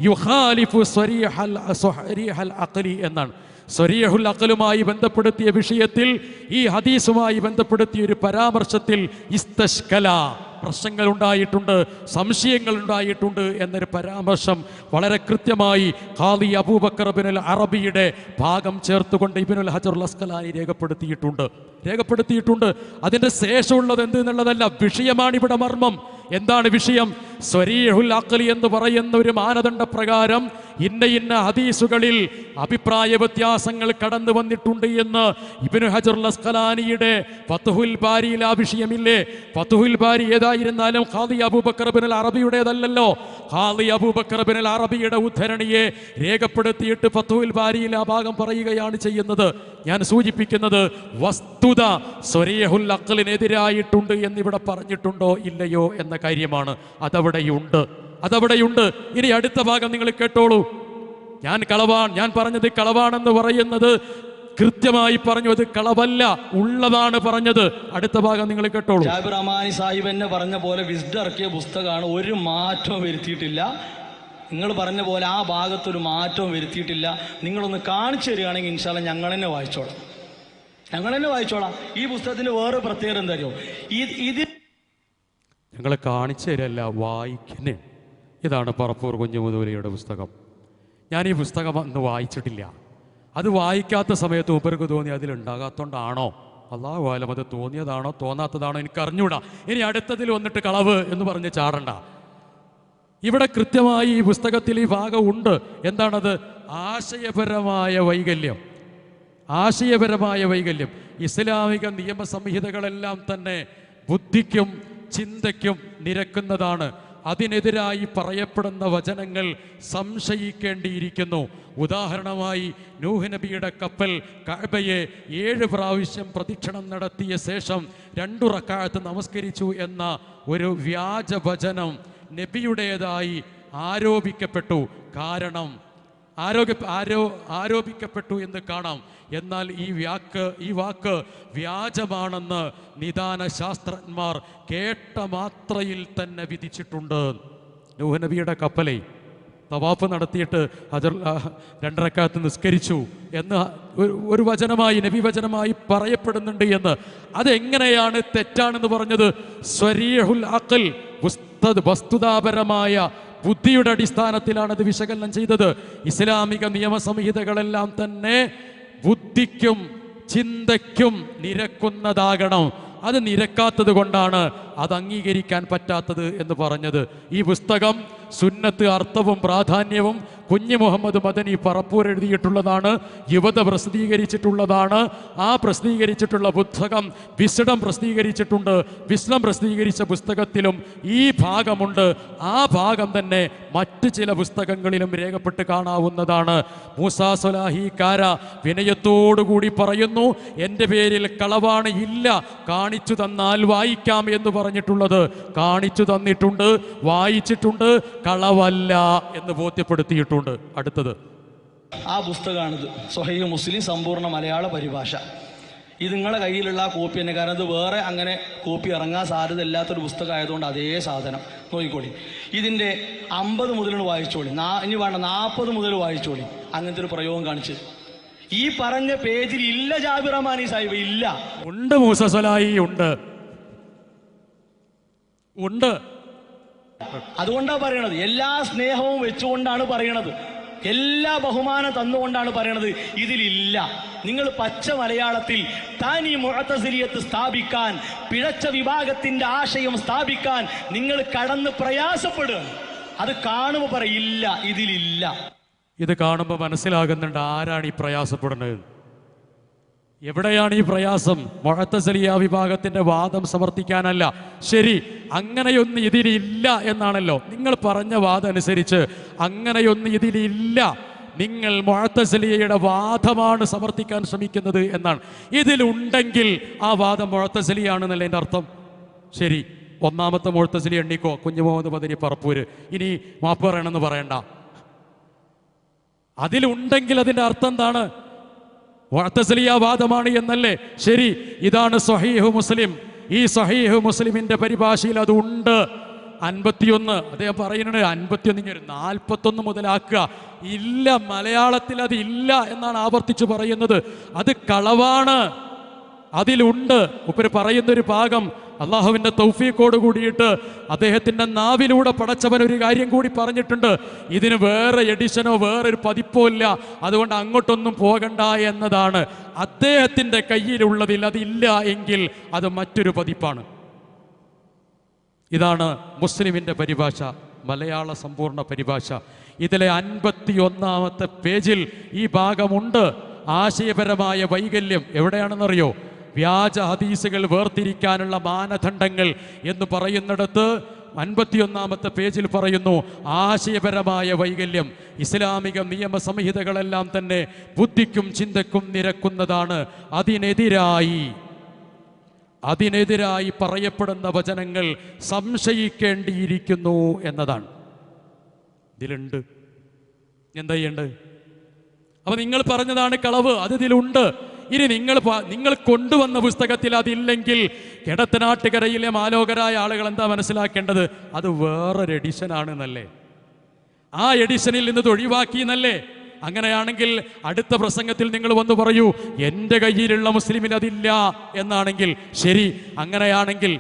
യുഖാലിഫു സ്വരീഹൽ അഖ്ലി എന്നാണ്. സ്വരീഹുൽ അഖ്ലുമായി ബന്ധപ്പെടുത്തിയ വിഷയത്തിൽ, ഈ ഹദീസുമായി ബന്ധപ്പെടുത്തിയ ഒരു പരാമർശത്തിൽ ഇസ്തശ്കല, പ്രശ്നങ്ങൾ ഉണ്ടായിട്ടുണ്ട്, സംശയങ്ങൾ ഉണ്ടായിട്ടുണ്ട് എന്നൊരു പരാമർശം വളരെ കൃത്യമായി ഖാദി അബൂബക്കർ ഇബ്നുൽ അറബിയുടെ ഭാഗം ചേർത്തുകൊണ്ട് ഇബ്നുൽ ഹജറുൽ അസ്ഖലാനി രേഖപ്പെടുത്തിയിട്ടുണ്ട്. അതിൻ്റെ ശേഷമുള്ളത് എന്ത് എന്നുള്ളതല്ല, വിഷയമാണ് ഇവിടെ മർമ്മം. എന്താണ് വിഷയം? സ്വരീഹുൽ അഖ്ലി എന്ന് പറയുന്ന ഒരു മാനദണ്ഡ പ്രകാരം ഇന്ന ഹദീസുകളിൽ അഭിപ്രായ വ്യത്യാസങ്ങൾ കടന്നു വന്നിട്ടുണ്ട് എന്ന് ഇബ്നു ഹജറുൽ അസ്ഖലാനിയുടെ ഫതുഹുൽ ബാരിയിൽ ആ വിഷയമില്ലേ? ഫതുഹുൽ ബാരി ഏതായിരുന്നാലും ഖാദി അബൂബക്കർ ഇബ്നുൽ അറബിയുടേതല്ലല്ലോ. ഖാദി അബൂബക്കർ ഇബ്നുൽ അറബിയുടെ ഉദ്ധരണിയെ രേഖപ്പെടുത്തിയിട്ട് ഫതുഹുൽ ബാരിയിൽ ആ ഭാഗം പറയുകയാണ് ചെയ്യുന്നത്. ഞാൻ സൂചിപ്പിക്കുന്നത് വസ്തുത സ്വരീഹുൽ അഖ്ലിനെതിരായിട്ടുണ്ട് എന്നിവിടെ പറഞ്ഞിട്ടുണ്ടോ ഇല്ലയോ എന്ന കാര്യമാണ്. അതവിടെയുണ്ട്. ഇനി അടുത്ത ഭാഗം നിങ്ങൾ കേട്ടോളൂ. ഞാൻ പറഞ്ഞത് കളവാണെന്ന് പറയുന്നത് കൃത്യമായി പറഞ്ഞു, അത് കളവല്ല, ഉള്ളതാണ് പറഞ്ഞത്. അടുത്ത ഭാഗം നിങ്ങൾ കേട്ടോളൂ. ജാബിർ റഹ്മാനി സാഹിബ് എന്നെ പറഞ്ഞ പോലെ വിസ്ഡം ഇറക്കിയ പുസ്തകമാണ്, ഒരു മാറ്റവും വരുത്തിയിട്ടില്ല. നിങ്ങൾ പറഞ്ഞ പോലെ ആ ഭാഗത്തൊരു മാറ്റവും വരുത്തിയിട്ടില്ല. നിങ്ങളൊന്ന് കാണിച്ചു തരികയാണെങ്കിൽ ഇൻഷാ അല്ലാഹ് ഞങ്ങൾ തന്നെ വായിച്ചോളാം. ഈ പുസ്തകത്തിന് വേറെ പ്രത്യേകത എന്താ അറിയോ? ഇത് ഞങ്ങൾ കാണിച്ചു തരല്ല, വായിക്കുന്നേ. ഇതാണ് പറപ്പൂർ കുഞ്ഞുമുതൂലിയുടെ പുസ്തകം. ഞാൻ ഈ പുസ്തകം അന്ന് വായിച്ചിട്ടില്ല. അത് വായിക്കാത്ത സമയത്ത് മൂപ്പർക്ക് തോന്നി അതിലുണ്ടാകാത്തോണ്ടാണോ അല്ലാഹു ആലം അത് തോന്നിയതാണോ തോന്നാത്തതാണോ എനിക്ക് അറിഞ്ഞൂടാ. ഇനി അടുത്തതിൽ വന്നിട്ട് കളവ് എന്ന് പറഞ്ഞ് ചാടണ്ട. ഇവിടെ കൃത്യമായി ഈ പുസ്തകത്തിൽ ഈ ഭാഗം ഉണ്ട്. എന്താണത്? ആശയപരമായ വൈകല്യം. ആശയപരമായ വൈകല്യം. ഇസ്ലാമിക നിയമസംഹിതകളെല്ലാം തന്നെ ബുദ്ധിക്കും ചിന്തയ്ക്കും നിരക്കുന്നതാണ്. അതിനെതിരായി പറയപ്പെടുന്ന വചനങ്ങൾ സംശയിക്കേണ്ടിയിരിക്കുന്നു. ഉദാഹരണമായി നൂഹ് നബിയുടെ കപ്പൽ കഅബയെ 7 പ്രാവശ്യം പ്രദക്ഷിണം നടത്തിയ ശേഷം 2 റക്അത്ത് നമസ്കരിച്ചു എന്ന ഒരു വ്യാജ വചനം നബിയുടേതായി ആരോപിക്കപ്പെട്ടു. കാരണം ആരോപിക്കപ്പെട്ടു എന്ന് കാണാം. എന്നാൽ ഈ വാക്ക് വ്യാജമാണെന്ന് നിദാന ശാസ്ത്രജ്ഞന്മാർ കേട്ട മാത്രയിൽ തന്നെ വിധിച്ചിട്ടുണ്ട്. നൂഹ് നബിയുടെ കപ്പലെ തവാഫ് നടത്തിയിട്ട് 2 റക്അത്ത് നിസ്കരിച്ചു എന്ന് ഒരു വചനമായി, നബി വചനമായി പറയപ്പെടുന്നുണ്ട് എന്ന്. അതെങ്ങനെയാണ് തെറ്റാണെന്ന് പറഞ്ഞത്? സ്വരീഹുൽ അഖൽ, വസ്തുതാപരമായ ബുദ്ധിയുടെ അടിസ്ഥാനത്തിലാണ് അത് വിശകലനം ചെയ്തത്. ഇസ്ലാമിക നിയമസംഹിതകളെല്ലാം തന്നെ ബുദ്ധിക്കും ചിന്തയ്ക്കും നിരക്കുന്നതാകണം. അത് നിരക്കാത്തത് കൊണ്ടാണ് അത് അംഗീകരിക്കാൻ പറ്റാത്തത് എന്ന് പറഞ്ഞത്. ഈ പുസ്തകം സുന്നത്ത് അർത്ഥവും പ്രാധാന്യവും കുഞ്ഞ് മുഹമ്മദ് മദനി പറപ്പൂർ എഴുതിയിട്ടുള്ളതാണ്. യുവത പ്രസിദ്ധീകരിച്ചിട്ടുള്ളതാണ്. ആ പ്രസിദ്ധീകരിച്ചിട്ടുള്ള പുസ്തകം വിസ്ഡം പ്രസിദ്ധീകരിച്ചിട്ടുണ്ട്. വിസ്ഡം പ്രസിദ്ധീകരിച്ച പുസ്തകത്തിലും ഈ ഭാഗമുണ്ട്. ആ ഭാഗം തന്നെ മറ്റ് ചില പുസ്തകങ്ങളിലും രേഖപ്പെട്ട് കാണാവുന്നതാണ്. മൂസാ സ്വലാഹിക്കാര വിനയത്തോടുകൂടി പറയുന്നു, എൻ്റെ പേരിൽ കളവാണ് ഇല്ല, കാണിച്ചു തന്നാൽ വായിക്കാം എന്ന് പറഞ്ഞിട്ടുള്ളത് കാണിച്ചു തന്നിട്ടുണ്ട്, വായിച്ചിട്ടുണ്ട്, കളവല്ല എന്ന് ബോധ്യപ്പെടുത്തിയിട്ടുണ്ട്. അടുത്തത് ആ പുസ്തകമാണിത്, സ്വഹീഹ് മുസ്ലിം സമ്പൂർണ്ണ മലയാള പരിഭാഷ. ഇത് നിങ്ങളുടെ കയ്യിലുള്ള ആ കോപ്പി തന്നെ. കാരണം ഇത് വേറെ അങ്ങനെ കോപ്പി ഇറങ്ങാൻ സാധ്യത ഇല്ലാത്തൊരു പുസ്തകം ആയതുകൊണ്ട് അതേ സാധനം നോക്കിക്കോളി. ഇതിൻ്റെ 50 മുതൽ വായിച്ചോളി, ഇനി വേണ്ട 40 മുതൽ വായിച്ചോളി. അങ്ങനത്തെ ഒരു പ്രയോഗം കാണിച്ച് ഈ പറഞ്ഞ പേജിൽ ഇല്ല ജാബിർ റഹ്മാനി സാഹിബ്, ഇല്ല. ഉണ്ട് മൂസ സ്വലാഹി, ഉണ്ട്. അതുകൊണ്ടാണ് പറയണത്, എല്ലാ സ്നേഹവും വെച്ചുകൊണ്ടാണ് പറയണത്, എല്ലാ ബഹുമാനം തന്നുകൊണ്ടാണ് പറയണത്. ഇതിലില്ല. നിങ്ങൾ പച്ച മലയാളത്തിൽ താനി മുഅ്തസിലിയത്ത് സ്ഥാപിക്കാൻ, പിഴച്ച വിഭാഗത്തിന്റെ ആശയം സ്ഥാപിക്കാൻ നിങ്ങൾ കടന്ന് പ്രയാസപ്പെടുക. അത് കാണുമ്പോൾ പറയില്ല, ഇതിലില്ല. ഇത് കാണുമ്പോൾ മനസ്സിലാകുന്നുണ്ട് ആരാണ് ഈ പ്രയാസപ്പെടുന്നത്, എവിടെയാണ് ഈ പ്രയാസം. മുഅ്തസിലിയ വിഭാഗത്തിന്റെ വാദം സമർത്ഥിക്കാനല്ല. ശരി, അങ്ങനെയൊന്നും ഇതിലില്ല എന്നാണല്ലോ നിങ്ങൾ പറഞ്ഞ വാദം അനുസരിച്ച്. അങ്ങനെയൊന്നും ഇതിലില്ല. നിങ്ങൾ മുഅ്തസിലിയയുടെ വാദമാണ് സമർത്ഥിക്കാൻ ശ്രമിക്കുന്നത് എന്നാണ്. ഇതിലുണ്ടെങ്കിൽ ആ വാദം മുഅ്തസിലിയാണെന്നല്ലേ എൻ്റെ അർത്ഥം. ശരി, ഒന്നാമത്തെ മുഅ്തസിലി എണ്ണിക്കോ, കുഞ്ഞ് മുഹമ്മദ് മദനി പറപ്പൂര്. ഇനി മാപ്പ് പറയണമെന്ന് പറയണ്ട. അതിലുണ്ടെങ്കിൽ അതിൻ്റെ അർത്ഥം എന്താണ്? മുഅ്തസിലിയ വാദമാണ് എന്നല്ലേ. ശരി, ഇതാണ് സ്വഹീഹ് മുസ്ലിം. ഈ സ്വഹീഹ് മുസ്ലിമിന്റെ പരിഭാഷയിൽ അത് ഉണ്ട്. 51 അദ്ദേഹം പറയുന്നത് 51 41 മുതലാക്കുക. ഇല്ല, മലയാളത്തിൽ അത് ഇല്ല എന്നാണ് ആവർത്തിച്ച് പറയുന്നത്. അത് കളവാണ്. അതിലുണ്ട്. ഉപ്പര് പറയുന്നൊരു ഭാഗം അള്ളാഹുവിൻ്റെ തൗഫീഖോട് കൂടിയിട്ട് അദ്ദേഹത്തിൻ്റെ നാവിലൂടെ പടച്ചവൻ ഒരു കാര്യം കൂടി പറഞ്ഞിട്ടുണ്ട്. ഇതിന് വേറെ എഡിഷനോ വേറൊരു പതിപ്പോ ഇല്ല, അതുകൊണ്ട് അങ്ങോട്ടൊന്നും പോകണ്ട എന്നതാണ്. അദ്ദേഹത്തിൻ്റെ കയ്യിലുള്ളതിൽ അതില്ല എങ്കിൽ അത് മറ്റൊരു പതിപ്പാണ്. ഇതാണ് മുസ്ലിമിൻ്റെ പരിഭാഷ, മലയാള സമ്പൂർണ്ണ പരിഭാഷ. ഇതിലെ 51-ാമത്തെ പേജിൽ ഈ ഭാഗമുണ്ട്. ആശയപരമായ വൈകല്യം എവിടെയാണെന്നറിയോ? വ്യാജ ഹദീസുകൾ വേർതിരിക്കാനുള്ള മാനദണ്ഡങ്ങൾ എന്ന് പറയുന്നിടത്ത് 51-ാമത്തെ പേജിൽ പറയുന്നു, ആശയപരമായ വൈകല്യം. ഇസ്ലാമിക നിയമസംഹിതകളെല്ലാം തന്നെ ബുദ്ധിക്കും ചിന്തക്കും നിരക്കുന്നതാണ്. അതിനെതിരായി പറയപ്പെടുന്ന വചനങ്ങൾ സംശയിക്കേണ്ടിയിരിക്കുന്നു എന്നതാണ്. ഇതിലുണ്ട്. എന്താ ചെയ്യേണ്ടത്? അപ്പൊ നിങ്ങൾ പറഞ്ഞതാണ് കളവ്, അത് ഇതിലുണ്ട്. ഇനി നിങ്ങൾ കൊണ്ടുവന്ന പുസ്തകത്തിൽ അതില്ലെങ്കിൽ കിടത്തനാട്ടുകരയിലെ മാലോകരായ ആളുകൾ എന്താ മനസ്സിലാക്കേണ്ടത്? അത് വേറൊരു എഡിഷനാണ് എന്നല്ലേ. ആ എഡിഷനിൽ നിന്ന് ഒഴിവാക്കി എന്നല്ലേ. അങ്ങനെയാണെങ്കിൽ അടുത്ത പ്രസംഗത്തിൽ നിങ്ങൾ വന്ന് പറയൂ, എൻ്റെ കയ്യിലുള്ള മുസ്ലിമിൽ അതില്ല എന്നാണെങ്കിൽ ശരി. അങ്ങനെയാണെങ്കിൽ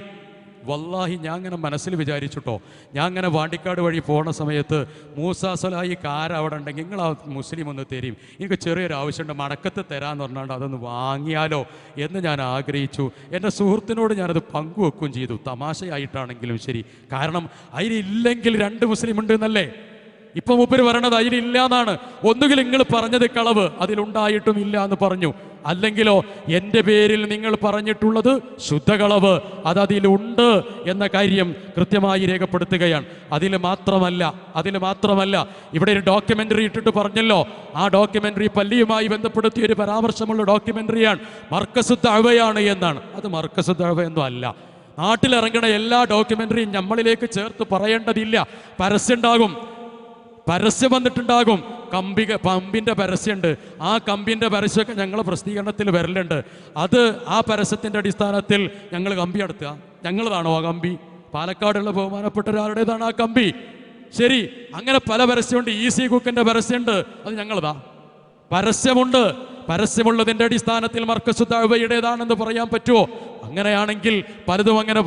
വല്ലാഹി ഞാൻ അങ്ങനെ മനസ്സിൽ വിചാരിച്ചിട്ടോ, ഞാൻ അങ്ങനെ വാണ്ടിക്കാട് വഴി പോണ സമയത്ത് മൂസാ സ്വലാഹി കാർ അവിടെ ഉണ്ടെങ്കിൽ നിങ്ങൾ ആ മുസ്ലിം ഒന്ന് തരും, എനിക്ക് ചെറിയൊരു ആവശ്യമുണ്ട്, മടക്കത്ത് തരാമെന്ന് പറഞ്ഞാണ്ട് അതൊന്ന് വാങ്ങിയാലോ എന്ന് ഞാൻ ആഗ്രഹിച്ചു. എൻ്റെ സുഹൃത്തിനോട് ഞാനത് പങ്കുവെക്കുകയും ചെയ്തു, തമാശയായിട്ടാണെങ്കിലും ശരി. കാരണം അതിലില്ലെങ്കിൽ 2 മുസ്ലിം ഉണ്ട് എന്നല്ലേ ഇപ്പൊ മൂപ്പര് പറയണത്, അതിലില്ല എന്നാണ്. ഒന്നുകിൽ നിങ്ങൾ പറഞ്ഞത് കളവ്, അതിലുണ്ടായിട്ടും ഇല്ല എന്ന് പറഞ്ഞു, അല്ലെങ്കിലോ എൻ്റെ പേരിൽ നിങ്ങൾ പറഞ്ഞിട്ടുള്ളത് ശുദ്ധകളവ്, അതിലുണ്ട് എന്ന കാര്യം കൃത്യമായി രേഖപ്പെടുത്തുകയാണ്. അതിൽ മാത്രമല്ല ഇവിടെ ഒരു ഡോക്യുമെൻ്ററി ഇട്ടിട്ട് പറഞ്ഞല്ലോ, ആ ഡോക്യുമെൻ്ററി പള്ളിയുമായി ബന്ധപ്പെടുത്തിയ ഒരു പരാമർശമുള്ള ഡോക്യുമെൻ്ററിയാണ്, മർക്കസു ദഅവയാണ് എന്നാണ്. അത് മർക്കസു ദഅവയൊന്നും അല്ല. നാട്ടിലിറങ്ങണ എല്ലാ ഡോക്യുമെൻ്ററിയും നമ്മളിലേക്ക് ചേർത്ത് പറയേണ്ടതില്ല. പരസ്യം വന്നിട്ടുണ്ടാകും, പമ്പിൻ്റെ പരസ്യമുണ്ട്, ആ കമ്പിൻ്റെ പരസ്യമൊക്കെ ഞങ്ങൾ പ്രസിദ്ധീകരണത്തിൽ വരലുണ്ട്. അത് ആ പരസ്യത്തിൻ്റെ അടിസ്ഥാനത്തിൽ ഞങ്ങൾ കമ്പി നടത്തുക. ഞങ്ങളതാണോ ആ കമ്പി? പാലക്കാടുള്ള ബഹുമാനപ്പെട്ട ഒരാളുടേതാണ് ആ കമ്പി. ശരി, അങ്ങനെ പല പരസ്യമുണ്ട്. ഈസി കുക്കിൻ്റെ പരസ്യമുണ്ട്, അത് ഞങ്ങളതാ. പരസ്യമുള്ളതിൻ്റെ അടിസ്ഥാനത്തിൽ മർക്കസു ദഅവയുടേതാണെന്ന് പറയാൻ പറ്റുമോ? അങ്ങനെയാണെങ്കിൽ പലതും അങ്ങനെ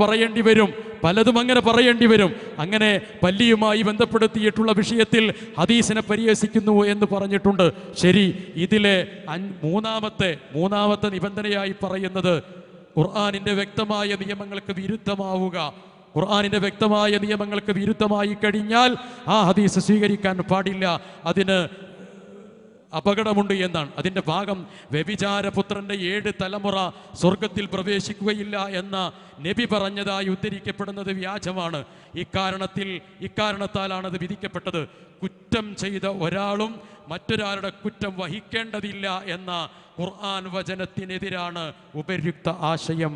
പറയേണ്ടി വരും. അങ്ങനെ പള്ളിയുമായി ബന്ധപ്പെടുത്തിയിട്ടുള്ള വിഷയത്തിൽ ഹദീസിനെ പരിഹസിക്കുന്നു എന്ന് പറഞ്ഞിട്ടുണ്ട്. ശരി, ഇതിലെ മൂന്നാമത്തെ നിബന്ധനയായി പറയുന്നത് ഖുർആനിൻ്റെ വ്യക്തമായ നിയമങ്ങൾക്ക് വിരുദ്ധമായി കഴിഞ്ഞാൽ ആ ഹദീസ് സ്വീകരിക്കാൻ പാടില്ല, അതിന് അപകടമുണ്ട് എന്നാണ്. അതിൻ്റെ ഭാഗം വ്യഭിചാരപുത്രൻ്റെ 7 തലമുറ സ്വർഗത്തിൽ പ്രവേശിക്കുകയില്ല എന്ന നബി പറഞ്ഞതായി ഉദ്ധരിക്കപ്പെടുന്നത് വ്യാജമാണ്. ഇക്കാരണത്താലാണത് വിധിക്കപ്പെട്ടത്. കുറ്റം ചെയ്ത ഒരാളും മറ്റൊരാളുടെ കുറ്റം വഹിക്കേണ്ടതില്ല എന്ന ഖുർആൻ വചനത്തിനെതിരാണ് ഉപര്യുക്ത ആശയം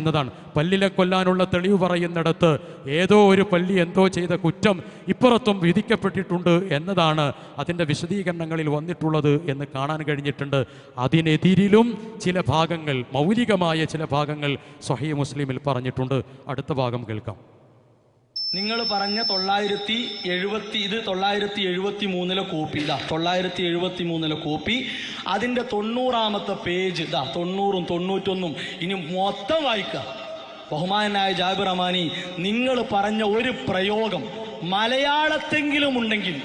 എന്നതാണ്. പല്ലിലെ കൊല്ലാനുള്ള തെളിവ് പറയുന്നിടത്ത് ഏതോ ഒരു പള്ളി എന്തോ ചെയ്ത കുറ്റം ഇപ്പുറത്തും വിധിക്കപ്പെട്ടിട്ടുണ്ട് എന്നതാണ് അതിൻ്റെ വിശദീകരണങ്ങളിൽ വന്നിട്ടുള്ളത് എന്ന് കാണാൻ കഴിഞ്ഞിട്ടുണ്ട്. അതിനെതിരിലും ചില ഭാഗങ്ങൾ, മൗലികമായ ചില ഭാഗങ്ങൾ സ്വഹീഹ് മുസ്ലിമിൽ പറഞ്ഞിട്ടുണ്ട്. അടുത്ത ഭാഗം കേൾക്കാം. നിങ്ങൾ പറഞ്ഞ 973 കോപ്പി, 973 കോപ്പി, അതിൻ്റെ 90-ാമത്തെ പേജ്, 90ഉം 91ഉം ഇനി മൊത്തം വായിക്കുക. ബഹുമാനായ ജാബിർ അമാനി, നിങ്ങൾ പറഞ്ഞ ഒരു പ്രയോഗം മലയാളത്തെങ്കിലും ഉണ്ടെങ്കിൽ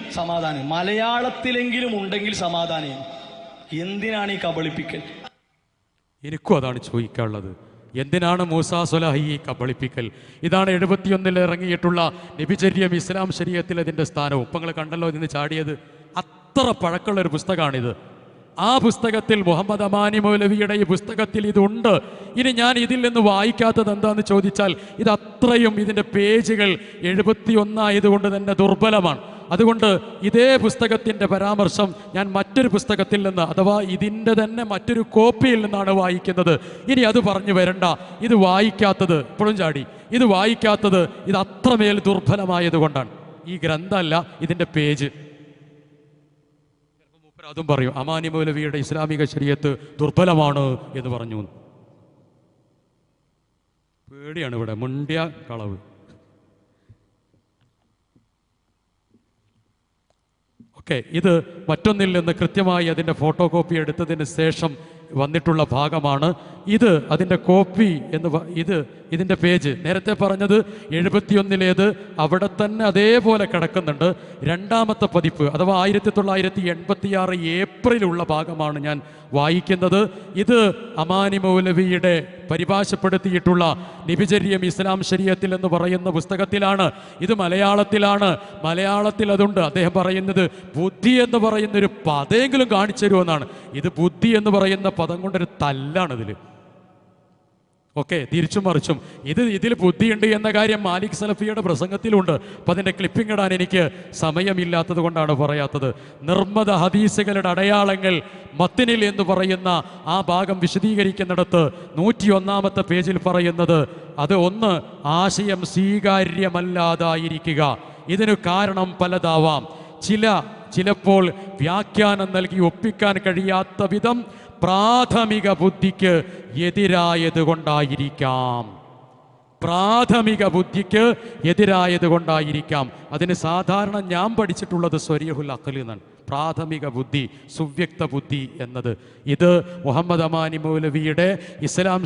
സമാധാനം. എന്തിനാണ് ഈ കബളിപ്പിക്കൽ? എനിക്കും അതാണ് ചോദിക്കാനുള്ളത്. എന്തിനാണ് മൂസാ സ്വലാഹി ഈ കബളിപ്പിക്കൽ? ഇതാണ് 71 ഇറങ്ങിയിട്ടുള്ള നബിചര്യം ഇസ്ലാം ശരീഅത്തിൽ അതിൻ്റെ സ്ഥാനവും. ഇപ്പം നിങ്ങൾ കണ്ടല്ലോ ഇതിന് ചാടിയത്. അത്ര പഴക്കമുള്ളൊരു പുസ്തകമാണിത്. ആ പുസ്തകത്തിൽ മുഹമ്മദ് അമാനി മൗലവിയുടെ ഈ പുസ്തകത്തിൽ ഇതുണ്ട്. ഇനി ഞാൻ ഇതിൽ നിന്ന് വായിക്കാത്തത് എന്താണെന്ന് ചോദിച്ചാൽ, ഇത് അത്രയും ഇതിൻ്റെ പേജുകൾ 71 ആയതുകൊണ്ട് തന്നെ ദുർബലമാണ്. അതുകൊണ്ട് ഇതേ പുസ്തകത്തിൻ്റെ പരാമർശം ഞാൻ മറ്റൊരു പുസ്തകത്തിൽ നിന്ന്, അഥവാ ഇതിൻ്റെ തന്നെ മറ്റൊരു കോപ്പിയിൽ നിന്നാണ് വായിക്കുന്നത്. ഇനി അത് പറഞ്ഞു വരണ്ട. ഇത് വായിക്കാത്തത് ഇപ്പോഴും ചാടി. ഇത് വായിക്കാത്തത് ഇത് അത്രമേൽ ദുർബലമായതുകൊണ്ടാണ്. ഈ ഗ്രന്ഥമല്ല, ഇതിൻ്റെ പേജ്. അതും പറയും അമാനി മൗലവിയുടെ ഇസ്ലാമിക ശരീഅത്ത് ദുർബലമാണ് എന്ന് പറഞ്ഞു. പേടിയാണ് ഇവിടെ, മുണ്ടിയ കളവ്. ഓക്കെ, ഇത് മറ്റൊന്നിൽ നിന്ന് കൃത്യമായി അതിൻ്റെ ഫോട്ടോ കോപ്പി എടുത്തതിന് ശേഷം വന്നിട്ടുള്ള ഭാഗമാണ് ഇത്. അതിൻ്റെ കോപ്പി ഇതിൻ്റെ പേജ് നേരത്തെ പറഞ്ഞത് 71 അവിടെ തന്നെ അതേപോലെ കിടക്കുന്നുണ്ട്. 2ാമത്തെ പതിപ്പ് അഥവാ 1986 ഏപ്രിലുള്ള ഭാഗമാണ് ഞാൻ വായിക്കുന്നത്. ഇത് അമാനി മൗലവിയുടെ പരിഭാഷപ്പെടുത്തിയിട്ടുള്ള നബിചര്യം ഇസ്ലാം ശരീഅത്തിൽ എന്ന് പറയുന്ന പുസ്തകത്തിലാണ്. ഇത് മലയാളത്തിൽ അതുണ്ട്. അദ്ദേഹം പറയുന്നത് ബുദ്ധി എന്ന് പറയുന്നൊരു പദമെങ്കിലും കാണിച്ചു തരുമെന്നാണ്. ഇത് ബുദ്ധി എന്ന് പറയുന്ന പദം കൊണ്ടൊരു തല്ലാണിതിൽ. ഓക്കെ, തിരിച്ചും മറിച്ചും ഇതിൽ ബുദ്ധിയുണ്ട് എന്ന കാര്യം മാലിക് സലഫിയുടെ പ്രസംഗത്തിലുണ്ട്. അപ്പം അതിൻ്റെ ക്ലിപ്പിംഗ് ഇടാൻ എനിക്ക് സമയമില്ലാത്തത് കൊണ്ടാണ് പറയാത്തത്. നിർമ്മത ഹദീസുകളുടെ അടയാളങ്ങൾ മത്തിനിൽ എന്ന് പറയുന്ന ആ ഭാഗം വിശദീകരിക്കുന്നിടത്ത് 101-ാമത്തെ പേജിൽ പറയുന്നത്, അത് ഒന്ന്, ആശയം സ്വീകാര്യമല്ലാതായിരിക്കുക. ഇതിനു കാരണം പലതാവാം. ചിലപ്പോൾ വ്യാഖ്യാനം നൽകി ഒപ്പിക്കാൻ കഴിയാത്ത വിധം പ്രാഥമിക ബുദ്ധിക്ക് എതിരായത് കൊണ്ടായിരിക്കാം. അതിന് സാധാരണ ഞാൻ പഠിച്ചിട്ടുള്ളത് സ്വരീഹുൽ അഖ്ൽ എന്നാണ്. പ്രാഥമിക ബുദ്ധി, സുവ്യക്ത ബുദ്ധി എന്നത്. ഇത് മുഹമ്മദ് അമാനി മൗലവിയുടെ ഇസ്ലാം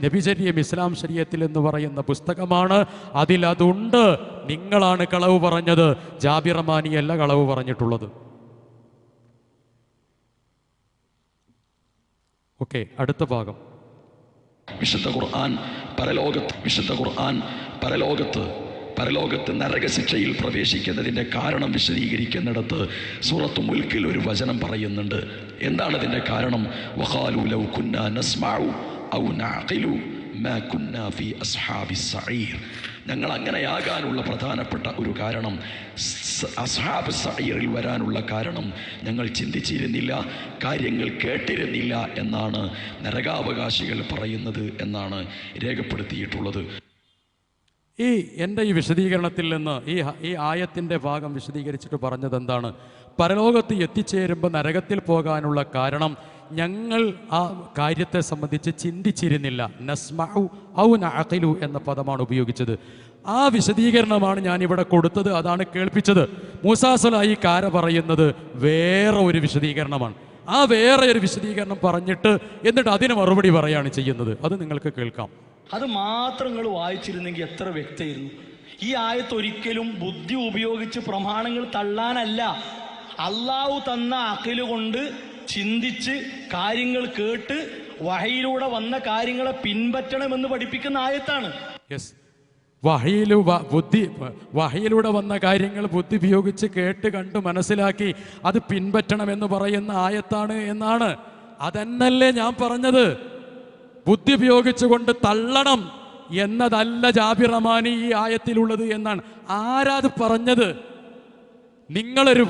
നബിചര്യം ഇസ്ലാം ശരീഅത്തിൽ എന്ന് പറയുന്ന പുസ്തകമാണ്. അതിലതുണ്ട്. നിങ്ങളാണ് കളവ് പറഞ്ഞത്, ജാബിർ അമാനിയല്ല കളവ് പറഞ്ഞിട്ടുള്ളത്. ഓക്കെ, അടുത്ത ഭാഗം. വിശുദ്ധ ഖുർആൻ പരലോകത്ത് നരകശിക്ഷയിൽ പ്രവേശിക്കുന്നതിൻ്റെ കാരണം വിശദീകരിക്കുന്നിടത്ത് സൂറത്ത് മുൽക്കിൽ ഒരു വചനം പറയുന്നുണ്ട്. എന്താണ് അതിൻ്റെ കാരണം? വഖാലു ലൗ കുന്നാ നസ്മഉ ഔ നഅഖിലു മാ കുന്നാ ഫീ അസ്ഹാബിസ് സഈർ. ഞങ്ങൾ അങ്ങനെയാകാനുള്ള പ്രധാനപ്പെട്ട ഒരു കാരണം, അസ്ഹാബ് സഈറിൽ വരാനുള്ള കാരണം ഞങ്ങൾ ചിന്തിച്ചിരുന്നില്ല, കാര്യങ്ങൾ കേട്ടിരുന്നില്ല എന്നാണ് നരകാവകാശികൾ പറയുന്നത് എന്നാണ് രേഖപ്പെടുത്തിയിട്ടുള്ളത്. എൻ്റെ ഈ വിശദീകരണത്തിൽ നിന്ന് ഈ ആയത്തിൻ്റെ ഭാഗം വിശദീകരിച്ചിട്ട് പറഞ്ഞത് എന്താണ്? പരലോകത്ത് എത്തിച്ചേരുമ്പോൾ നരകത്തിൽ പോകാനുള്ള കാരണം ഞങ്ങൾ ആ കാര്യത്തെ സംബന്ധിച്ച് ചിന്തിച്ചിരുന്നില്ല. നസ്മഉ ഔ നഅഖിലു എന്ന പദമാണ് ഉപയോഗിച്ചത്. ആ വിശദീകരണമാണ് ഞാനിവിടെ കൊടുത്തത്, അതാണ് കേൾപ്പിച്ചത്. മൂസാ സ്വലാഹി കാര പറയുന്നത് വേറെ ഒരു വിശദീകരണമാണ്. ആ വേറെ ഒരു വിശദീകരണം പറഞ്ഞിട്ട് എന്നിട്ട് അതിന് മറുപടി പറയുകയാണ് ചെയ്യുന്നത്. അത് നിങ്ങൾക്ക് കേൾക്കാം. അത് മാത്രം നിങ്ങൾ വായിച്ചിരുന്നെങ്കിൽ എത്ര വ്യക്തമായിരുന്നു. ഈ ആയത്ത് ഒരിക്കലും ബുദ്ധി ഉപയോഗിച്ച് പ്രമാണങ്ങൾ തള്ളാനല്ല, അള്ളാഹു തന്ന അഖില് കൊണ്ട് ചിന്തിച്ച് കാര്യങ്ങൾ കേട്ട് വഹയിലൂടെ വന്ന കാര്യങ്ങളെ പിൻപറ്റണമെന്ന് പഠിപ്പിക്കുന്ന ആയത്താണ്. യെസ്, വഹയിലൂടെ വന്ന കാര്യങ്ങൾ ബുദ്ധി ഉപയോഗിച്ച് കേട്ട് കണ്ട് മനസ്സിലാക്കി അത് പിൻപറ്റണമെന്ന് പറയുന്ന ആയത്താണ് എന്നാണ്. അതെന്നല്ലേ ഞാൻ പറഞ്ഞത്. ബുദ്ധി ഉപയോഗിച്ചുകൊണ്ട് തള്ളണം എന്നതല്ല ജാബിർ റഹ്മാനി ഈ ആയത്തിലുള്ളത് എന്നാണ്. ആരാത് പറഞ്ഞത്? നിങ്ങളൊരു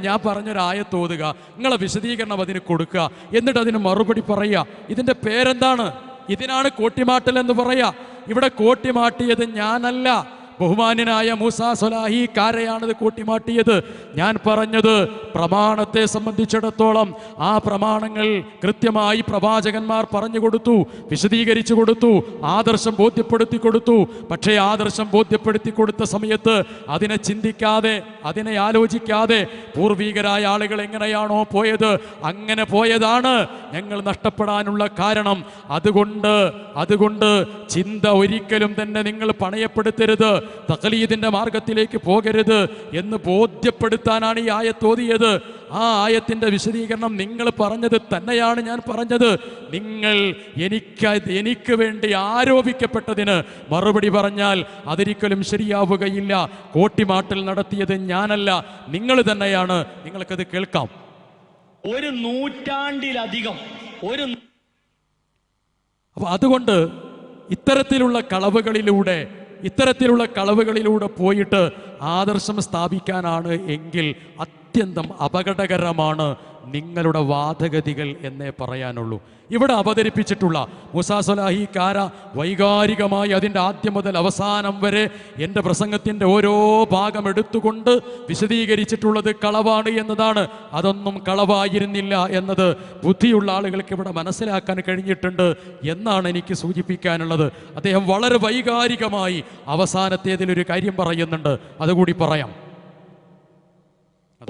ഞാൻ പറഞ്ഞൊരു ആയത്ത് ഓതുക, നിങ്ങളെ വിശദീകരണം അതിന് കൊടുക്കുക, എന്നിട്ട് അതിന് മറുപടി പറയുക. ഇതിൻ്റെ പേരെന്താണ്? ഇതിനാണ് കോട്ടിമാട്ടൽ എന്ന് പറയുക. ഇവിടെ കോട്ടിമാട്ടിയത് ഞാനല്ല, ബഹുമാന്യനായ മൂസാ സ്വലാഹി കാരയാണത് കൂട്ടിമാട്ടിയത്. ഞാൻ പറഞ്ഞത് പ്രമാണത്തെ സംബന്ധിച്ചിടത്തോളം ആ പ്രമാണങ്ങൾ കൃത്യമായി പ്രവാചകന്മാർ പറഞ്ഞു കൊടുത്തു, വിശദീകരിച്ചു കൊടുത്തു, ആദർശം ബോധ്യപ്പെടുത്തി കൊടുത്തു. പക്ഷേ ആദർശം ബോധ്യപ്പെടുത്തി കൊടുത്ത സമയത്ത് അതിനെ ചിന്തിക്കാതെ, അതിനെ ആലോചിക്കാതെ പൂർവികരായ ആളുകൾ എങ്ങനെയാണോ പോയത് അങ്ങനെ പോയതാണ് ഞങ്ങൾ നഷ്ടപ്പെടാനുള്ള കാരണം. അതുകൊണ്ട് ചിന്ത ഒരിക്കലും തന്നെ നിങ്ങൾ പണയപ്പെടുത്തരുത്, തഖ്ലീദിന്റെ മാർഗത്തിലേക്ക് പോകരുത് എന്ന് ബോധ്യപ്പെടുത്താനാണ് ഈ ആയത്ത് ഓതിയത്. ആ ആയത്തിന്റെ വിശദീകരണം നിങ്ങൾ പറഞ്ഞത് തന്നെയാണ് ഞാൻ പറഞ്ഞത്. നിങ്ങൾ എനിക്ക് വേണ്ടി ആരോപിക്കപ്പെട്ടതിന് മറുപടി പറഞ്ഞാൽ അതൊരിക്കലും ശരിയാവുകയില്ല. കോട്ടിമാട്ടൽ നടത്തിയത് ഞാനല്ല, നിങ്ങൾ തന്നെയാണ്. നിങ്ങൾക്കത് കേൾക്കാം. ഒരു നൂറ്റാണ്ടിലധികം അപ്പൊ അതുകൊണ്ട് ഇത്തരത്തിലുള്ള കളവുകളിലൂടെ പോയിട്ട് ആദർശം സ്ഥാപിക്കാനാണ് എങ്കിൽ അത്യന്തം അപകടകരമാണ് നിങ്ങളുടെ വാദഗതികൾ എന്നേ പറയാനുള്ളൂ. ഇവിടെ അവതരിപ്പിച്ചിട്ടുള്ള മൂസാ സ്വലാഹി കാര വൈകാരികമായി അതിൻ്റെ ആദ്യം മുതൽ അവസാനം വരെ എൻ്റെ പ്രസംഗത്തിൻ്റെ ഓരോ ഭാഗം എടുത്തുകൊണ്ട് വിശദീകരിച്ചിട്ടുള്ളത് കളവാണ് എന്നതാണ്. അതൊന്നും കളവായിരുന്നില്ല എന്നത് ബുദ്ധിയുള്ള ആളുകൾക്ക് ഇവിടെ മനസ്സിലാക്കാൻ കഴിഞ്ഞിട്ടുണ്ട് എന്നാണ് എനിക്ക് സൂചിപ്പിക്കാനുള്ളത്. അദ്ദേഹം വളരെ വൈകാരികമായി അവസാനത്തേതിലൊരു കാര്യം പറയുന്നുണ്ട്, അതുകൂടി പറയാം.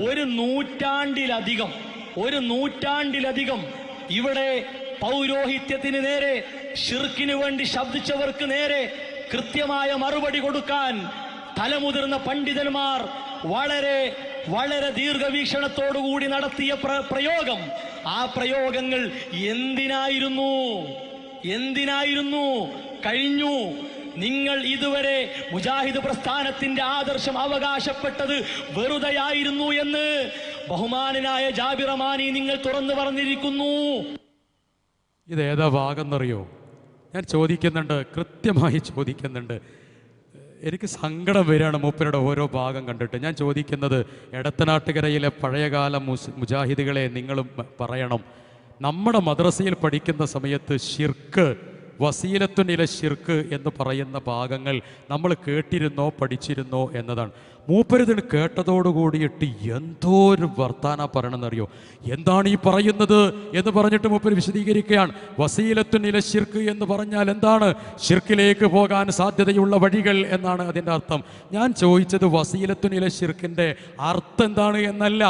ഒരു നൂറ്റാണ്ടിലധികം ഇവിടെ പൗരോഹിത്യത്തിന് നേരെ, ശിർക്കിന് വേണ്ടി ശബ്ദിച്ചവർക്ക് നേരെ കൃത്യമായ മറുപടി കൊടുക്കാൻ തലമുതിർന്ന പണ്ഡിതന്മാർ വളരെ വളരെ ദീർഘവീക്ഷണത്തോടുകൂടി നടത്തിയ പ്രയോഗം, ആ പ്രയോഗങ്ങൾ എന്തിനായിരുന്നു കഴിഞ്ഞു. നിങ്ങൾ ഇതുവരെ മുജാഹിദ് പ്രസ്ഥാനത്തിന്റെ ആദർശം അവകാശപ്പെട്ടത് വെറുതെയായിരുന്നു എന്ന് ബഹുമാനനായ ജാബിർ റഹ്മാനി നിങ്ങൾ തുറന്നു പറഞ്ഞിരിക്കുന്നു. ഇതേതാ ഭാഗം എന്നറിയോ? ഞാൻ ചോദിക്കുന്നുണ്ട്, കൃത്യമായി ചോദിക്കുന്നുണ്ട്. എനിക്ക് സങ്കടം വരികയാണ് മൂപ്പരുടെ ഓരോ ഭാഗം കണ്ടിട്ട്. ഞാൻ ചോദിക്കുന്നത്, എടത്തനാട്ടുകരയിലെ പഴയകാല മുജാഹിദുകളെ നിങ്ങളും പറയണം, നമ്മുടെ മദ്രസയിൽ പഠിക്കുന്ന സമയത്ത് ഷിർക്ക്, വസീലത്തുനില ഷിർക്ക് എന്ന് പറയുന്ന ഭാഗങ്ങൾ നമ്മൾ കേട്ടിരുന്നോ പഠിച്ചിരുന്നോ എന്നതാണ്. മൂപ്പരിതിന് കേട്ടതോടുകൂടിയിട്ട് എന്തോ ഒരു വർത്താന പറയണമെന്നറിയോ? എന്താണ് ഈ പറയുന്നത് എന്ന് പറഞ്ഞിട്ട് മൂപ്പര് വിശദീകരിക്കുകയാണ്. വസീലത്തുനില ഷിർക്ക് എന്ന് പറഞ്ഞാൽ എന്താണ്? ഷിർക്കിലേക്ക് പോകാൻ സാധ്യതയുള്ള വഴികൾ എന്നാണ് അതിൻ്റെ അർത്ഥം. ഞാൻ ചോദിച്ചത് വസീലത്തുനില ഷിർക്കിൻ്റെ അർത്ഥം എന്താണ് എന്നല്ല,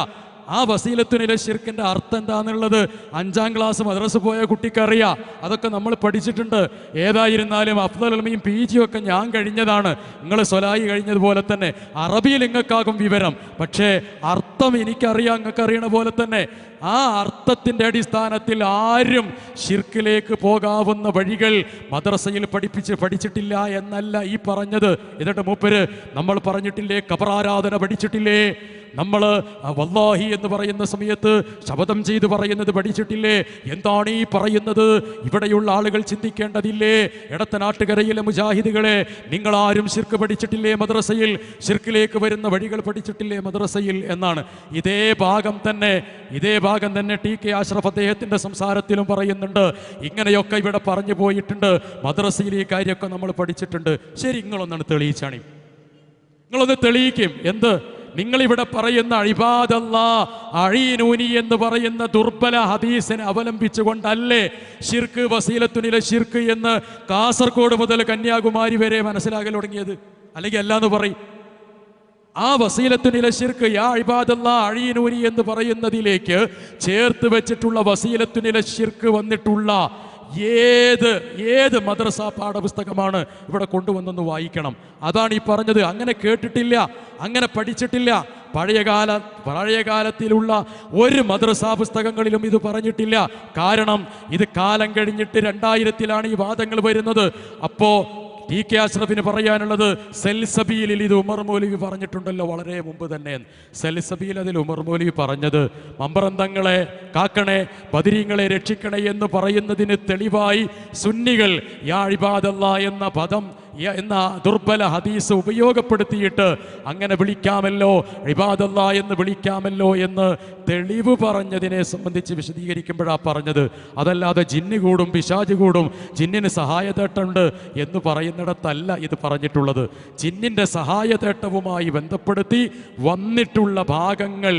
ആ വസീലത്തുനിലെ ശിർക്കിൻ്റെ അർത്ഥം എന്താണെന്നുള്ളത് 5ാം ക്ലാസ് മദ്രസ പോയ കുട്ടിക്കറിയാം. അതൊക്കെ നമ്മൾ പഠിച്ചിട്ടുണ്ട്. ഏതായിരുന്നാലും അഫ്ദൽ ഉലമയും PG ഒക്കെ ഞാൻ കഴിഞ്ഞതാണ്. നിങ്ങൾ സ്വലായി കഴിഞ്ഞതുപോലെ തന്നെ അറബിയിൽ നിങ്ങൾക്കാകും വിവരം. പക്ഷേ അർത്ഥം എനിക്കറിയാം, നിങ്ങൾക്ക് അറിയണ പോലെ തന്നെ. ആ അർത്ഥത്തിൻ്റെ അടിസ്ഥാനത്തിൽ ആരും ശിർക്കിലേക്ക് പോകാവുന്ന വഴികൾ മദ്രസയിൽ പഠിച്ചിട്ടില്ല എന്നല്ല ഈ പറഞ്ഞത്. എന്നിട്ട് മൂപ്പര് നമ്മൾ പറഞ്ഞിട്ടില്ലേ, ഖബറാരാധന പഠിച്ചിട്ടില്ലേ, നമ്മൾ വല്ലാഹി എന്ന് പറയുന്ന സമയത്ത് ശപഥം ചെയ്ത് പറയുന്നത് പഠിച്ചിട്ടില്ലേ, എന്താണ് ഈ പറയുന്നത്? ഇവിടെയുള്ള ആളുകൾ ചിന്തിക്കേണ്ടതില്ലേ? എടത്തനാട്ടുകരയിലെ മുജാഹിദുകളെ, നിങ്ങളാരും ശിർക്ക് പഠിച്ചിട്ടില്ലേ മദ്രസയിൽ? ശിർക്കിലേക്ക് വരുന്ന വഴികൾ പഠിച്ചിട്ടില്ലേ മദ്രസയിൽ എന്നാണ്. ഇതേ ഭാഗം തന്നെ TK അഷ്റഫ് അദ്ദേഹത്തിൻ്റെ സംസാരത്തിലും പറയുന്നുണ്ട്. ഇങ്ങനെയൊക്കെ ഇവിടെ പറഞ്ഞു പോയിട്ടുണ്ട്. മദ്രസയിൽ ഈ കാര്യമൊക്കെ നമ്മൾ പഠിച്ചിട്ടുണ്ട്. ശരി, നിങ്ങളൊന്നാണ് തെളിയിച്ചാണ്, നിങ്ങളൊന്ന് തെളിയിക്കും. എന്ത്? നിങ്ങളിവിടെ പറയുന്ന ഇബാദല്ലാ അഴീനൂനി എന്ന് പറയുന്ന ദുർബല ഹദീസിനെ അവലംബിച്ചുകൊണ്ടല്ലേ ശിർക്ക്, വസീലത്തുനിലെ ശിർക്ക് എന്ന് കാസർഗോഡ് മുതൽ കന്യാകുമാരി വരെ മനസ്സിലാകൽ തുടങ്ങിയത്? അല്ലെങ്കിൽ അല്ലാന്ന് പറയും. ആ വസീലത്തുനിലെ ശിർക്ക്, യാ ഇബാദല്ലാ അഴീനൂനി എന്ന് പറയുന്നതിലേക്ക് ചേർത്ത് വെച്ചിട്ടുള്ള വസീലത്തുനിലെ ശിർക്ക് വന്നിട്ടുള്ള ഏത് മദ്രസ പാഠപുസ്തകമാണ് ഇവിടെ കൊണ്ടുവന്നെന്ന് വായിക്കണം. അതാണ് ഈ പറഞ്ഞത്. അങ്ങനെ കേട്ടിട്ടില്ല, അങ്ങനെ പഠിച്ചിട്ടില്ല. പഴയകാലത്തിലുള്ള ഒരു മദ്രസാ പുസ്തകങ്ങളിലും ഇത് പറഞ്ഞിട്ടില്ല. കാരണം ഇത് കാലം കഴിഞ്ഞിട്ട് 2000-ലാണ് ഈ വാദങ്ങൾ വരുന്നത്. അപ്പോൾ TK അഷ്റഫിന് പറയാനുള്ളത്, സെൽസബീലിൽ ഇത് ഉമർ മൗലവി പറഞ്ഞിട്ടുണ്ടല്ലോ വളരെ മുമ്പ് തന്നെ. സെൽസബീൽ അതിൽ ഉമർ മൗലവി പറഞ്ഞത് മമ്പറന്തങ്ങളെ കാക്കണേ, ബദരീങ്ങളെ രക്ഷിക്കണേ എന്ന് പറയുന്നതിന് തെളിവായി സുന്നികൾ യാ ഇബാദല്ലാ എന്ന പദം എന്ന ദുർബല ഹദീസ് ഉപയോഗപ്പെടുത്തിയിട്ട് അങ്ങനെ വിളിക്കാമല്ലോ, ഇബാദല്ലാ എന്ന് വിളിക്കാമല്ലോ എന്ന് തെളിവ് പറഞ്ഞതിനെ സംബന്ധിച്ച് വിശദീകരിക്കുമ്പോഴാണ് പറഞ്ഞത്. അതല്ലാതെ ജിന്ന് കൂടും പിശാച് കൂടും, ജിന്നിന് സഹായതേട്ടമുണ്ട് എന്ന് പറയുന്നിടത്തല്ല ഇത് പറഞ്ഞിട്ടുള്ളത്. ജിന്നിൻ്റെ സഹായതേട്ടവുമായി ബന്ധപ്പെടുത്തി വന്നിട്ടുള്ള ഭാഗങ്ങൾ,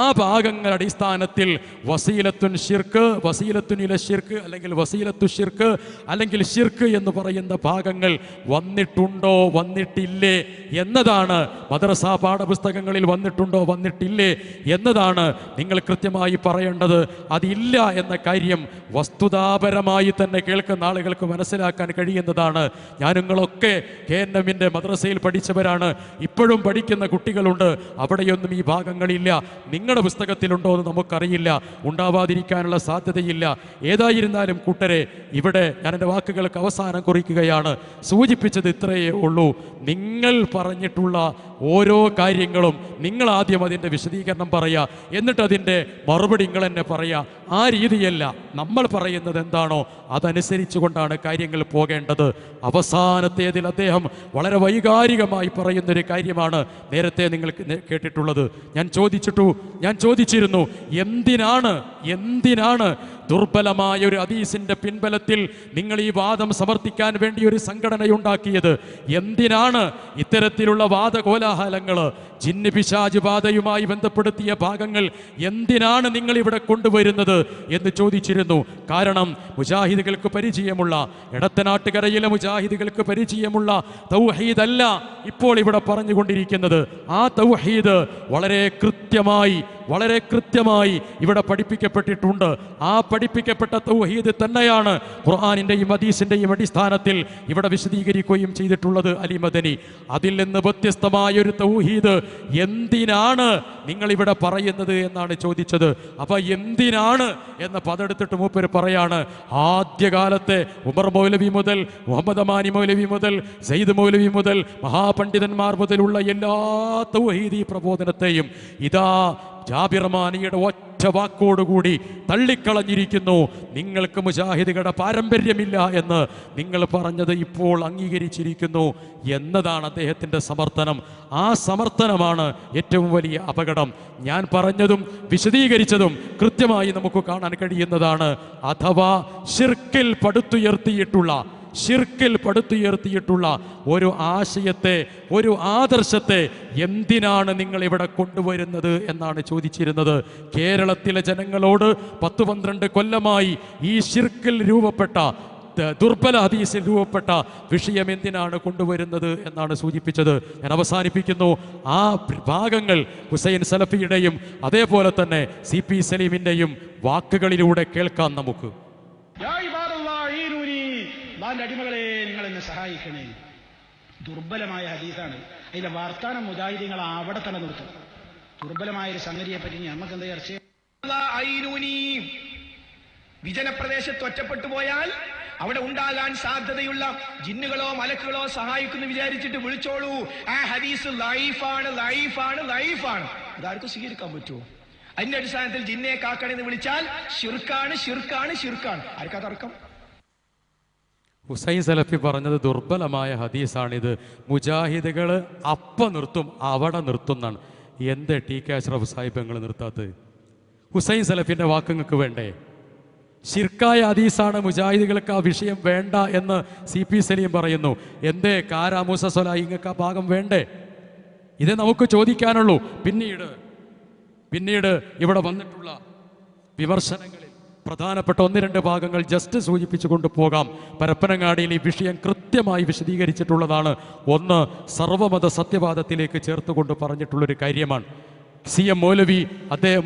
ആ ഭാഗങ്ങൾ അടിസ്ഥാനത്തിൽ വസീലത്തുൻ ഷിർക്ക്, വസീലത്തുനിലെ ഷിർക്ക് അല്ലെങ്കിൽ വസീലത്തു ഷിർക്ക് അല്ലെങ്കിൽ ഷിർക്ക് എന്ന് പറയുന്ന ഭാഗങ്ങൾ വന്നിട്ടുണ്ടോ വന്നിട്ടില്ലേ എന്നതാണ്. മദ്രസാ പാഠപുസ്തകങ്ങളിൽ വന്നിട്ടുണ്ടോ വന്നിട്ടില്ലേ എന്നതാണ് നിങ്ങൾ കൃത്യമായി പറയേണ്ടത്. അതില്ല എന്ന കാര്യം വസ്തുതാപരമായി തന്നെ കേൾക്കുന്ന ആളുകൾക്ക് മനസ്സിലാക്കാൻ കഴിയുന്നതാണ്. ഞാൻ നിങ്ങളൊക്കെ KNM-ന്റെ മദ്രസയിൽ പഠിച്ചവരാണ്, ഇപ്പോഴും പഠിക്കുന്ന കുട്ടികളുണ്ട്. അവിടെയൊന്നും ഈ ഭാഗങ്ങളില്ല. നിങ്ങളുടെ പുസ്തകത്തിലുണ്ടോ എന്ന് നമുക്കറിയില്ല, ഉണ്ടാവാതിരിക്കാനുള്ള സാധ്യതയില്ല. ഏതായിരുന്നാലും കൂട്ടരെ, ഇവിടെ ഞാൻ എൻ്റെ വാക്കുകൾക്ക് അവസാനം കുറിക്കുകയാണ്. സൂചിപ്പിച്ചത് ഇത്രയേ ഉള്ളൂ. നിങ്ങൾ പറഞ്ഞിട്ടുള്ള ഓരോ കാര്യങ്ങളും നിങ്ങൾ ആദ്യം അതിൻ്റെ വിശദീകരണം പറയുക, എന്നിട്ട് അതിൻ്റെ മറുപടി നിങ്ങൾ തന്നെ പറയുക. ആ രീതിയല്ല, നമ്മൾ പറയുന്നത് എന്താണോ അതനുസരിച്ചു കൊണ്ടാണ് കാര്യങ്ങൾ പോകേണ്ടത്. അവസാനത്തേതിൽ അദ്ദേഹം വളരെ വൈകാരികമായി പറയുന്നൊരു കാര്യമാണ് നേരത്തെ നിങ്ങൾ കേട്ടിട്ടുള്ളത്. ഞാൻ ചോദിച്ചിരുന്നു, എന്തിനാണ് ദുർബലമായ ഒരു ഹദീസിന്റെ പിൻബലത്തിൽ നിങ്ങൾ ഈ വാദം സമർത്ഥിക്കാൻ വേണ്ടി ഒരു സംഘടനയുണ്ടാക്കിയത്? എന്തിനാണ് ഇത്തരത്തിലുള്ള വാദകോലാഹലങ്ങൾ, ജിന്ന് പിശാച് ബാധയുമായി ബന്ധപ്പെടുത്തിയ ഭാഗങ്ങൾ എന്തിനാണ് നിങ്ങൾ ഇവിടെ കൊണ്ടുവരുന്നത് എന്ന് ചോദിച്ചിരുന്നു. കാരണം മുജാഹിദുകൾക്ക് പരിചയമുള്ള, എടത്തനാട്ടുകരയിലെ മുജാഹിദുകൾക്ക് പരിചയമുള്ള തൗഹീദ് അല്ല ഇപ്പോൾ ഇവിടെ പറഞ്ഞുകൊണ്ടിരിക്കുന്നത്. ആ തൗഹീദ് വളരെ കൃത്യമായി ഇവിടെ പഠിപ്പിക്കപ്പെട്ടിട്ടുണ്ട്. ആ പഠിപ്പിക്കപ്പെട്ട തൗഹീദ് തന്നെയാണ് ഖുർആനിൻ്റെയും ഹദീസിൻ്റെയും അടിസ്ഥാനത്തിൽ ഇവിടെ വിശദീകരിക്കുകയും ചെയ്തിട്ടുള്ളത് അലി മദനി. അതിൽ നിന്ന് വ്യത്യസ്തമായ ഒരു തൗഹീദ് എന്തിനാണ് നിങ്ങളിവിടെ പറയുന്നത് എന്നാണ് ചോദിച്ചത്. അപ്പോൾ എന്തിനാണ് എന്ന പതെടുത്തിട്ട് മൂപ്പര് പറയാണ്, ആദ്യകാലത്തെ ഉമർ മൗലവി മുതൽ, മുഹമ്മദ് അമാനി മൗലവി മുതൽ, സയ്യിദ് മൗലവി മുതൽ, മഹാപണ്ഡിതന്മാർ മുതലുള്ള എല്ലാ തൗഹീദി പ്രബോധനത്തെയും ഇതാ ജാബിർ മാനിയുടെ ഒറ്റ വാക്കോടുകൂടി തള്ളിക്കളഞ്ഞിരിക്കുന്നു. നിങ്ങൾക്ക് മുജാഹിദുകളുടെ പാരമ്പര്യമില്ല എന്ന് നിങ്ങൾ പറഞ്ഞത് ഇപ്പോൾ അംഗീകരിച്ചിരിക്കുന്നു എന്നതാണ് അദ്ദേഹത്തിൻ്റെ സമർത്ഥനം. ആ സമർത്ഥനമാണ് ഏറ്റവും വലിയ അപകടം. ഞാൻ പറഞ്ഞതും വിശദീകരിച്ചതും കൃത്യമായി നമുക്ക് കാണാൻ കഴിയുന്നതാണ്. അഥവാ ശിർക്കിൽ പടുത്തുയർത്തിയിട്ടുള്ള ഒരു ആശയത്തെ, ഒരു ആദർശത്തെ എന്തിനാണ് നിങ്ങൾ ഇവിടെ കൊണ്ടുവരുന്നത് എന്നാണ് ചോദിച്ചിരുന്നത്. കേരളത്തിലെ ജനങ്ങളോട് 10-12 കൊല്ലമായി ഈ ശിർക്കിൽ രൂപപ്പെട്ട ദുർബല ഹദീസിൽ രൂപപ്പെട്ട വിഷയം എന്തിനാണ് കൊണ്ടുവരുന്നത് എന്നാണ് സൂചിപ്പിച്ചത്. ഞാൻ അവസാനിപ്പിക്കുന്നു. ആ ഭാഗങ്ങൾ ഹുസൈൻ സലഫിയുടെയും അതേപോലെ തന്നെ CP സലീമിൻ്റെയും വാക്കുകളിലൂടെ കേൾക്കാം നമുക്ക്. അടിമകളെ, നിങ്ങൾ എന്നെ സഹായിക്കണേ. ദുർബലമായ ഹദീസാണ്. അതിലെ വാർത്താനം മുജാഹിദീങ്ങൾ അവിടെ തന്നെ നിർത്തും. ദുർബലമായ ഒരു സംഗതിയെ പറ്റി നമുക്ക് എന്താ ചർച്ച? വിജനപ്രദേശത്ത് ഒറ്റപ്പെട്ടു പോയാൽ അവിടെ ഉണ്ടാകാൻ സാധ്യതയുള്ള ജിന്നുകളോ മലക്കുകളോ സഹായിക്കുന്നു വിചാരിച്ചിട്ട് വിളിച്ചോളൂ. ആ ഹദീസ് ലൈഫാണ്, ലൈഫാണ്, ലൈഫാണ്. ഇതാർക്കും സ്വീകരിക്കാൻ പറ്റുമോ? അതിന്റെ അടിസ്ഥാനത്തിൽ ജിന്നെ കാക്കണെന്ന് വിളിച്ചാൽ ഷിർക്കാണ്, ഷിർക്കാണ്, ഷിർക്കാണ്. ആർക്കാ തർക്കം? ഹുസൈൻ സലഫി പറഞ്ഞത് ദുർബലമായ ഹദീസാണിത്. മുജാഹിദുകൾ അപ്പം നിർത്തും, അവിടെ നിർത്തുന്നാണ്. എന്ത് TK അഷ്റഫ് സാഹിബ് നിങ്ങൾ നിർത്താത്തത്? ഹുസൈൻ സലഫിൻ്റെ വാക്കുകൾക്ക് വേണ്ടേ? ശിർക്കായ ഹദീസാണ്, മുജാഹിദുകൾക്ക് ആ വിഷയം വേണ്ട എന്ന് CP സലീം പറയുന്നു. എന്തേ കാരാമൂസ സ്വലായിങ്ങൾക്ക് ആ ഭാഗം വേണ്ടേ? ഇതേ നമുക്ക് ചോദിക്കാനുള്ളൂ. പിന്നീട് ഇവിടെ വന്നിട്ടുള്ള വിമർശനങ്ങളിൽ പ്രധാനപ്പെട്ട 1-2 ഭാഗങ്ങൾ ജസ്റ്റ് സൂചിപ്പിച്ചു കൊണ്ട് പോകാം. പരപ്പനങ്ങാടിയിൽ ഈ വിഷയം കൃത്യമായി വിശദീകരിച്ചിട്ടുള്ളതാണ്. ഒന്ന്, സർവമത സത്യവാദത്തിലേക്ക് ചേർത്തുകൊണ്ട് പറഞ്ഞിട്ടുള്ളൊരു കാര്യമാണ്. CM മൗലവി അദ്ദേഹം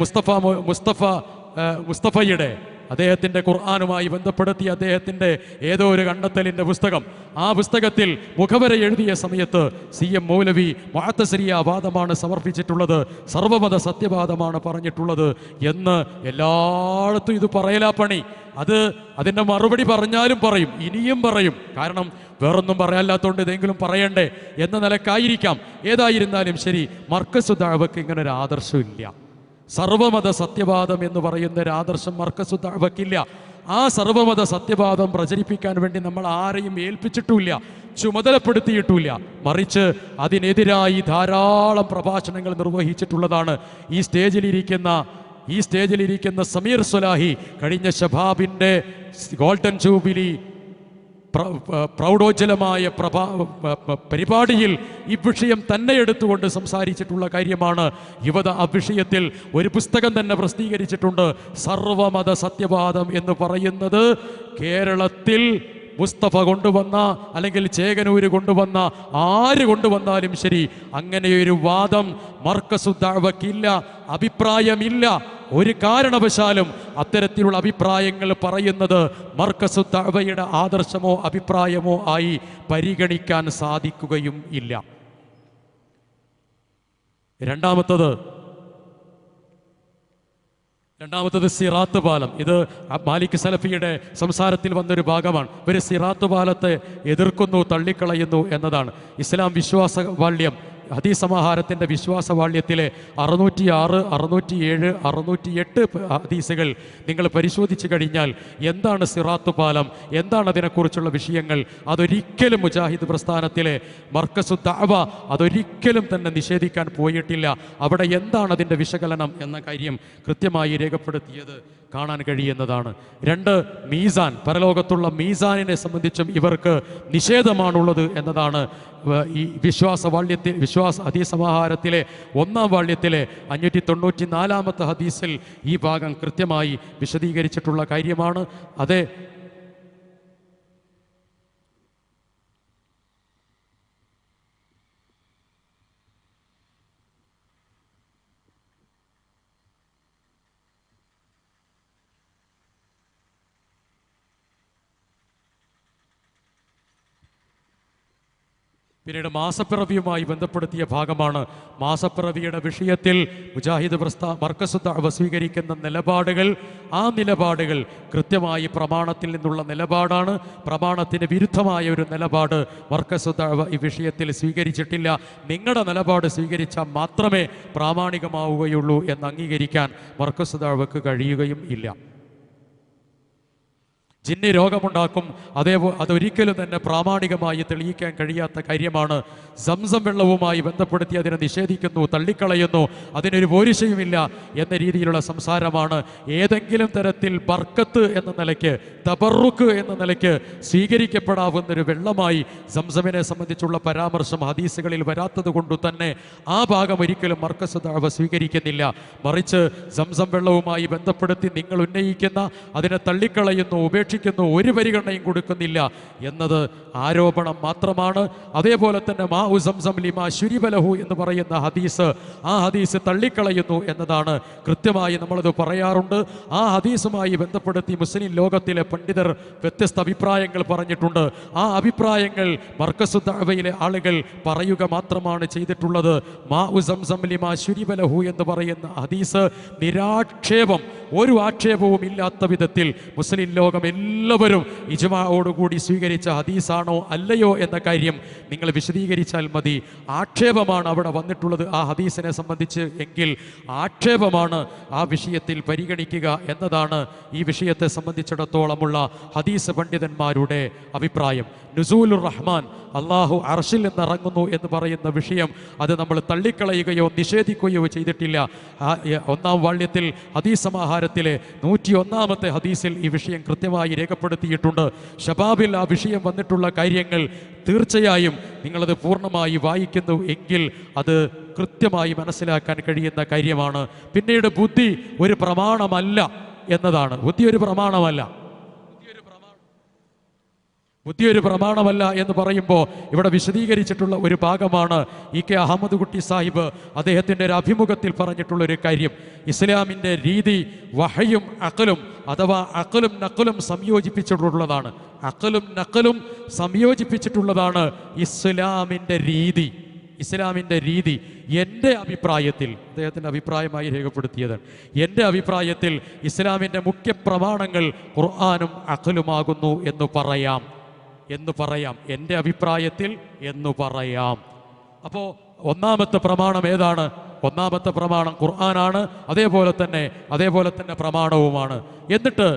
മുസ്തഫയുടെ അദ്ദേഹത്തിൻ്റെ ഖുർആനുമായി ബന്ധപ്പെടുത്തി അദ്ദേഹത്തിൻ്റെ ഏതോ ഒരു കണ്ടെത്തലിൻ്റെ പുസ്തകം, ആ പുസ്തകത്തിൽ മുഖവര എഴുതിയ സമയത്ത് CM മൗലവി മുഅത്തസിലിയ വാദമാണ് സമർപ്പിച്ചിട്ടുള്ളത്, സർവമത സത്യവാദമാണ് പറഞ്ഞിട്ടുള്ളത് എന്ന്. എല്ലായിടത്തും ഇത് പറയലാ പണി. അതിൻ്റെ മറുപടി പറഞ്ഞാലും പറയും, ഇനിയും പറയും. കാരണം വേറൊന്നും പറയാല്ലാത്തതുകൊണ്ട് ഇതെങ്കിലും പറയണ്ടേ എന്ന നിലക്കായിരിക്കാം. ഏതായിരുന്നാലും ശരി, മർക്കസു ദഅവക്ക് ഇങ്ങനൊരു ആദർശമില്ല. സർവമത സത്യവാദം എന്ന് പറയുന്ന ഒരു ആദർശം മർക്കസു ദഅവക്കില്ല. ആ സർവമത സത്യവാദം പ്രചരിപ്പിക്കാൻ വേണ്ടി നമ്മൾ ആരെയും ഏൽപ്പിച്ചിട്ടുമില്ല, ചുമതലപ്പെടുത്തിയിട്ടുമില്ല. മറിച്ച് അതിനെതിരായി ധാരാളം പ്രഭാഷണങ്ങൾ നിർവഹിച്ചിട്ടുള്ളതാണ്. ഈ സ്റ്റേജിലിരിക്കുന്ന സമീർ സ്വലാഹി കഴിഞ്ഞ ശബാബിൻ്റെ ഗോൾഡൻ ജൂബിലി പ്രൗഢോജ്വലമായ പരിപാടിയിൽ ഈ വിഷയം തന്നെ എടുത്തുകൊണ്ട് സംസാരിച്ചിട്ടുള്ള കാര്യമാണ്. യുവത ആ വിഷയത്തിൽ ഒരു പുസ്തകം തന്നെ പ്രസിദ്ധീകരിച്ചിട്ടുണ്ട്. സർവമത സത്യവാദം എന്ന് പറയുന്നത് കേരളത്തിൽ മുസ്തഫ കൊണ്ടുവന്ന അല്ലെങ്കിൽ ചേകനൂര് കൊണ്ടുവന്ന ആര് കൊണ്ടുവന്നാലും ശരി, അങ്ങനെയൊരു വാദം മർക്കസു ദഅവക്കില്ല, അഭിപ്രായമില്ല. ഒരു കാരണവശാലും അത്തരത്തിലുള്ള അഭിപ്രായങ്ങൾ പറയുന്നത് മർക്കസു ദഅവയുടെ ആദർശമോ അഭിപ്രായമോ ആയി പരിഗണിക്കാൻ സാധിക്കുകയും ഇല്ല. രണ്ടാമത്തത് സിറാത്ത് പാലം. ഇത് മാലിക് സലഫിയുടെ സംസാരത്തിൽ വന്നൊരു ഭാഗമാണ്. ഇവർ സിറാത്ത് പാലത്തെ എതിർക്കുന്നു, തള്ളിക്കളയുന്നു എന്നതാണ്. ഇസ്ലാം വിശ്വാസവാള്യം ഹദീസ് സമാഹാരത്തിൻ്റെ വിശ്വാസവാള്യത്തിലെ 606, 607, 608 ഹദീസുകൾ നിങ്ങൾ പരിശോധിച്ചു കഴിഞ്ഞാൽ എന്താണ് സിറാത്ത് പാലം, എന്താണ് അതിനെക്കുറിച്ചുള്ള വിഷയങ്ങൾ, അതൊരിക്കലും മുജാഹിദ് പ്രസ്ഥാനത്തിലെ മർക്കസു ദഅവ അതൊരിക്കലും തന്നെ നിഷേധിക്കാൻ പോയിട്ടില്ല. അവിടെ എന്താണ് അതിൻ്റെ വിശകലനം എന്ന കാര്യം കൃത്യമായി രേഖപ്പെടുത്തിയത് കാണാൻ കഴിയുന്നതാണ്. 2, മീസാൻ, പരലോകത്തുള്ള മീസാനിനെ സംബന്ധിച്ചും ഇവർക്ക് നിഷേധമാണുള്ളത് എന്നതാണ് ഈ ഹദീസ് സമാഹാരത്തിലെ 1-ാം വാള്യത്തിലെ 594-ാമത്തെ ഹദീസിൽ ഈ ഭാഗം കൃത്യമായി വിശദീകരിച്ചിട്ടുള്ള കാര്യമാണ്. അതെ, പിന്നീട് മാസപ്പിറവിയുമായി ബന്ധപ്പെടുത്തിയ ഭാഗമാണ്. മാസപ്പിറവിയുടെ വിഷയത്തിൽ മുജാഹിദ് മർക്കസു ദഅവ സ്വീകരിക്കുന്ന നിലപാടുകൾ, ആ നിലപാടുകൾ കൃത്യമായി പ്രമാണത്തിൽ നിന്നുള്ള നിലപാടാണ്. പ്രമാണത്തിന് വിരുദ്ധമായ ഒരു നിലപാട് മർക്കസു ദഅവ ഈ വിഷയത്തിൽ സ്വീകരിച്ചിട്ടില്ല. നിങ്ങളുടെ നിലപാട് സ്വീകരിച്ചാൽ മാത്രമേ പ്രാമാണികമാവുകയുള്ളൂ എന്ന് അംഗീകരിക്കാൻ മർക്കസു ദഅവക്ക് കഴിയുകയും ഇല്ല. ജിന്നി രോഗമുണ്ടാക്കും, അതൊരിക്കലും തന്നെ പ്രാമാണികമായി തെളിയിക്കാൻ കഴിയാത്ത കാര്യമാണ്. സംസം വെള്ളവുമായി ബന്ധപ്പെടുത്തി അതിനെ നിഷേധിക്കുന്നു, തള്ളിക്കളയുന്നു, അതിനൊരു പോരിശയുമില്ല എന്ന രീതിയിലുള്ള സംസാരമാണ്. ഏതെങ്കിലും തരത്തിൽ ബർക്കത്ത് എന്ന നിലയ്ക്ക്, തബറുക്ക് എന്ന നിലയ്ക്ക് സ്വീകരിക്കപ്പെടാവുന്നൊരു വെള്ളമായി സംസമിനെ സംബന്ധിച്ചുള്ള പരാമർശം ഹദീസുകളിൽ വരാത്തത് കൊണ്ട് തന്നെ ആ ഭാഗം ഒരിക്കലും മർക്കസു ദഅവ സ്വീകരിക്കുന്നില്ല. മറിച്ച് സംസം വെള്ളവുമായി ബന്ധപ്പെടുത്തി നിങ്ങൾ ഉന്നയിക്കുന്ന, അതിനെ തള്ളിക്കളയുന്നു, ഉപേക്ഷിക്കുന്നു, ഒരു പരിഗണനയും കൊടുക്കുന്നില്ല എന്നത് ആരോപണം മാത്രമാണ്. അതേപോലെ തന്നെ മാഉ സംസം ലിമാ ശുരിബ ലഹു എന്ന് പറയുന്ന ഹദീസ്, ആ ഹദീസ് തള്ളിക്കളയുന്നു എന്നതാണ് കൃത്യമായി നമ്മളത് പറയാറുണ്ട്. ആ ഹദീസുമായി ബന്ധപ്പെടുത്തി മുസ്ലിം ലോകത്തിലെ പണ്ഡിതർ വ്യത്യസ്ത അഭിപ്രായങ്ങൾ പറഞ്ഞിട്ടുണ്ട്. ആ അഭിപ്രായങ്ങൾ മർക്കസു ദഅവയിലെ ആളുകൾ പറയുക മാത്രമാണ് ചെയ്തിട്ടുള്ളത്. മാഉ സംസം ലിമാ ശുരിബ ലഹു എന്ന് പറയുന്ന ഹദീസ് നിരാക്ഷേപം, ഒരു ആക്ഷേപവും ഇല്ലാത്ത വിധത്തിൽ മുസ്ലിം ലോകം എല്ലാവരും ഇജ്മാഅോടുകൂടി സ്വീകരിച്ച ഹദീസാണോ അല്ലയോ എന്ന കാര്യം നിങ്ങൾ വിശദീകരിച്ചാൽ മതി. ആക്ഷേപമാണ് അവിടെ വന്നിട്ടുള്ളത് ആ ഹദീസിനെ സംബന്ധിച്ച് എങ്കിൽ ആക്ഷേപമാണ് ആ വിഷയത്തിൽ പരിഗണിക്കുക എന്നതാണ് ഈ വിഷയത്തെ സംബന്ധിച്ചിടത്തോളമുള്ള ഹദീസ് പണ്ഡിതന്മാരുടെ അഭിപ്രായം. നുസൂലുർ റഹ്മാൻ, അള്ളാഹു അർശിൽ നിന്നിറങ്ങുന്നു എന്ന് പറയുന്ന വിഷയം അത് നമ്മൾ തള്ളിക്കളയുകയോ നിഷേധിക്കുകയോ ചെയ്തിട്ടില്ല. ഒന്നാം വാള്യത്തിൽ ഹദീസ് സമാഹാരത്തിലെ 101-ാമത്തെ ഹദീസിൽ ഈ വിഷയം കൃത്യമായി രേഖപ്പെടുത്തിയിട്ടുണ്ട്. ഷബാബിൽ ആ വിഷയം വന്നിട്ടുള്ള കാര്യങ്ങൾ തീർച്ചയായും നിങ്ങളത് പൂർണ്ണമായി വായിക്കുന്നു എങ്കിൽ അത് കൃത്യമായി മനസ്സിലാക്കാൻ കഴിയുന്ന കാര്യമാണ്. പിന്നീട് ബുദ്ധി ഒരു പ്രമാണമല്ല എന്നതാണ്. ബുദ്ധി ഒരു പ്രമാണമല്ല എന്ന് പറയുമ്പോൾ ഇവിടെ വിശദീകരിച്ചിട്ടുള്ള ഒരു ഭാഗമാണ് ഇ കെ അഹമ്മദ് കുട്ടി സാഹിബ് അദ്ദേഹത്തിൻ്റെ ഒരു അഭിമുഖത്തിൽ പറഞ്ഞിട്ടുള്ള ഒരു കാര്യം. ഇസ്ലാമിൻ്റെ രീതി വഹയും അഖലും അഥവാ അഖലും നഖലും സംയോജിപ്പിച്ചിട്ടുള്ളതാണ്. അഖലും നഖലും സംയോജിപ്പിച്ചിട്ടുള്ളതാണ് ഇസ്ലാമിൻ്റെ രീതി. ഇസ്ലാമിൻ്റെ രീതി എൻ്റെ അഭിപ്രായത്തിൽ, അദ്ദേഹത്തിൻ്റെ അഭിപ്രായമായി രേഖപ്പെടുത്തിയതാണ്, എൻ്റെ അഭിപ്രായത്തിൽ ഇസ്ലാമിൻ്റെ മുഖ്യ പ്രമാണങ്ങൾ ഖുർആനും അഖലുമാകുന്നു എന്ന് പറയാം. എൻ്റെ അഭിപ്രായത്തിൽ എന്ന് പറയാം. അപ്പോൾ ഒന്നാമത്തെ പ്രമാണം ഏതാണ്? ഒന്നാമത്തെ പ്രമാണം ഖുർആനാണ്. അതേപോലെ തന്നെ പ്രമാണവുമാണ്. എന്നിട്ട്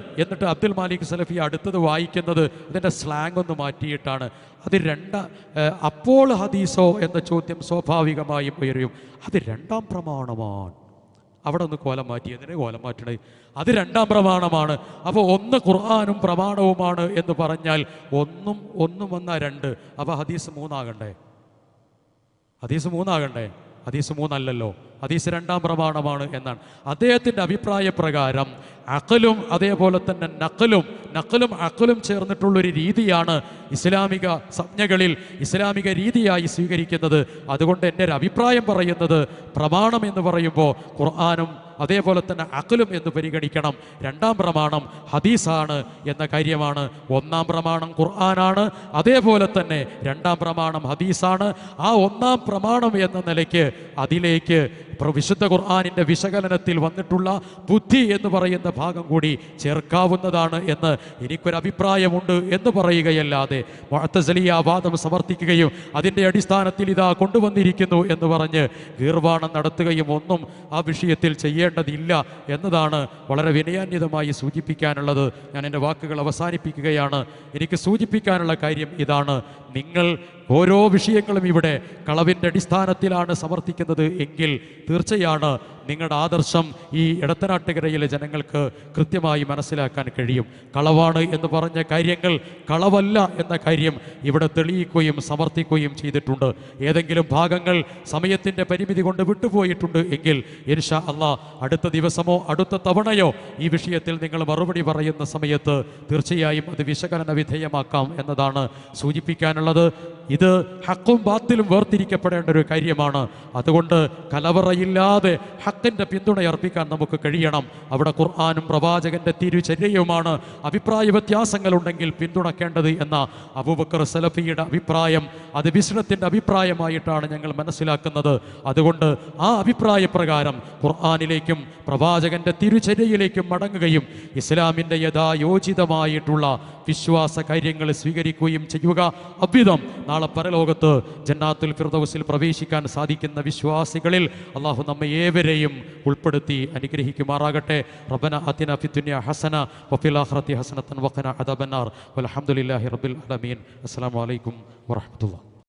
അബ്ദുൽ മാലിക് സലഫി അടുത്തത് വായിക്കുന്നത് അതിൻ്റെ സ്ലാങ് ഒന്ന് മാറ്റിയിട്ടാണ്. അത് അപ്പോൾ ഹദീസോ എന്ന ചോദ്യം സ്വാഭാവികമായും ഉയരും. അത് രണ്ടാം പ്രമാണമാണ്. അവിടെ ഒന്ന് കോലം മാറ്റി. എന്തിനാ കോലം മാറ്റണേ? അത് രണ്ടാം പ്രമാണമാണ്. അപ്പോൾ ഒന്ന് ഖുർആനും പ്രമാണവുമാണ് എന്ന് പറഞ്ഞാൽ ഒന്നും വന്നാൽ രണ്ട്. അപ്പോൾ ഹദീസ് മൂന്നാകണ്ടേ? ഹദീസ് മൂന്നല്ലല്ലോ. ഹദീസ് രണ്ടാം പ്രമാണമാണ് എന്നാണ് അദ്ദേഹത്തിൻ്റെ അഭിപ്രായ പ്രകാരം. അഖലും അതേപോലെ തന്നെ നഖലും അഖലും ചേർന്നിട്ടുള്ളൊരു രീതിയാണ് ഇസ്ലാമിക സംജ്ഞകളിൽ ഇസ്ലാമിക രീതിയായി സ്വീകരിക്കുന്നത്. അതുകൊണ്ട് എൻ്റെ ഒരു അഭിപ്രായം പറയുന്നത് പ്രമാണം എന്ന് പറയുമ്പോൾ ഖുർആനും അതേപോലെ തന്നെ അഖലും എന്ന് പരിഗണിക്കണം. രണ്ടാം പ്രമാണം ഹദീസാണ് എന്ന കാര്യമാണ്. ഒന്നാം പ്രമാണം ഖുർആനാണ്, അതേപോലെ തന്നെ രണ്ടാം പ്രമാണം ഹദീസാണ്. ആ ഒന്നാം പ്രമാണം എന്ന നിലയ്ക്ക് അതിലേക്ക് വിശുദ്ധ ഖുർആനിൻ്റെ വിശകലനത്തിൽ വന്നിട്ടുള്ള ബുദ്ധി എന്ന് പറയുന്ന ഭാഗം കൂടി ചേർക്കാവുന്നതാണ് എന്ന് എനിക്കൊരഭിപ്രായമുണ്ട് എന്ന് പറയുകയല്ലാതെ മുഅ്തസിലിയ വാദം സമർത്ഥിക്കുകയും അതിൻ്റെ അടിസ്ഥാനത്തിൽ ഇതാ കൊണ്ടുവന്നിരിക്കുന്നു എന്ന് പറഞ്ഞ് ഗീർവാണം നടത്തുകയും ഒന്നും ആ വിഷയത്തിൽ ചെയ്യേണ്ടതില്ല എന്നതാണ് വളരെ വിനയാന്വിതമായി സൂചിപ്പിക്കാനുള്ളത്. ഞാൻ എൻ്റെ വാക്കുകൾ അവസാനിപ്പിക്കുകയാണ്. എനിക്ക് സൂചിപ്പിക്കാനുള്ള കാര്യം ഇതാണ്. നിങ്ങൾ ഓരോ വിഷയങ്ങളും ഇവിടെ കളവിൻ്റെ അടിസ്ഥാനത്തിലാണ് സമർത്ഥിക്കുന്നത് എങ്കിൽ തീർച്ചയാണ് നിങ്ങളുടെ ആദർശം ഈ ഇടത്തനാട്ടുകരയിലെ ജനങ്ങൾക്ക് കൃത്യമായി മനസ്സിലാക്കാൻ കഴിയും. കളവാണ് എന്ന് പറഞ്ഞ കാര്യങ്ങൾ കളവല്ല എന്ന കാര്യം ഇവിടെ തെളിയിക്കുകയും സമർത്ഥിക്കുകയും ചെയ്തിട്ടുണ്ട്. ഏതെങ്കിലും ഭാഗങ്ങൾ സമയത്തിൻ്റെ പരിമിതി കൊണ്ട് വിട്ടുപോയിട്ടുണ്ട് എങ്കിൽ ഇൻഷാ അല്ലാഹ് അടുത്ത ദിവസമോ അടുത്ത തവണയോ ഈ വിഷയത്തിൽ നിങ്ങൾ മറുപടി പറയുന്ന സമയത്ത് തീർച്ചയായും അത് വിശകലന വിധേയമാക്കാം എന്നതാണ് സൂചിപ്പിക്കാനുള്ളത്. ഇത് ഹക്കും ബാത്തിലും വേർതിരിക്കപ്പെടേണ്ട ഒരു കാര്യമാണ്. അതുകൊണ്ട് കലവറയില്ലാതെ ഹക്കിൻ്റെ പിന്തുണയർപ്പിക്കാൻ നമുക്ക് കഴിയണം. അവിടെ ഖുർആനും പ്രവാചകന്റെ തിരുചര്യയുമാണ് അഭിപ്രായ വ്യത്യാസങ്ങളുണ്ടെങ്കിൽ പിന്തുണക്കേണ്ടത് എന്ന അബൂബക്കർ സലഫിയുടെ അഭിപ്രായം അത് വിസ്നത്തിൻ്റെ അഭിപ്രായമായിട്ടാണ് ഞങ്ങൾ മനസ്സിലാക്കുന്നത്. അതുകൊണ്ട് ആ അഭിപ്രായ പ്രകാരം ഖുർആനിലേക്കും പ്രവാചകന്റെ തിരുചര്യയിലേക്കും മടങ്ങുകയും ഇസ്ലാമിൻ്റെ യഥായോചിതമായിട്ടുള്ള വിശ്വാസ കാര്യങ്ങൾ സ്വീകരിക്കുകയും ചെയ്യുക. അഭ്യുതം നാളെ പരലോകത്ത് ജന്നാത്തുൽ ഫിർദൗസിൽ പ്രവേശിക്കാൻ സാധിക്കുന്ന വിശ്വാസികളിൽ അള്ളാഹു നമ്മെ ഏവരെയും ഉൾപ്പെടുത്തി അനുഗ്രഹിക്കുമാറാകട്ടെ. റബ്ബന ആതിനാ ഫിദ്ദുനിയ ഹസന വഫിൽ ആഖിറതി ഹസനതൻ വഖിനാ അദാബന്നാർ വൽഹംദുലില്ലാഹി റബ്ബിൽ ആലമീൻ. അസ്സലാമു അലൈക്കും വറഹ്മത്തുള്ളാഹി.